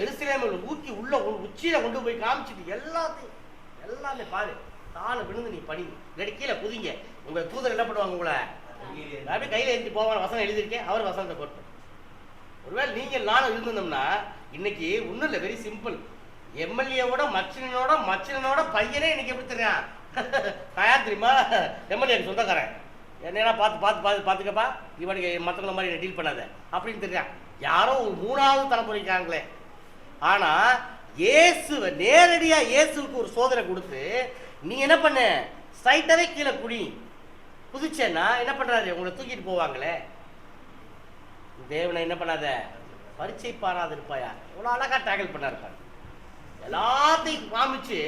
எருசலேமில் ஊக்கி உள்ள உச்சியில கொண்டு போய் காமிச்சிட்டு எல்லாத்தையும் எல்லாமே பாரு, தாழ விழுந்து நீ படி, இல்லாட்டி கீழே குதிங்க. உங்க தூதர் என்ன பண்ணுவாங்க? உங்களை அப்படியே கையில எழுதி போவாங்க. வசனம் எழுதியிருக்கேன், அவர் வசனத்தை போட்டு. ஒருவேளை நீங்கள் நானும் இருந்திருந்தோம்னா இன்னைக்கு ஒன்றும் இல்லை, வெரி சிம்பிள். எம்எல்ஏவோட மச்சினனோட பையனே இன்னைக்கு எப்படி தெரியும் தயார் தெரியுமா? எம்எல்ஏக்கு சொந்தக்காரன் என்னன்னா பார்த்துக்கப்பா, இவனுக்கு மற்றவங்கள மாதிரி டீல் பண்ணாத அப்படின்னு தெரியும். யாரோ ஒரு 3வது தலைமுறைக்காங்களே. ஆனா இயேசுவை நேரடியா இயேசுக்கு ஒரு சோதனை கொடுத்து நீ என்ன பண்ண? ஸ்ட்ரைட்டாவே கீழே குதிச்சேன்னா என்ன பண்றாரு? உங்களை தூக்கிட்டு போவாங்களே. தேவனை என்ன பண்ணாத, பரீட்சை பாராது இருப்பாயா. இவ்வளவு அழகா டேக்கிள் பண்ணா இருப்பாரு. எல்லாத்தையும் காமிச்சு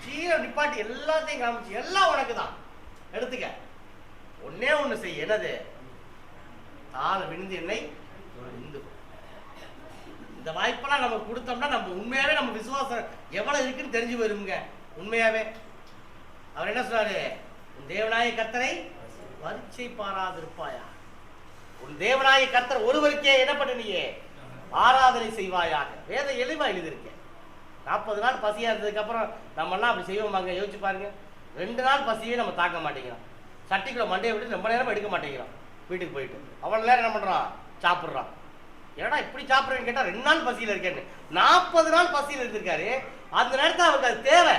ஜீரோ நிப்பாட்டி எல்லாத்தையும் காமிச்சு எல்லாம் உனக்கு தான் எடுத்துக்க. ஒன்னே ஒண்ணு செய்ய, என்னது? தாழ விழுந்து என்னை இந்த வாய்ப்பெல்லாம் நம்ம கொடுத்தோம்னா நம்ம உண்மையாவே நம்ம விசுவாசம் எவ்வளவு இருக்குன்னு தெரிஞ்சு போயிருங்க. உண்மையாவே அவர் என்ன சொல்றாரு? உன் தேவனாய கர்த்தரை பரீட்சை பாராதிருப்பாயா. உன் தேவனாய கர்த்தர் ஒருவருக்கே என்ன பண்ணுனியே ஆராதனை செய்வாயாக. வேத எளிவா எழுதியிருக்கேன். 40 நாள் பசியா இருந்ததுக்கு அப்புறம் நம்ம எல்லாம் அப்படி செய்வோமாங்க? யோசிச்சு பாருங்க. 2 நாள் பசியே நம்ம தாக்க மாட்டேங்கிறோம். சட்டிக்குள்ள மண்டையை விட்டு ரொம்ப நேரமா எடுக்க மாட்டேங்கிறோம். வீட்டுக்கு போயிட்டு அவ்வளவு நேரம் என்ன பண்றான்? சாப்பிட்றான். ஏன்னா இப்படி சாப்பிட்றேன்னு கேட்டா 2 நாள் பசியில இருக்கேன்னு. 40 நாள் பசியில இருந்திருக்காரு. அந்த நேரத்தில் அவருக்கு அது தேவை.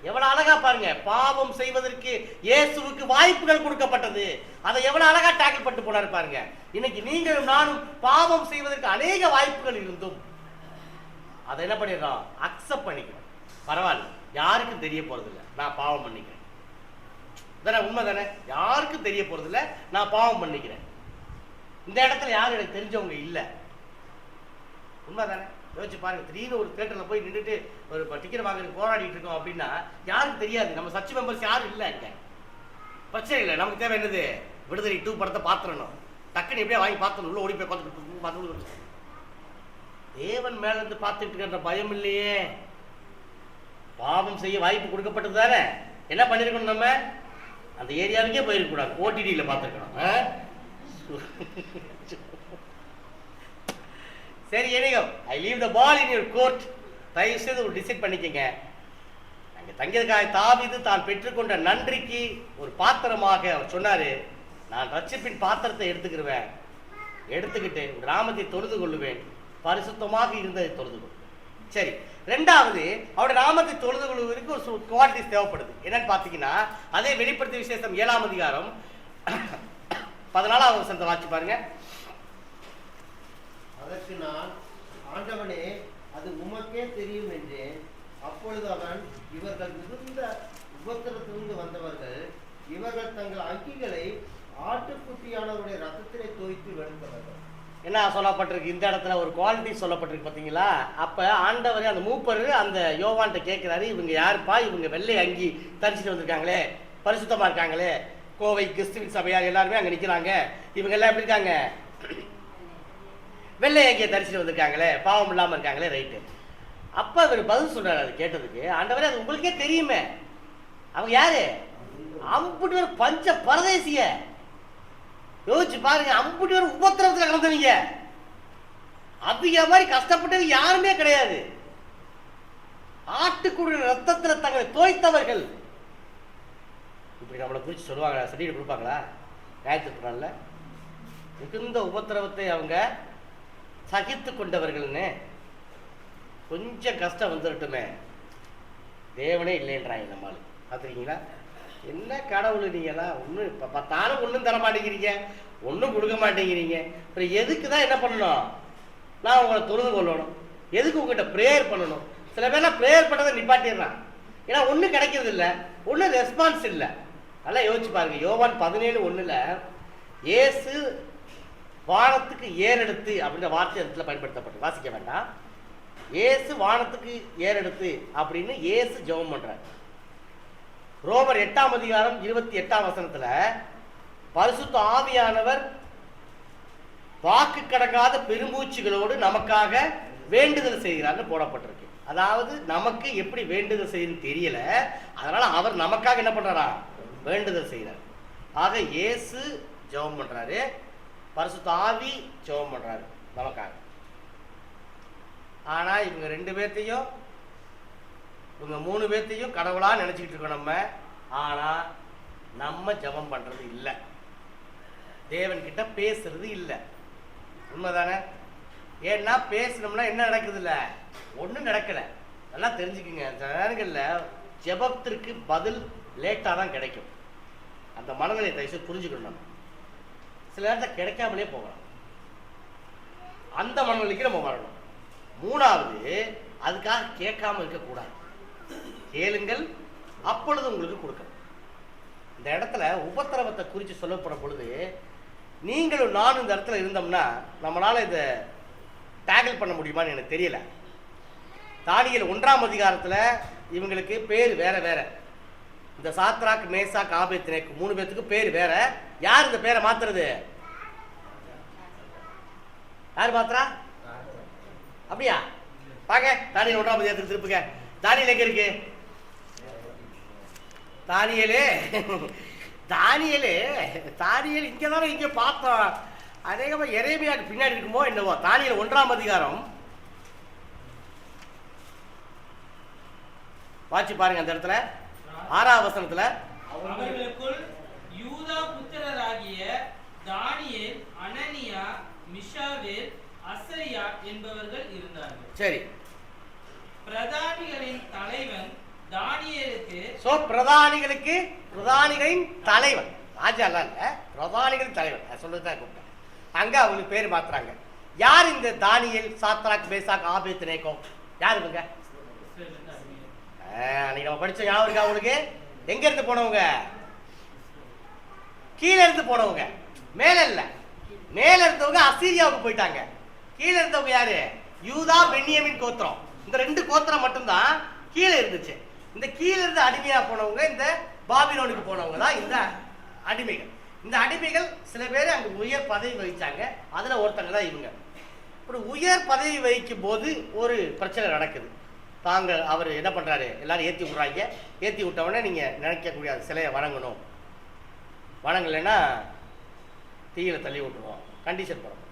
எவ்வளவு அழகா பாருங்க. பாவம் செய்வதற்கு இயேசுவுக்கு வாய்ப்புகள் கொடுக்கப்பட்டது. அதை எவ்வளவு அழகா டேக்கிள் பண்ணிட்டு போனாரு பாருங்க. இன்னைக்கு நீங்களும் நானும் பாவம் செய்வதற்கு அநேக வாய்ப்புகள் இருந்தும் அதை என்ன பண்ணிடுறோம்? அக்செப்ட் பண்ணிக்கிறோம். பரவாயில்ல, யாருக்கும் தெரிய போறது இல்லை, நான் பாவம் பண்ணிக்கிறேன். தானே? உண்மை தானே? யாருக்கும் தெரிய போறது இல்லை, நான் பாவம் பண்ணிக்கிறேன். இந்த இடத்துல யாரும் எனக்கு தெரிஞ்சவங்க இல்லை. உண்மை தானே? யோசிச்சு பாருங்க. திடீர்னு ஒரு தியேட்டர்ல போய் நின்றுட்டு ஒரு டிக்கெட் வாங்குறதுக்கு போராடிட்டு இருக்கோம் அப்படின்னா யாருக்கு தெரியாது? நம்ம சர்ச் மெம்பர்ஸ் யாரும் இல்லை. இங்க பிரச்சனை இல்லை. நமக்கு தேவை என்னது? விடுதலை 2 படத்தை பார்த்துடணும். டக்குன்னு எப்படியா வாங்கி பார்த்துடணும். உள்ள ஓடி போய் பார்த்துட்டு தேவன் மேல இருந்து பார்த்துட்டு இருக்கின்ற பயம் இல்லையே. பாவம் செய்ய வாய்ப்பு கொடுக்கப்பட்டது தானே. என்ன பண்ணிருக்கணும்? நம்ம அந்த ஏரியாவுக்கே போயிருக்க கூடாது, ஓடிடியில பார்த்துருக்கணும். சரி, எனிகம் I leave the ball in your court. தயவு செய்து ஒரு டிசைட் பண்ணிக்கங்க. அங்கே தங்கியதுக்காக தாவீது தான் பெற்றுக்கொண்ட நன்றிக்கு ஒரு பாத்திரமாக அவர் சொன்னாரு, நான் ரட்சிப்பின் பாத்திரத்தை எடுத்துக்கிட்டு கிராமத்தை தொழுது கொள்ளுவேன், பரிசுத்தமாக இருந்ததை தொழுது கொள்ளுவேன். சரி, 2வது அவருடைய நாமத்தை தொழுது கொள்வதற்கு ஒரு குவாலிட்டிஸ் தேவைப்படுது. என்னன்னு பார்த்தீங்கன்னா அதே வெளிப்படுத்திய விசேஷம் 7ஆம் அதிகாரம் 14வது வசனத்தை வாசிச்சு பாருங்க. அதற்கு நான், ஆண்டவனே அது உமக்கே தெரியும் என்றேன். அப்பொழுது அவன், இவர்கள் மிகுந்த உபத்திரத்திலிருந்து வந்தவர்கள், இவர்கள் தங்கள் அங்கிகளை ஆட்டுக்குட்டியானவருடைய ரத்தத்திலே தோய்த்து வெளுத்தவர்கள். என்ன சொல்லப்பட்டிருக்கு? இந்த இடத்துல ஒரு குவாலிட்டி சொல்லப்பட்டிருக்கு பார்த்தீங்களா? அப்ப ஆண்டவர் அந்த மூப்பர் அந்த யோவான்ட்ட கேட்கிறாரு, இவங்க யாருப்பா? இவங்க வெள்ளை அங்கி தரிச்சிட்டு வந்திருக்காங்களே, பரிசுத்தமாக இருக்காங்களே, கோவை கிறிஸ்துவின் சபையார் எல்லாருமே அங்கே நிற்கிறாங்க, இவங்க எல்லாம் எப்படி இருக்காங்க, வெள்ளை ஐக்கிய தரிசிட்டு வந்திருக்காங்களே, பாவம் இல்லாமல் இருக்காங்களே, ரைட்டு. அப்போ அவர் பதில் சொல்கிறார் அது கேட்டதுக்கு, ஆண்டவரே அது உங்களுக்கே தெரியுமே, அவங்க யாரு, அம்புட்டு ஒரு பஞ்ச பரதேசிய, யோசிச்சு பாருங்க, அம்புட்டு ஒரு உபத்திரவத்தில் கலந்தவங்க, அதிக மாதிரி கஷ்டப்பட்டவங்க யாருமே கிடையாது, ஆட்டுக்குடைய ரத்தத்தில் தங்களை தோய்த்தவர்கள். இப்படி நம்மளை குறித்து சொல்லுவாங்களா, சர்டிஃபிகேட் கொடுப்பாங்களா? நியாயத்திற்குனால மிகுந்த உபத்திரவத்தை அவங்க சகித்து கொண்டவர்கள்னு. கொஞ்சம் கஷ்டம் வந்துடட்டுமே, தேவனே இல்லைன்றாங்க நம்மளால். பார்த்துருக்கீங்களா? என்ன கடவுள் நீங்களாம், ஒன்றும் இப்போ பார்த்தாலும் ஒன்றும் தர மாட்டேங்கிறீங்க, ஒன்றும் கொடுக்க மாட்டேங்கிறீங்க. அப்புறம் எதுக்கு தான் என்ன பண்ணணும், நான் உங்களை தொழுது கொள்ளணும், எதுக்கு உங்கள்கிட்ட ப்ரேயர் பண்ணணும்? சில பேர்லாம் ப்ரேயர் பண்ணதை நிப்பாட்டிடுறான், ஏன்னா ஒன்றும் கிடைக்கிறது இல்லை, ஒன்றும் ரெஸ்பான்ஸ் இல்லை. நல்லா யோசிச்சு பாருங்க, யோவான் 17:1 இயேசு வானத்துக்கு ஏறெடுத்து அப்படின்ற வார்த்தை இடத்துல பயன்படுத்தப்பட்டு, வாசிக்க வேண்டாம். இயேசு வானத்துக்கு ஏறெடுத்து அப்படின்னு இயேசு ஜெபம் பண்றார். ரோமர் 8:28 பரிசுத்த ஆவியானவர் வாக்கு கடங்காத பெருமூச்சுகளோடு நமக்காக வேண்டுதல் செய்கிறார்னு போடப்பட்டிருக்கு. அதாவது நமக்கு எப்படி வேண்டுதல் செய்யணும்னு தெரியல, அதனால அவர் நமக்காக என்ன பண்றாரா, வேண்டுதல் செய்கிறார். ஆக இயேசு ஜெபம் பண்றாரு, பரிசுத்த ஆவி ஜெபம் பண்றாரு நமக்காக. ஆனா இவங்க 2 பேர்த்தையும், இவங்க 3 பேர்த்தையும் கடவுளா நினைச்சுக்கிட்டு இருக்கோம் நம்ம. ஆனா நம்ம ஜெபம் பண்றது இல்லை, தேவன் கிட்ட பேசுறது இல்லை. உண்மைதானே? ஏன்னா பேசணும்னா என்ன நடக்குது, இல்லை ஒன்றும் நடக்கலை. நல்லா தெரிஞ்சுக்குங்க, சில நேரங்களில் ஜெபத்திற்கு பதில் லேட்டாக தான் கிடைக்கும். அந்த மனநிலை தயவுசெய்து புரிஞ்சுக்கணும். நம்ம சில நேரத்தை கிடைக்காமலே போகலாம், அந்த மனநிலைக்கு நம்ம வரணும். 3வது, அதுக்காக கேட்காம இருக்கக்கூடாது, கேளுங்கள் அப்பொழுது உங்களுக்கு கொடுக்கணும். இந்த இடத்துல உபத்திரவத்தை குறித்து சொல்லப்படும் பொழுது நீங்களும் நானும் இந்த இடத்துல இருந்தோம்னா நம்மளால இதை டேக்கிள் பண்ண முடியுமான்னு எனக்கு தெரியல. தானியேல் 1 இவங்களுக்கு பேர் வேற வேற. இந்த சாத்ராக், மேசாக், ஆபேத்நேகோ 3 பேத்துக்கு பேர் வேற. யார் இந்த பேரை மாத்துறது? யார் மாத்துறா? அப்படியா? பாக்க தானியேல் 1 திருப்புங்க. தானியேல் எங்க இருக்கு? தானியேல் இங்கதானே, இங்க பார்த்தோம். அநேகமா எரேமியாவுக்கு பின்னாடி இருக்குமோ என்னவோ. தானியேல் 1 வாட்சி பாருங்க. அந்த இடத்துல 6 அவர்களுக்குள் யூதா புத்திரராகிய தானியேல், அனனியா, மிஷாவேல், அசரியா என்பவர்கள் இருந்தார்கள். சரி, பிரதானிகளின் தலைவன் தானியேலுக்கு, பிரதானிகளின் தலைவன், ராஜா இல்ல, பிரதானிகளின் தலைவன் சொல்றதுதான் கூப்பிட்டேன். அங்க அவங்களுக்கு பேர் மாத்துறாங்க. யார் இந்த தானியேல், சாத்ராக், மேசாக், ஆபேத்நேகோ? யார் இவங்க? அன்னைக்கு நம்ம படிச்சோம், ஞாபகம் இருக்கா அவங்களுக்கு? எங்க இருந்து போனவங்க? கீழே இருந்து போனவங்க, மேல இல்ல. மேல இருந்தவங்க அசீரியாவுக்கு போயிட்டாங்க. கீழே இருந்தவங்க யாரு? யூதா, பென்யமீன் கோத்திரம். இந்த 2 கோத்திரம் மட்டும்தான் கீழே இருந்துச்சு. இந்த கீழே இருந்து அடிமையா போனவங்க இந்த பாபிலோனுக்கு போனவங்க தான் இந்த அடிமைகள். இந்த அடிமைகள் சில பேர் அங்க உயர் பதவி வகிச்சாங்க, அதுல ஒருத்தங்க தான் இவங்க. இப்படி உயர் பதவி வகிக்கும் போது ஒரு பிரச்சனை நடக்குது. அவர் என்ன பண்றாரு, எல்லாரும் ஏற்றி விட்றாங்க. ஏற்றி விட்டவொடனே நீங்க நினைக்கக்கூடிய சிலையை வணங்கணும், வணங்கலைன்னா தீயில தள்ளி விட்டுருவோம், கண்டிஷன் போடணும்.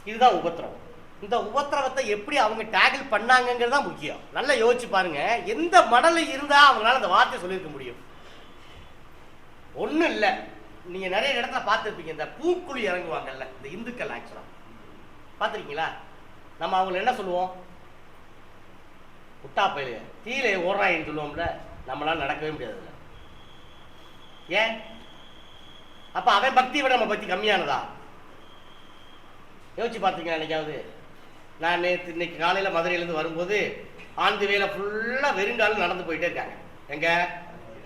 இதுதான் உபத்திரவம். இந்த உபத்திரவத்தை எப்படி அவங்க டேக்கிள் பண்ணாங்கிறது தான் முக்கியம். நல்லா யோசிச்சு பாருங்க, எந்த மடல இருந்தா அவங்களால அந்த வார்த்தையை சொல்லியிருக்க முடியும்? ஒன்றும் இல்லை. நீங்க நிறைய இடத்துல பார்த்துருப்பீங்க, இந்த பூக்குழி இறங்குவாங்கல்ல இந்த இந்துக்கள், ஆக்சுவலா பார்த்துருக்கீங்களா? நம்ம அவங்களை என்ன சொல்லுவோம்? முட்டா பயில தீயில ஓடுறாயின்னு சொல்லுவோம்ல. நம்மளால நடக்கவே முடியாதுல்ல. ஏன்? அப்ப அவன் பக்தியை விட நம்ம பக்தி கம்மியானதா? யோசிச்சு பார்த்தீங்களா? என்னைக்காவது நான் இன்னைக்கு காலையில மதுரையிலேருந்து வரும்போது ஆந்து வேலை ஃபுல்லா வெறுங்காலம் நடந்து போயிட்டே இருக்காங்க. எங்க?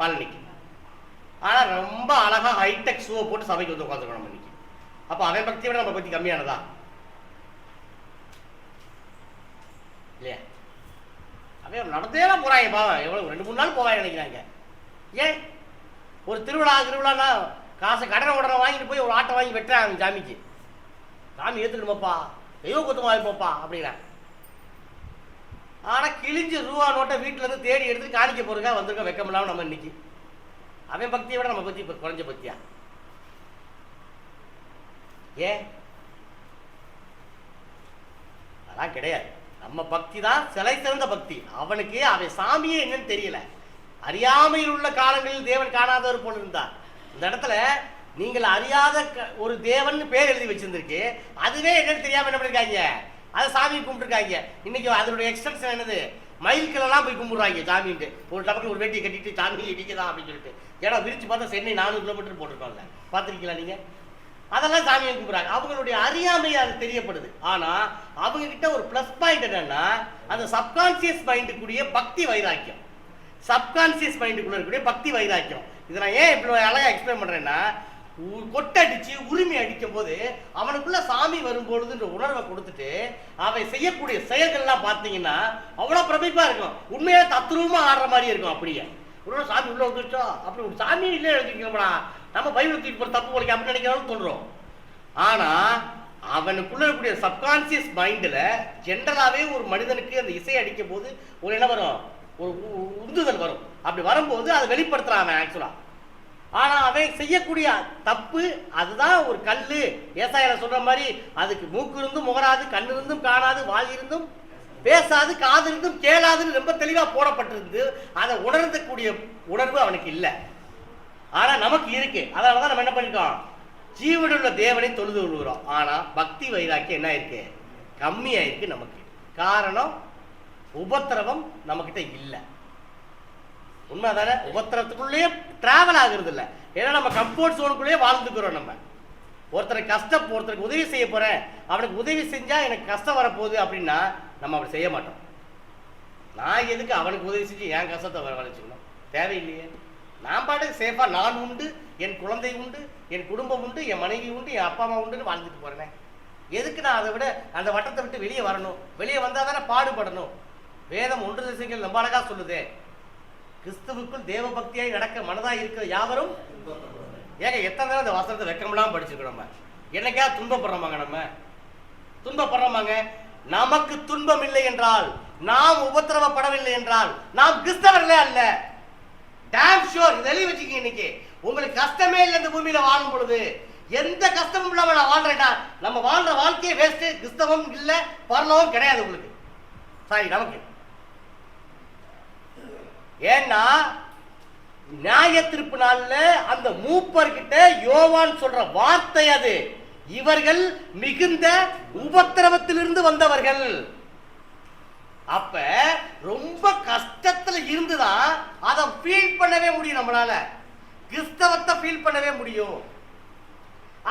பழனிக்கு. ஆனா ரொம்ப அழகா ஹைடெக் ஷூவை போட்டு சபைக்கு வந்து உட்காந்துருக்கோம் நம்ம இன்னைக்கு. அப்ப அவன் பக்தியை விட நம்ம பக்தி கம்மியானதா? இல்லையா? அவன் நடந்தேலாம் போகிறாங்க பாவம், எவ்வளோ 2-3 நாள் போவாங்க நினைக்கிறாங்க. ஏன் ஒரு திருவிழானா காசை கடனை உடனே வாங்கிட்டு போய் ஒரு ஆட்டை வாங்கி வெட்டுறாங்க சாமிக்கு. சாமி ஏற்றுக்கணுமாப்பா, தெய்வ கொத்தம் வாங்கிப்போப்பா அப்படிங்கிறான். ஆனால் கிழிஞ்ச ரூபா நோட்டை வீட்டிலேருந்து தேடி எடுத்து காணிக்க போகிறதுக்காக வந்திருக்க வெக்கமில்லாமல் நம்ம இன்னைக்கு. அவன் பக்தியை விட நம்ம பக்தி இப்போ குறைஞ்ச பக்தியா? ஏன்? அதான் கிடையாது. நம்ம பக்தி தான் சிலை சிறந்த பக்தி. அவனுக்கு அவன் சாமியே என்னன்னு தெரியல. அறியாமையில் உள்ள காலங்களில் தேவன் காணாதவர் போல இருந்தார். இந்த இடத்துல நீங்கள் அறியாத ஒரு தேவன் பேர் எழுதி வச்சிருந்திருக்கு, அதுவே என்னன்னு தெரியாம என்ன பண்ணிருக்காங்க, அதை சாமி கும்பிட்டுருக்காங்க. இன்னைக்கு அதனுடைய எக்ஸ்டென்ஷன் என்னது, மயில்களெல்லாம் போய் கும்பிடுறாங்க சாமின்ட்டு. ஒரு டபக்கு ஒரு வேட்டியை கட்டிட்டு சாமி இடிக்குதா அப்படின்னு சொல்லிட்டு. ஏன்னா விரிச்சு பார்த்தா சென்னை 400 கிலோமீட்டர் போட்டிருக்கோம்ல, பார்த்துருக்கீங்களா நீங்க? அதெல்லாம் சாமியை கும்பிட்றாங்க. அவங்களுடைய அறியாமை அது தெரியப்படுது. ஆனா அவங்க கிட்ட ஒரு பிளஸ் பாயிண்ட் என்னன்னா, அந்த சப்கான்சியஸ் மைண்டுக்குரிய பக்தி வைராக்கியம். சப்கான்சியஸ் மைண்டுக்குள்ள இருக்கக்கூடிய பக்தி வைராக்கியம். இதை நான் ஏன் இப்படி அழகா எக்ஸ்பிளைன் பண்றேன்னா, கொட்டடிச்சு உரிமை அடிக்கும் போது அவனுக்குள்ள சாமி வரும்பொழுதுன்ற உணர்வை கொடுத்துட்டு அவன் செய்யக்கூடிய செயல்கள்லாம் பார்த்தீங்கன்னா அவ்வளோ பிரமிப்பா இருக்கும். உண்மையா தத்ரூபமா ஆடுற மாதிரி இருக்கும். அப்படியே ஒரு சாமி உள்ள வந்துச்சோ அப்படி ஒரு சாமி இல்லை எழுதிக்கணும்னா நம்ம பைபிள் தூக்கி போற தப்பு போலிக்க அப்படின்னு நினைக்கிறாலும் தோன்றும். ஆனா அவனுக்குள்ள இருக்கக்கூடிய சப்கான்சியஸ் மைண்ட்ல ஜென்ரலாவே ஒரு மனிதனுக்கு அந்த இசை அடிக்கும் போது ஒரு என்ன வரும், ஒரு உந்துதல் வரும். அப்படி வரும்போது அதை வெளிப்படுத்துறான் அவன் ஆக்சுவலா. ஆனா அவன் செய்யக்கூடிய தப்பு அதுதான். ஒரு கல்லு ஏசாயால சொல்ற மாதிரி அதுக்கு மூக்கு இருந்தும் முகராது, கண்ணு இருந்தும் காணாது, வாய் இருந்தும் பேசாது, காது இருந்தும் கேளாதுன்னு ரொம்ப தெளிவா போடப்பட்டிருந்து அதை உணர்ந்தக்கூடிய உணர்வு அவனுக்கு இல்லை. ஆனா நமக்கு இருக்கு. அதனாலதான் நம்ம என்ன பண்ணிருக்கோம், ஜீவனுள்ள தேவனை தொழுது கொள்கிறோம். ஆனா பக்தி வைராக்கியம் என்ன இருக்கு, கம்மியா இருக்கு நமக்கு. காரணம் உபத்திரவம் நம்ம கிட்ட இல்லை. உண்மைதானே? உபத்திரத்துக்குள்ளேயே டிராவல் ஆகுறது இல்லை. ஏன்னா நம்ம கம்ஃபர்ட் ஜோனுக்குள்ளேயே வாழ்ந்துக்கிறோம். நம்ம ஒருத்தருக்கு உதவி செய்ய போறேன், அவனுக்கு உதவி செஞ்சா எனக்கு கஷ்டம் வரப்போகுது அப்படின்னா நம்ம அப்படி செய்ய மாட்டோம். நான் எதுக்கு அவனுக்கு உதவி செஞ்சு என் கஷ்டத்தை வரவழைச்சுக்கணும்? தேவையில்லையே. நான் பாட்டுக்கு சேஃபா நான் உண்டு, என் குழந்தை உண்டு, என் குடும்பம் உண்டு, என் மனைவி உண்டு, என் அப்பா அம்மா உண்டுன்னு வாழ்ந்துட்டு போறேன். எதுக்கு நான் அதை விட அந்த வட்டத்தை விட்டு வெளியே வரணும்? வெளியே வந்தா தானே பாடுபடணும். வேதம் 1 திசைகள் ரொம்ப அழகா சொல்லுதே, கிறிஸ்துவுக்குள் தேவ பக்தியாய் நடக்க மனதாய் இருக்கிற யாவரும். ஏங்க எத்தனை நேரம் இந்த வசனத்தை வெக்கமெல்லாம் படிச்சிருக்கோம். நம்ம என்னைக்கா துன்பப்படுறோமாங்க? நம்ம துன்பப்படுறோமாங்க? நமக்கு துன்பம் இல்லை என்றால், நாம் உபத்திரவப்படவில்லை என்றால் நாம் கிறிஸ்தவர்களே அல்ல. Damn sure. இதை எழுதி வச்சுக்கீங்க. இன்னைக்கு உங்களுக்கு கஷ்டமே இல்லை இந்த பூமியில வாழும் பொழுது. எந்த கஷ்டமும் இல்லாம நான் வாழ்றேன்னா நம்ம வாழ்ற வாழ்க்கையே வேஸ்ட். கிறிஸ்தவம் இல்லை, பரலோகம் கிடையாது உங்களுக்கு. சாரி நமக்கு. ஏன்னா நியாய தீர்ப்பு நாள்ல அந்த மூப்பர்கிட்ட யோவான் சொல்ற வார்த்தை அது, இவர்கள் மிகுந்த உபத்திரவத்திலிருந்து வந்தவர்கள். அப்ப ரொம்ப கஷ்டத்துல இருந்துதான் அதை ஃபீல் பண்ணவே முடியும். நம்மளால கிறிஸ்தவத்தை ஃபீல் பண்ணவே முடியும்.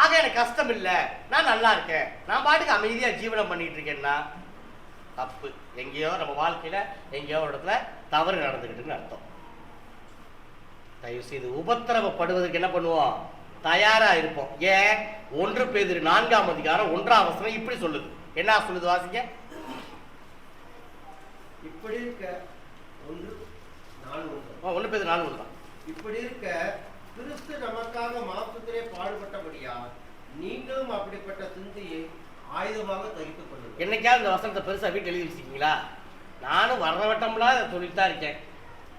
ஆக எனக்கு கஷ்டம் இல்லை, நான் நல்லா இருக்கேன், நான் பாட்டுக்கு அமைதியா ஜீவனம் பண்ணிட்டு இருக்கேன்னா தப்பு. எங்கேயோ நம்ம வாழ்க்கையில எங்கேயோ ஒரு இடத்துல தவறு நடந்துகிட்டுன்னு அர்த்தம். தயவு செய்து உபத்திரவப்படுவதற்கு என்ன பண்ணுவோம், தயாரா இருப்போம். ஏன்? 1 பேதுரு 4ஆம் அதிகாரம் 1ஆம் வசனம் இப்படி சொல்லுது. என்ன சொல்லுது? வாசிங்க. இப்படி இருக்க 1 பேதுரு 4:1 தான். இப்படி இருக்க கிறிஸ்து நமக்காக மாம்சத்திலே பாடுபட்டபடியா நீங்களும் அப்படிப்பட்ட சிந்தையை ஆயுதமாக தரித்துக் கொள்ளுங்கள். என்னைக்காவது இந்த வசனத்தை பெருசா வீட்டு எழுதி வச்சிருக்கீங்களா? நானும் வர்ற வட்டம்லாம் இதை சொல்லிட்டு தான் இருக்கேன்.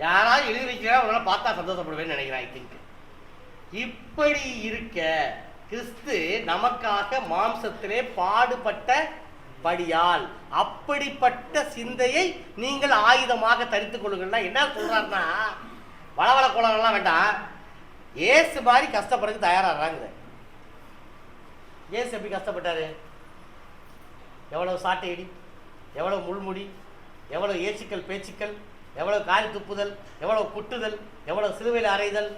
யாராவது எழுதி வைக்கிறா அவங்களால பார்த்தா சந்தோஷப்படுவேன்னு நினைக்கிறேன். ஐ திங்க் இப்படி இருக்க கிறிஸ்து நமக்காக மாம்சத்திலே பாடுபட்ட படியால் அப்படிப்பட்ட சிந்தையை நீங்கள் ஆயுதமாக தரித்துக் கொள்ளுங்கன்னா என்ன சொல்றாருன்னா, வளவள கோலங்கள்லாம் வேண்டாம். ஏசு மாதிரி கஷ்டப்படுறதுக்கு தயாராகிறாங்க. ஏசு எப்படி கஷ்டப்பட்டாரு? எவ்வளவு சாட்டையடி, எவ்வளவு முள்முடி, எவ்வளவு ஏச்சுக்கள் பேச்சுக்கள், எவ்வளவு காரி துப்புதல், எவ்வளவு குட்டுதல், எவ்வளவு சிலுவையில் அறைதல்,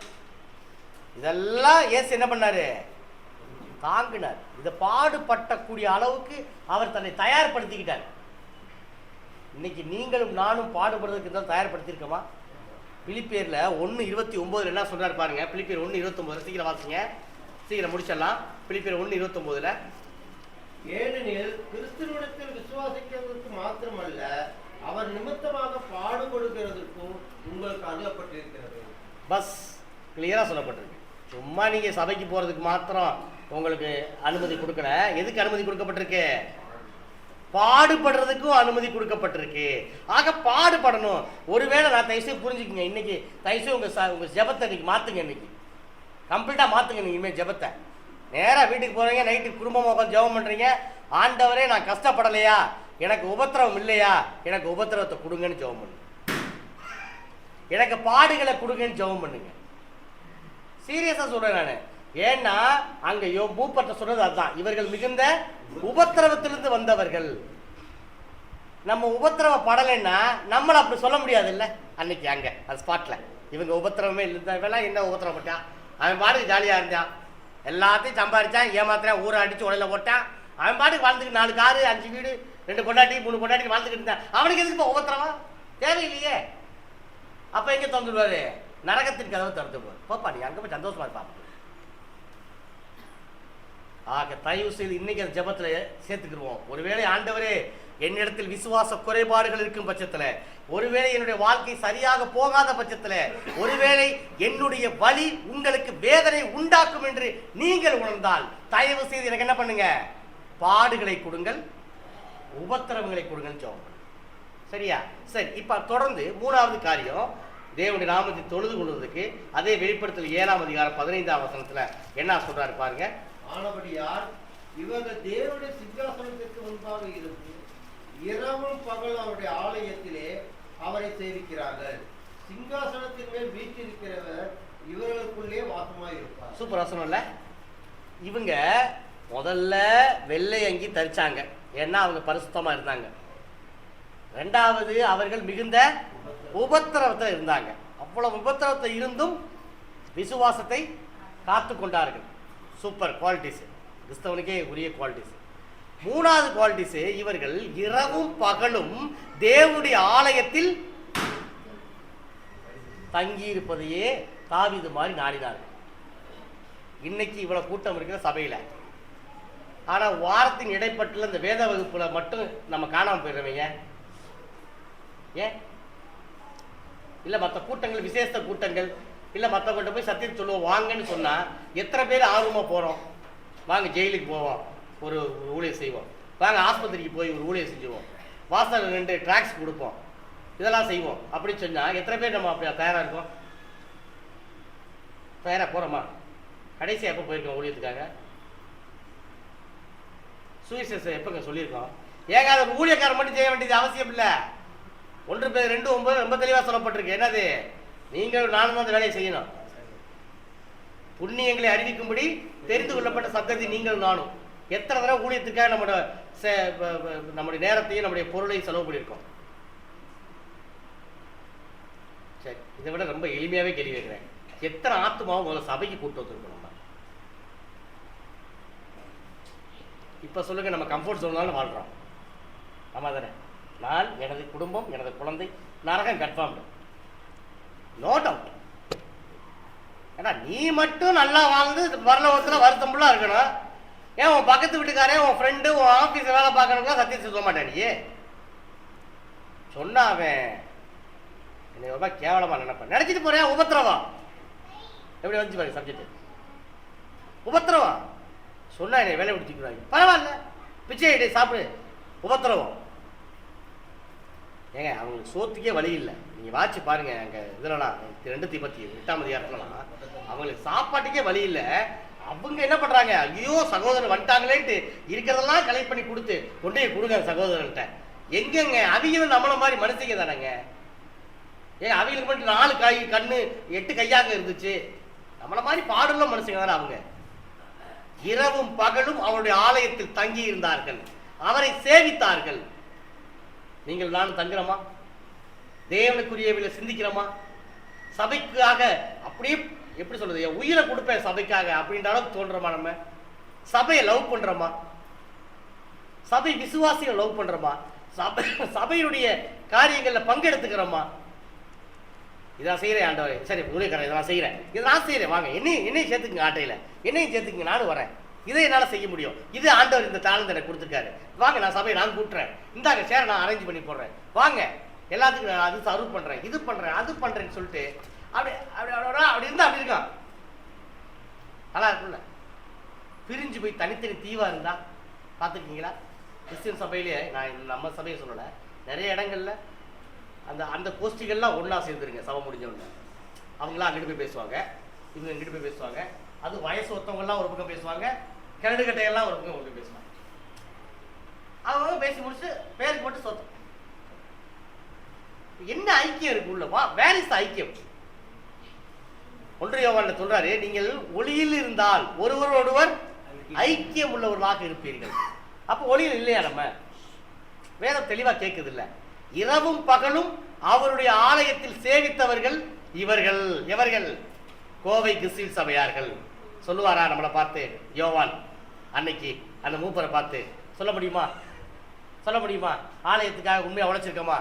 இதெல்லாம் ஏசு என்ன பண்ணாரு? தாங்கினார். இதை பாடுபட்டக்கூடிய அளவுக்கு அவர் தன்னை தயார்படுத்திக்கிட்டார். இன்னைக்கு நீங்களும் நானும் பாடுபடுறதுக்கு தான் தயார்படுத்தியிருக்கோமா? பிலிப்பியர்ல 1:29 என்ன சொல்றாரு பாருங்க. பிலிப்பியர் 1:29 சீக்கிரம் வாசிங்க, சீக்கிரம் முடிச்சிடலாம். பிலிப்பியர் 1:29 ஏனெனில் கிறிஸ்துவிடத்தில் விசுவாசிக்கிறதுக்கு மாத்திரமல்ல அவர் நிமித்தமாக பாடுபடுகிறதற்கும் உங்களுக்கு அனுப்பப்பட்டிருக்கிறது. பஸ் கிளியராக சொல்லப்பட்டிருக்கு. சும்மா நீங்கள் சபைக்கு போகிறதுக்கு மாத்திரம் உங்களுக்கு அனுமதி கொடுக்கல. எதுக்கு அனுமதி கொடுக்கப்பட்டிருக்கு? பாடுபடுறதுக்கும் அனுமதி கொடுக்கப்பட்டிருக்கு. ஆக பாடுபடணும். ஒருவேளை நான் தயவுசெய்து புரிஞ்சுக்குங்க, இன்னைக்கு தயவுசெய்து உங்கள் ஜெபத்தை இன்னைக்கு மாற்றுங்க. இன்னைக்கு கம்ப்ளீட்டாக மாற்றுங்க. நீங்கள் இனிமேல் ஜெபத்தை நேராக வீட்டுக்கு போகிறீங்க, நைட்டுக்கு குடும்பமாக உட்காந்து ஜெபம் பண்ணுறீங்க. ஆண்டவரே நான் கஷ்டப்படலையா, எனக்கு உபத்திரவம் இல்லையா, எனக்கு உபத்திரவத்தை கொடுங்கன்னு ஜெபம் பண்ணுங்க. எனக்கு பாடுகளை கொடுங்கன்னு ஜெபம் பண்ணுங்க. சீரியஸாக சொல்கிறேன் நான். ஏன்னா அங்கே மூப்பற்ற சொன்னது அதுதான், இவர்கள் மிகுந்த உபத்திரவத்திலிருந்து வந்தவர்கள். நம்ம உபத்திரவப்படலைன்னா நம்மளை அப்படி சொல்ல முடியாது இல்லை அன்னைக்கு அங்கே அது ஸ்பாட்டில். இவங்க உபத்திரவமே இல்லை, என்ன உபத்திரவப்பட்டான், அவன் பாட்டுக்கு ஜாலியாக இருந்தான், எல்லாத்தையும் சம்பாதிச்சான், ஏமாத்திரான், ஊரை அடித்து உடல போட்டான், அவன் பாட்டுக்கு வாழ்ந்துக்கு 4 காரு 5 வீடு 2 பொண்டாட்டி 3 பொண்டாட்டி வாழ்ந்துக்கிட்டு இருந்தான். அவனுக்கு எதுக்கு உபத்திரவம்? தேவையில்லையே. அப்போ எங்கே திறந்துடுவாரு? நரகத்தின் கதவை திறந்துடுவார். போப்பா நீ அங்கே போய் சந்தோஷமா இருப்பான். ஆக தயவு செய்து இன்னைக்கு அந்த ஜெபத்தில் சேர்த்துக்கிடுவோம். ஒருவேளை ஆண்டவரே என்னிடத்தில் விசுவாச குறைபாடுகள் இருக்கும் பட்சத்தில், ஒருவேளை என்னுடைய வாழ்க்கை சரியாக போகாத பட்சத்தில், ஒருவேளை என்னுடைய வலி உங்களுக்கு வேதனை உண்டாக்கும் என்று நீங்கள் உணர்ந்தால் தயவு செய்து எனக்கு என்ன பண்ணுங்க? பாடுகளை கொடுங்கள், உபத்திரவங்களை கொடுங்கள் ஜெபம். சரியா? சரி, இப்போ தொடர்ந்து 3வது காரியம், தேவனுடைய நாமத்தை தொழுது கொள்வதற்கு அதே வெளிப்படுத்தல் 7ஆம் அதிகாரம் 15ஆம் வசனத்தில் என்ன சொல்றாரு பாருங்க. ஆனபடியால் இவர்கள் தேவனுடைய சிங்காசனத்திற்கு முன்பாக இருந்து இரவும் பகல் அவருடைய ஆலயத்திலே அவரை சேவிக்கிறார்கள். சிங்காசனத்தின் மேல் வீற்றிருக்கிறவர் இவர்களுக்குள்ளே வாசமாய் இருப்பார். சூப்பர் வசனம் இல்ல? இவங்க முதல்ல வெள்ளை அங்கி தரிச்சாங்க, ஏன்னா அவங்க பரிசுத்தமா இருந்தாங்க. 2வது அவர்கள் மிகுந்த உபத்திரவத்தில் இருந்தாங்க. அவ்வளவு உபத்திரவத்தில் இருந்தும் விசுவாசத்தை காத்து கொண்டார்கள். சூப்பர் குவாலிட்டிஸ், கிறிஸ்தவனுக்கே உரிய குவாலிட்டிஸ். 3வது குவாலிட்டிஸ், இவர்கள் இரவும் பகலும் தேவனுடைய ஆலயத்தில் தங்கி இருப்பதையே தாவீது மாதிரி நாடினார்கள். இன்னைக்கு இவ்வளவு கூட்டம் இருக்கிற சபையில, ஆனா வாரத்தின் இடைப்பட்டுல இந்த வேத வகுப்புல மட்டும் நம்ம காணாம போயிடுறவங்க ஏன்? இல்ல மற்ற கூட்டங்கள், விசேஷ கூட்டங்கள், இல்லை மற்றவங்கிட்ட போய் சத்தியத்தை சொல்லுவோம் வாங்கன்னு சொன்னால் எத்தனை பேர் ஆர்வமாக போகிறோம்? வாங்க ஜெயிலுக்கு போவோம், ஒரு ஊழியர் செய்வோம், வாங்க ஆஸ்பத்திரிக்கு போய் ஒரு ஊழியர் செஞ்சுவோம், வாசல் 2 ட்ராக்ஸ் கொடுப்போம், இதெல்லாம் செய்வோம் அப்படின்னு சொன்னால் எத்தனை பேர் நம்ம அப்படி தயாராக இருக்கோம்? தயாராக போகிறோமா? கடைசியாக எப்போ போயிருக்கோம் ஊழியத்துக்காக? சுவிசேஷம் எப்போங்க சொல்லியிருக்கோம்? ஏங்க அதை ஒரு ஊழியக்காரன் மட்டும் செய்ய வேண்டியது அவசியம் இல்லை. 1 பேர் 2:9 ரொம்ப தெளிவாக சொல்லப்பட்டிருக்கு. என்னது? நீங்கள் நானும் அந்த வேலையை செய்யணும். புண்ணியங்களை அறிவிக்கும்படி தெரிந்து கொள்ளப்பட்ட சத்தத்தை நீங்கள் நானும் எத்தனை தடவை ஊழியத்துக்காக நம்முடைய நேரத்தையும் நம்முடைய பொருளையும் செலவு பண்ணியிருக்கோம். சரி, இதை விட ரொம்ப எளிமையாகவே கேள்வி வைக்கிறேன். எத்தனை ஆத்மாவும் முதல்ல சபைக்கு கூட்டு வந்துருக்கோம்? நம்ம இப்போ சொல்லுங்க, நம்ம கம்ஃபர்ட் ஜோனாலும் வாழ்கிறோம். ஆமாம் தானே? நான், எனது குடும்பம், எனது குழந்தை, நரகம் கன்ஃபார்ம்டு, நோ டவுட். ஏன்னா நீ மட்டும் நல்லா வாழ்ந்து வரலோகத்தில் வருத்தம்புள்ளா இருக்கணும். ஏன் உன் பக்கத்து வீட்டுக்காரே, உன் ஃப்ரெண்டு, உன் ஆஃபீஸில் வேலை பார்க்கணுங்களா சத்தியத்தை சொல்ல மாட்டேன்? நீ சொன்னாவன் என்னை ரொம்ப கேவலமாக நினைப்பேன். நினச்சிட்டு போறேன். உபத்திரவம் எப்படி வந்துச்சு பாருங்க சப்ஜெக்ட். உபத்திரவம் சொன்னா என்னை வேலை பிடிச்சிக்கிறாங்க. பரவாயில்ல, பிச்சை ஐடி சாப்பிடு. உபத்திரவம் ஏங்க அவங்களுக்கு சோத்துக்கே வழி இல்லை. நீங்கள் வாட்சி பாருங்க, அங்கே இதெல்லாம் 2 தீமோத்தேயு 8ஆம் அதிகாரத்துலலாம் அவங்களுக்கு சாப்பாட்டுக்கே வழி இல்லை. அவங்க என்ன பண்ணுறாங்க? ஐயோ சகோதரர் வந்துட்டாங்களேன்ட்டு இருக்கிறதெல்லாம் கலெக்ட் பண்ணி கொடுத்து கொண்டே கொடுங்க சகோதரர்கிட்ட. எங்கெங்க அவங்களும் நம்மளை மாதிரி மனுஷங்க தானேங்க. ஏங்க அவங்களுக்கு மட்டும் 4 கை கண்ணு 8 கையாக இருந்துச்சு. நம்மளை மாதிரி பாடுள்ள மனுஷங்க தானே அவங்க. இரவும் பகலும் அவருடைய ஆலயத்தில் தங்கி இருந்தார்கள், அவரை சேவித்தார்கள். நீங்கள் நானும் தங்குறோமா? தேவனுக்குரியவில சிந்திக்கிறோமா? சபைக்காக அப்படியே எப்படி சொல்றது, உயிரை கொடுப்பேன் சபைக்காக அப்படின்ற அளவுக்கு தோன்றோமா? நம்ம சபையை லவ் பண்றோமா? சபை விசுவாசிகளை லவ் பண்றோமா? சபையுடைய காரியங்கள்ல பங்கெடுத்துக்கிறோமா? இதான் செய்யறேன் ஆண்டவரே, சரி ஊழியக்காரன் இதெல்லாம் செய்யறேன், இதை நான் செய்யறேன், வாங்க என்னையும் சேர்த்துக்குங்க, ஆட்டையில என்னையும் சேர்த்துக்குங்க, நானும் வரேன். இதை என்னால் செய்ய முடியும். இது ஆண்டவர் இந்த தாளந்து எனக்கு கொடுத்துருக்காரு. வாங்க, நான் சபையை நான் கூட்டுறேன், இந்தாங்க சேரை நான் அரேஞ்ச் பண்ணி போடுறேன், வாங்க எல்லாத்துக்கும் நான் அது சர்வ் பண்ணுறேன், இது பண்ணுறேன், அது பண்ணுறேன்னு சொல்லிட்டு அப்படி அப்படி அப்படி இருந்தால் அப்படி இருக்கான். நல்லா இருக்குல்ல? பிரிஞ்சு போய் தனித்தனி தீவா இருந்தா பார்த்துருக்கீங்களா? கிறிஸ்டியன் சபையிலே, நான் நம்ம சபையை சொல்லலை, நிறைய இடங்கள்ல அந்த அந்த கோஷ்டிகள்லாம் ஒன்றா சேர்ந்துருங்க. சபை முடிஞ்சவங்க அவங்களாம் அங்கிட்டு போய் பேசுவாங்க, இவங்க இங்கிட்டு போய் பேசுவாங்க. அது வயசு ஒருத்தவங்கலாம் ஒரு பக்கம் பேசுவாங்க, கிணறு கட்டையெல்லாம் ஒரு பக்கம் ஒரு பேசுவாங்க. அவங்க பேசி முடிச்சு பேருக்கு மட்டும் சொத்தம். என்ன ஐக்கியம் இருக்கு உள்ள? வேர் இஸ் ஐக்கியம்? 1 யோவான்ல சொல்றாரு, நீங்கள் ஒளியில் இருந்தால் ஒருவரோடுவர் ஐக்கியம் உள்ளவர்களாக இருப்பீர்கள். அப்போ ஒளியில் இல்லையா? நம்ம வேதம் தெளிவா கேட்குது இல்ல? இரவும் பகலும் அவருடைய ஆலயத்தில் சேவித்தவர்கள் இவர்கள். எவர்கள்? கோவை கிறிஸ்டியன் சபையார்கள். சொல்லுவாரா நம்மளை பார்த்து யோவான் அன்னைக்கு அந்த மூப்பரை பார்த்து? சொல்ல முடியுமா? சொல்ல முடியுமா? ஆலயத்துக்காக உண்மையா உழைச்சிருக்கோமா?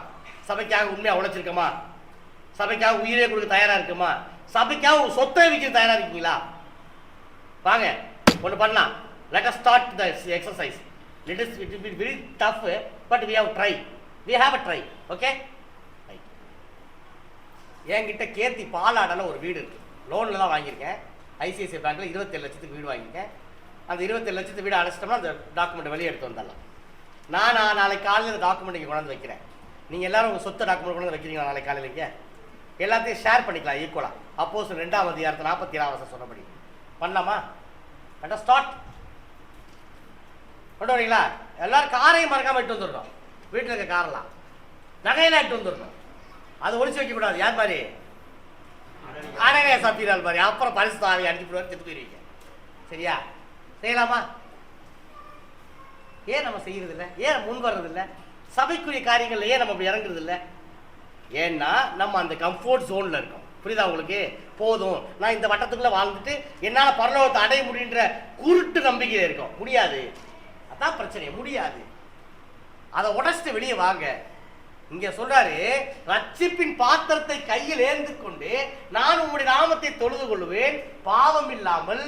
சபைக்காக உண்மையா உழைச்சிருக்கோமா? சபைக்காக உயிரே கொடுக்க தயாரா இருக்குமா? சபைக்காக சொத்தை விற்க தயாரா இருக்கீங்களா? வாங்க ஒன்று பண்ணலாம். Let us start the exercise. It will be very tough, but we have try. We have a try. Okay? Right. என்கிட்ட கேத்தி பாலாடல ஒரு வீடு இருக்கு, லோன்ல தான் வாங்கியிருக்கேன். ஐசிஐசிஐ பேங்க்ல 27 லட்சத்துக்கு வீடு வாங்கியிருக்கேன். அந்த 27 லட்சத்துக்கு வீடு அடைச்சிட்டோம்னா அந்த டாக்குமெண்ட் வெளியே எடுத்து வந்துடலாம். நான் நாளைக்கு காலையில் இந்த டாக்குமெண்ட் இங்கே கொண்டாந்து வைக்கிறேன். நீங்கள் எல்லாரும் உங்கள் சொத்து டாக்குமெண்ட் கொண்டாந்து வைக்கிறீங்களா? நாளைக்கு காலையிலேங்க எல்லாத்தையும் ஷேர் பண்ணிக்கலாம் ஈக்குவலாக. அப்போஸ்தலர் 2ஆம் அதிகாரத்தில் 47ஆம் வசனம் சொன்னபடி பண்ணலாமா? வேண்டாம், ஸ்டார்ட் கொண்டு வரீங்களா? எல்லாரும் காரையும் மறக்காம இட்டு வந்துடணும். வீட்டில் இருக்க காரெல்லாம் நகையெல்லாம் இட்டு வந்துடணும். அது ஒழிச்சு வைக்கக்கூடாது. யார் மாதிரி? அனகைய சப்பீரால் மாதிரி. அப்புறம் பரிசு தாவி அனுப்பிடுவார், திட்டு போயிருவீங்க. சரியா? செய்யலாமா? ஏன் நம்ம செய்யறது இல்லை? ஏன் முன் வர்றது இல்லை? சபைக்குரிய காரியங்கள்ல ஏன் நம்ம அப்படி இறங்குறது இல்லை? ஏன்னா நம்ம அந்த கம்ஃபர்ட் ஜோன்ல இருக்கோம். புரியுதா உங்களுக்கு? போதும், நான் இந்த வட்டத்துக்குள்ள வாழ்ந்துட்டு என்னால் பரலோகத்தை அடைய முடியுன்ற குருட்டு நம்பிக்கையில இருக்கோம். முடியாது. அதான் பிரச்சனை. முடியாது. அதை உடைச்சிட்டு வெளியே வாங்க. இங்க சொல்றாரு, ரட்சிப்பின் பாத்திரத்தை கையில் ஏந்து கொண்டு நான் உம்முடைய நாமத்தை தொழுது கொள்ளுவேன், பாவம் இல்லாமல்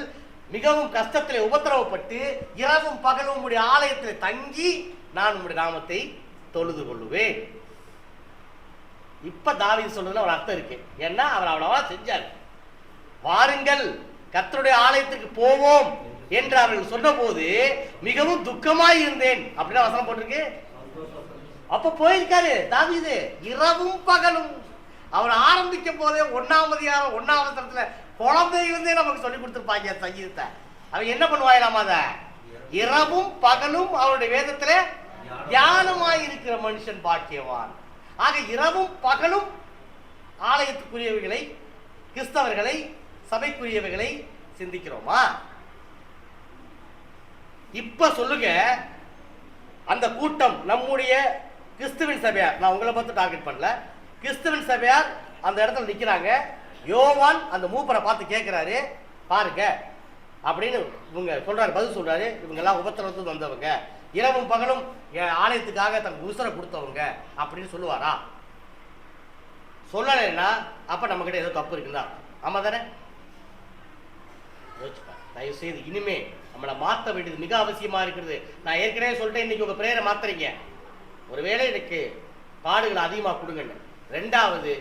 மிகவும் கஷ்டத்தில் உபத்திரவப்பட்டு இரவும் பகலும் உம்முடைய ஆலயத்தில் தங்கி நான் உம்முடைய நாமத்தை தொழுது கொள்ளுவேன். இப்ப தாவீது சொல்றதுல ஒரு அர்த்தம் இருக்கு. ஏன்னா அவர் அவ்வளவா செஞ்சார். வாருங்கள் கர்த்தருடைய ஆலயத்திற்கு போவோம் என்று அவர்கள் சொன்ன போது மிகவும் துக்கமாய் இருந்தேன் அப்படின்னா வசனம் போட்டிருக்கு. அப்ப போயிருக்காரு தாவீது இரவும் பகலும். அவர் ஆரம்பிக்கும் போதே 1ஆம் அதிகாரம் 1ஆம் வசனத்துல குழந்தையிலிருந்தே நமக்கு சொல்லி கொடுத்துருப்பாங்க சங்கீதத்தை. அவன் என்ன பண்ணுவாங்களாம்? அத இரவும் பகலும் அவருடைய வேதத்துல தியானமாய் இருக்கிற மனுஷன் பாக்கியவான். ஆக இரவும் பகலும் ஆலயத்துக்குரியவைகளை, கிறிஸ்தவர்களை, சபைக்குரியவைகளை சிந்திக்கிறோமா? இப்ப சொல்லுங்க, அந்த கூட்டம் நம்முடைய கிறிஸ்துவின் சபையார், நான் உங்களை பார்த்து டார்கெட் பண்ணல, கிறிஸ்துவின் சபையார் அந்த இடத்துல நிக்கிறாங்க. யோவான் அந்த மூப்பரை பார்த்து கேட்கிறாரு, பாருங்க அப்படின்னு இவங்க சொல்றாரு, பதில் சொல்றாரு, இவங்க எல்லாம் உபத்திரவத்துக்கு வந்தவங்க, இரவும் பகலும் ஆலயத்துக்காக தங்க உசுரை கொடுத்தவங்க அப்படின்னு சொல்லுவாரா? சொல்லலைன்னா அப்ப நம்ம கிட்ட ஏதோ தப்பு இருக்குதா? ஆமா தானே? தயவு செய்து இனிமே நம்மளை மாற்ற வேண்டியது மிக அவசியமா இருக்கிறது. நான் ஏற்கனவே சொல்லிட்டேன், இன்னைக்கு உங்க பிரேயரை மாத்துறீங்க, ஒருவேளை எனக்கு பாடுகள் அதிகமாக கொடுங்கன்னு. 2வது,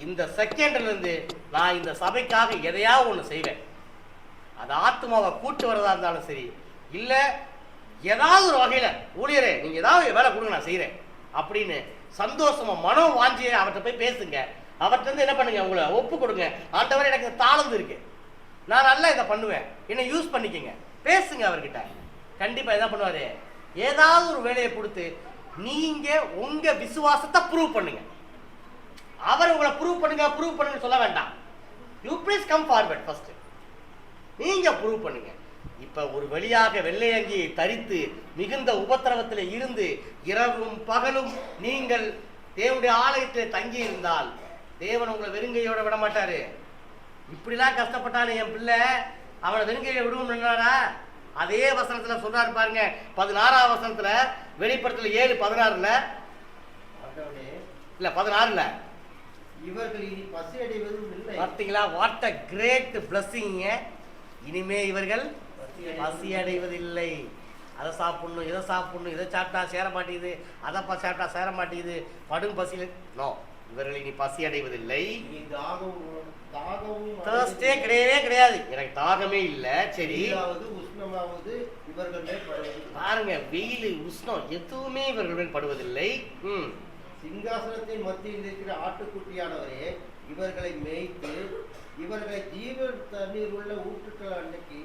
இந்த செகண்ட்ல இருந்து நான் இந்த சபைக்காக எதையாவது ஒன்று செய்வேன். அது ஆத்மாவை கூட்டு வரதா இருந்தாலும் சரி, இல்லை ஏதாவது ஒரு வகையில ஊழியரே நீங்க ஏதாவது வேலை கொடுங்க நான் செய்யறேன் அப்படின்னு சந்தோஷமா மனோ வாஞ்சியை அவர்கிட்ட போய் பேசுங்க. அவர்கிட்ட இருந்து என்ன பண்ணுங்க, உங்களை ஒப்பு கொடுங்க. ஆண்டவரே எனக்கு தாளந்து இருக்கு, நான் நல்லா இதை பண்ணுவேன், என்னை யூஸ் பண்ணிக்கங்க, பேசுங்க அவர்கிட்ட. கண்டிப்பா என்ன பண்ணுவாரு? ஏதாவது ஒரு வேலையை கொடுத்து நீங்க உங்க விசுவாசத்தை ப்ரூவ் பண்ணுங்க. அவர் உங்களை ப்ரூவ் பண்ணுங்க சொல்ல வேண்டாம். You please come forward first. நீங்க ப்ரூவ் பண்ணுங்க. இப்ப ஒரு வழியாக வெள்ளையங்கியை தரித்து மிகுந்த உபத்திரவத்தில் இருந்து இரவும் பகலும் நீங்கள் தேவனுடைய ஆலயத்தில் தங்கி இருந்தால் தேவன் உங்களை வெறுங்கையோட விட மாட்டாரு. இப்படிலாம் கஷ்டப்பட்டானே என் பிள்ளை, அவனை வெறுங்கையை விடுவோம்னாரா? அதே வசனத்துல சொல்றாரு பாருங்க, 16ஆம் வசனத்துல, வெளிப்படுத்தல 7:16 இல்ல 16 இவர்கள் இனி பசி அடைவதும் இல்லை. பார்த்தீங்களா? What a great blessing. இனிமே இவர்கள் பசி அடைவதில்லை. அதை சாப்பிடணும், இதை சாப்பிடணும், இதை சாப்பிட்டா சேர மாட்டேங்குது, அதை சாப்பிட்டா சேர மாட்டேங்குது, படும் பசியில் நோ, இவர்களை நீ பசி அடைவதில்லை. தேர்ஸ்டே கிடையவே கிடையாது, எனக்கு தாகமே இல்லை. சரி, உஷ்ணமாவது இவர்கள் மேல் படுவதில்லை. பாருங்க, வெயில் உஷ்ணம் எதுவுமே இவர்கள் மேல் படுவதில்லை. சிங்காசனத்தின் மத்தியில் இருக்கிற ஆட்டுக்குட்டியானவரே இவர்களை மேய்த்து இவர்களை ஜீவ தண்ணீர் உள்ள ஊற்றுக்கள் அன்னைக்கு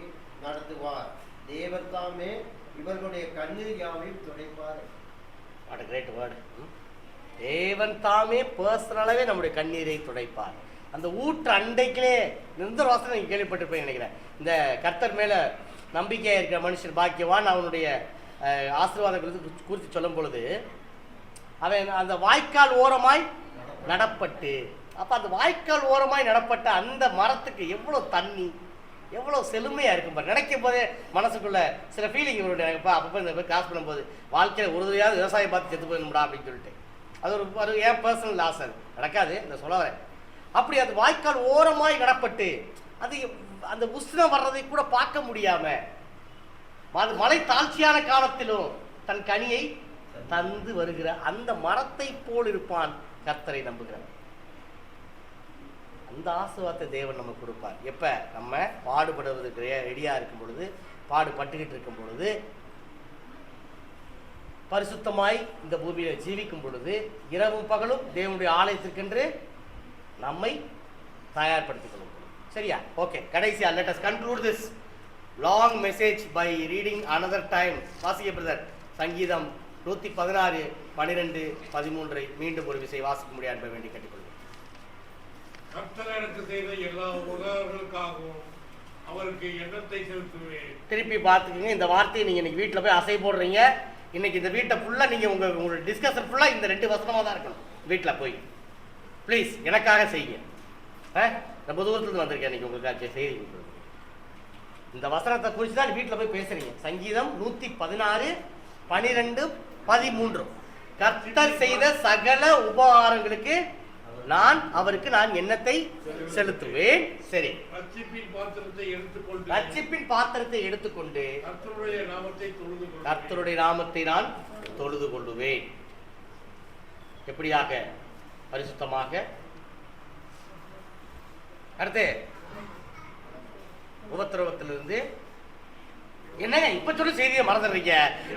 நடத்துவார். தேவர் தாமே இவர்களுடைய கண்ணீர் யாவையும் துடைப்பார். What a great word. தேவன் தாமே பர்சனலாவே நம்முடைய கண்ணீரை துடைப்பார். அந்த ஊற்று அண்டைக்கிலே நிரந்தர வாசனை நீங்கள் கேள்விப்பட்டிருப்பேன் நினைக்கிறேன். இந்த கர்த்தர் மேல நம்பிக்கையாக இருக்கிற மனுஷன் பாக்கியவான், அவனுடைய ஆசீர்வாதங்கள் குறித்து சொல்லும் பொழுது அவன் அந்த வாய்க்கால் ஓரமாய் நடப்பட்டு, அப்போ அந்த வாய்க்கால் ஓரமாய் நடப்பட்ட அந்த மரத்துக்கு எவ்வளோ தண்ணி, எவ்வளோ செழுமையாக இருக்கும் பாரு. நினைக்கும் போதே மனசுக்குள்ள சில ஃபீலிங் அப்போ அப்பப்போ இந்த போய் கிராஸ் பண்ணும்போது வாழ்க்கையில் ஒரு தடையாவது விவசாயம் பார்த்து செத்து போயிடணும்டா அப்படின்னு சொல்லிட்டு அது ஒரு ஏன் பர்சனல் ஆசை, நடக்காது இந்த சொல்ல வரேன். அப்படி அந்த வாய்க்கால் ஓரமாய் நடப்பட்டு அது அந்த உஷ்ணம் வர்றதை கூட பார்க்க முடியாம அது மலை தாழ்ச்சியான காலத்திலும் தன் கனியை தந்து வருகிற அந்த மரத்தை போல் இருப்பான் கர்த்தரை நம்புகிறார். அந்த ஆசீர்வாதத்தை தேவன் நமக்கு கொடுப்பார். எப்ப நம்ம பாடுபடுவதற்கு ரெடியா இருக்கும் பொழுது, பாடுபட்டுக்கிட்டு இருக்கும் பொழுது, பரிசுத்தமாய் இந்த பூமியில ஜீவிக்கும் பொழுது, இரவும் பகலும் தேவனுடைய ஆலயத்திற்கென்று நம்மை தயார்படுத்திக் கொள்ளும். சரியா? ஓகே, கடைசியா let us conclude this long message by reading another time. வாசிக்க பிரதர், சங்கீதம் 116, 12, 13 மீண்டும் ஒரு விசை வாசிக்க முடியாது என்பதை வேண்டி கேட்டுக்கொள்கிறேன். கர்த்தர் எனக்கு செய்த எல்லா உபகாரங்களுக்காகவும் அவருக்கு எண்ணத்தை செலுத்துவேன். திருப்பி பார்த்துக்கோங்க, இந்த வார்த்தையை நீங்க இன்னைக்கு வீட்டில் போய் அசை போடுறீங்க. இன்னைக்கு இந்த வீட்டை ஃபுல்லா நீங்க உங்களோட டிஸ்கஷன் ஃபுல்லா இந்த 2 வசனமா தான் இருக்கணும். வீட்டில் போய் ப்ளீஸ் எனக்காக செய்யுங்க. ரொம்ப தூரத்துலேருந்து வந்திருக்கேன் இன்னைக்கு உங்களுக்காக செய்தி. இந்த வசனத்தை குறித்து தான் வீட்டில் போய் பேசுறீங்க. சங்கீதம் 116, 12, 13 கர்த்தர் செய்த சகல உபகாரங்களுக்கு அவருக்கு நான் எண்ணத்தை செலுத்துவேன். சரி, ரட்சிப்பின் பாத்திரத்தை எடுத்துக்கொண்டு கர்த்தருடைய நாமத்தை நான் தொழுது கொள்ளுவேன். எப்படியாக? பரிசுத்தமாக. அடுத்து உபத்திரவத்திலிருந்து என்னங்க இப்ப சொல்ல செய்தியை மறந்துடுறீங்க.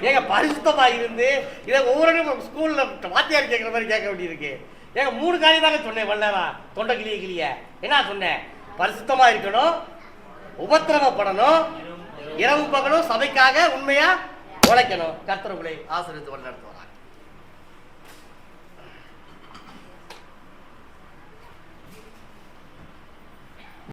ஏங்க பரிசுத்தமா இருந்து இதை ஒவ்வொரு ஸ்கூல்ல வாத்தியார் கேட்குற மாதிரி கேட்க வேண்டியிருக்கு. ஏங்க 3 காரியம் தாங்க சொன்னேன். வல்லவா தொண்டை கிளிய என்ன சொன்னேன்? பரிசுத்தமா இருக்கணும், உபத்திரவப்படணும், இரவு பகலும் சபைக்காக உண்மையா உழைக்கணும். கர்த்தர் உங்களை ஆசீர்வதித்து வழிநடத்துவார்.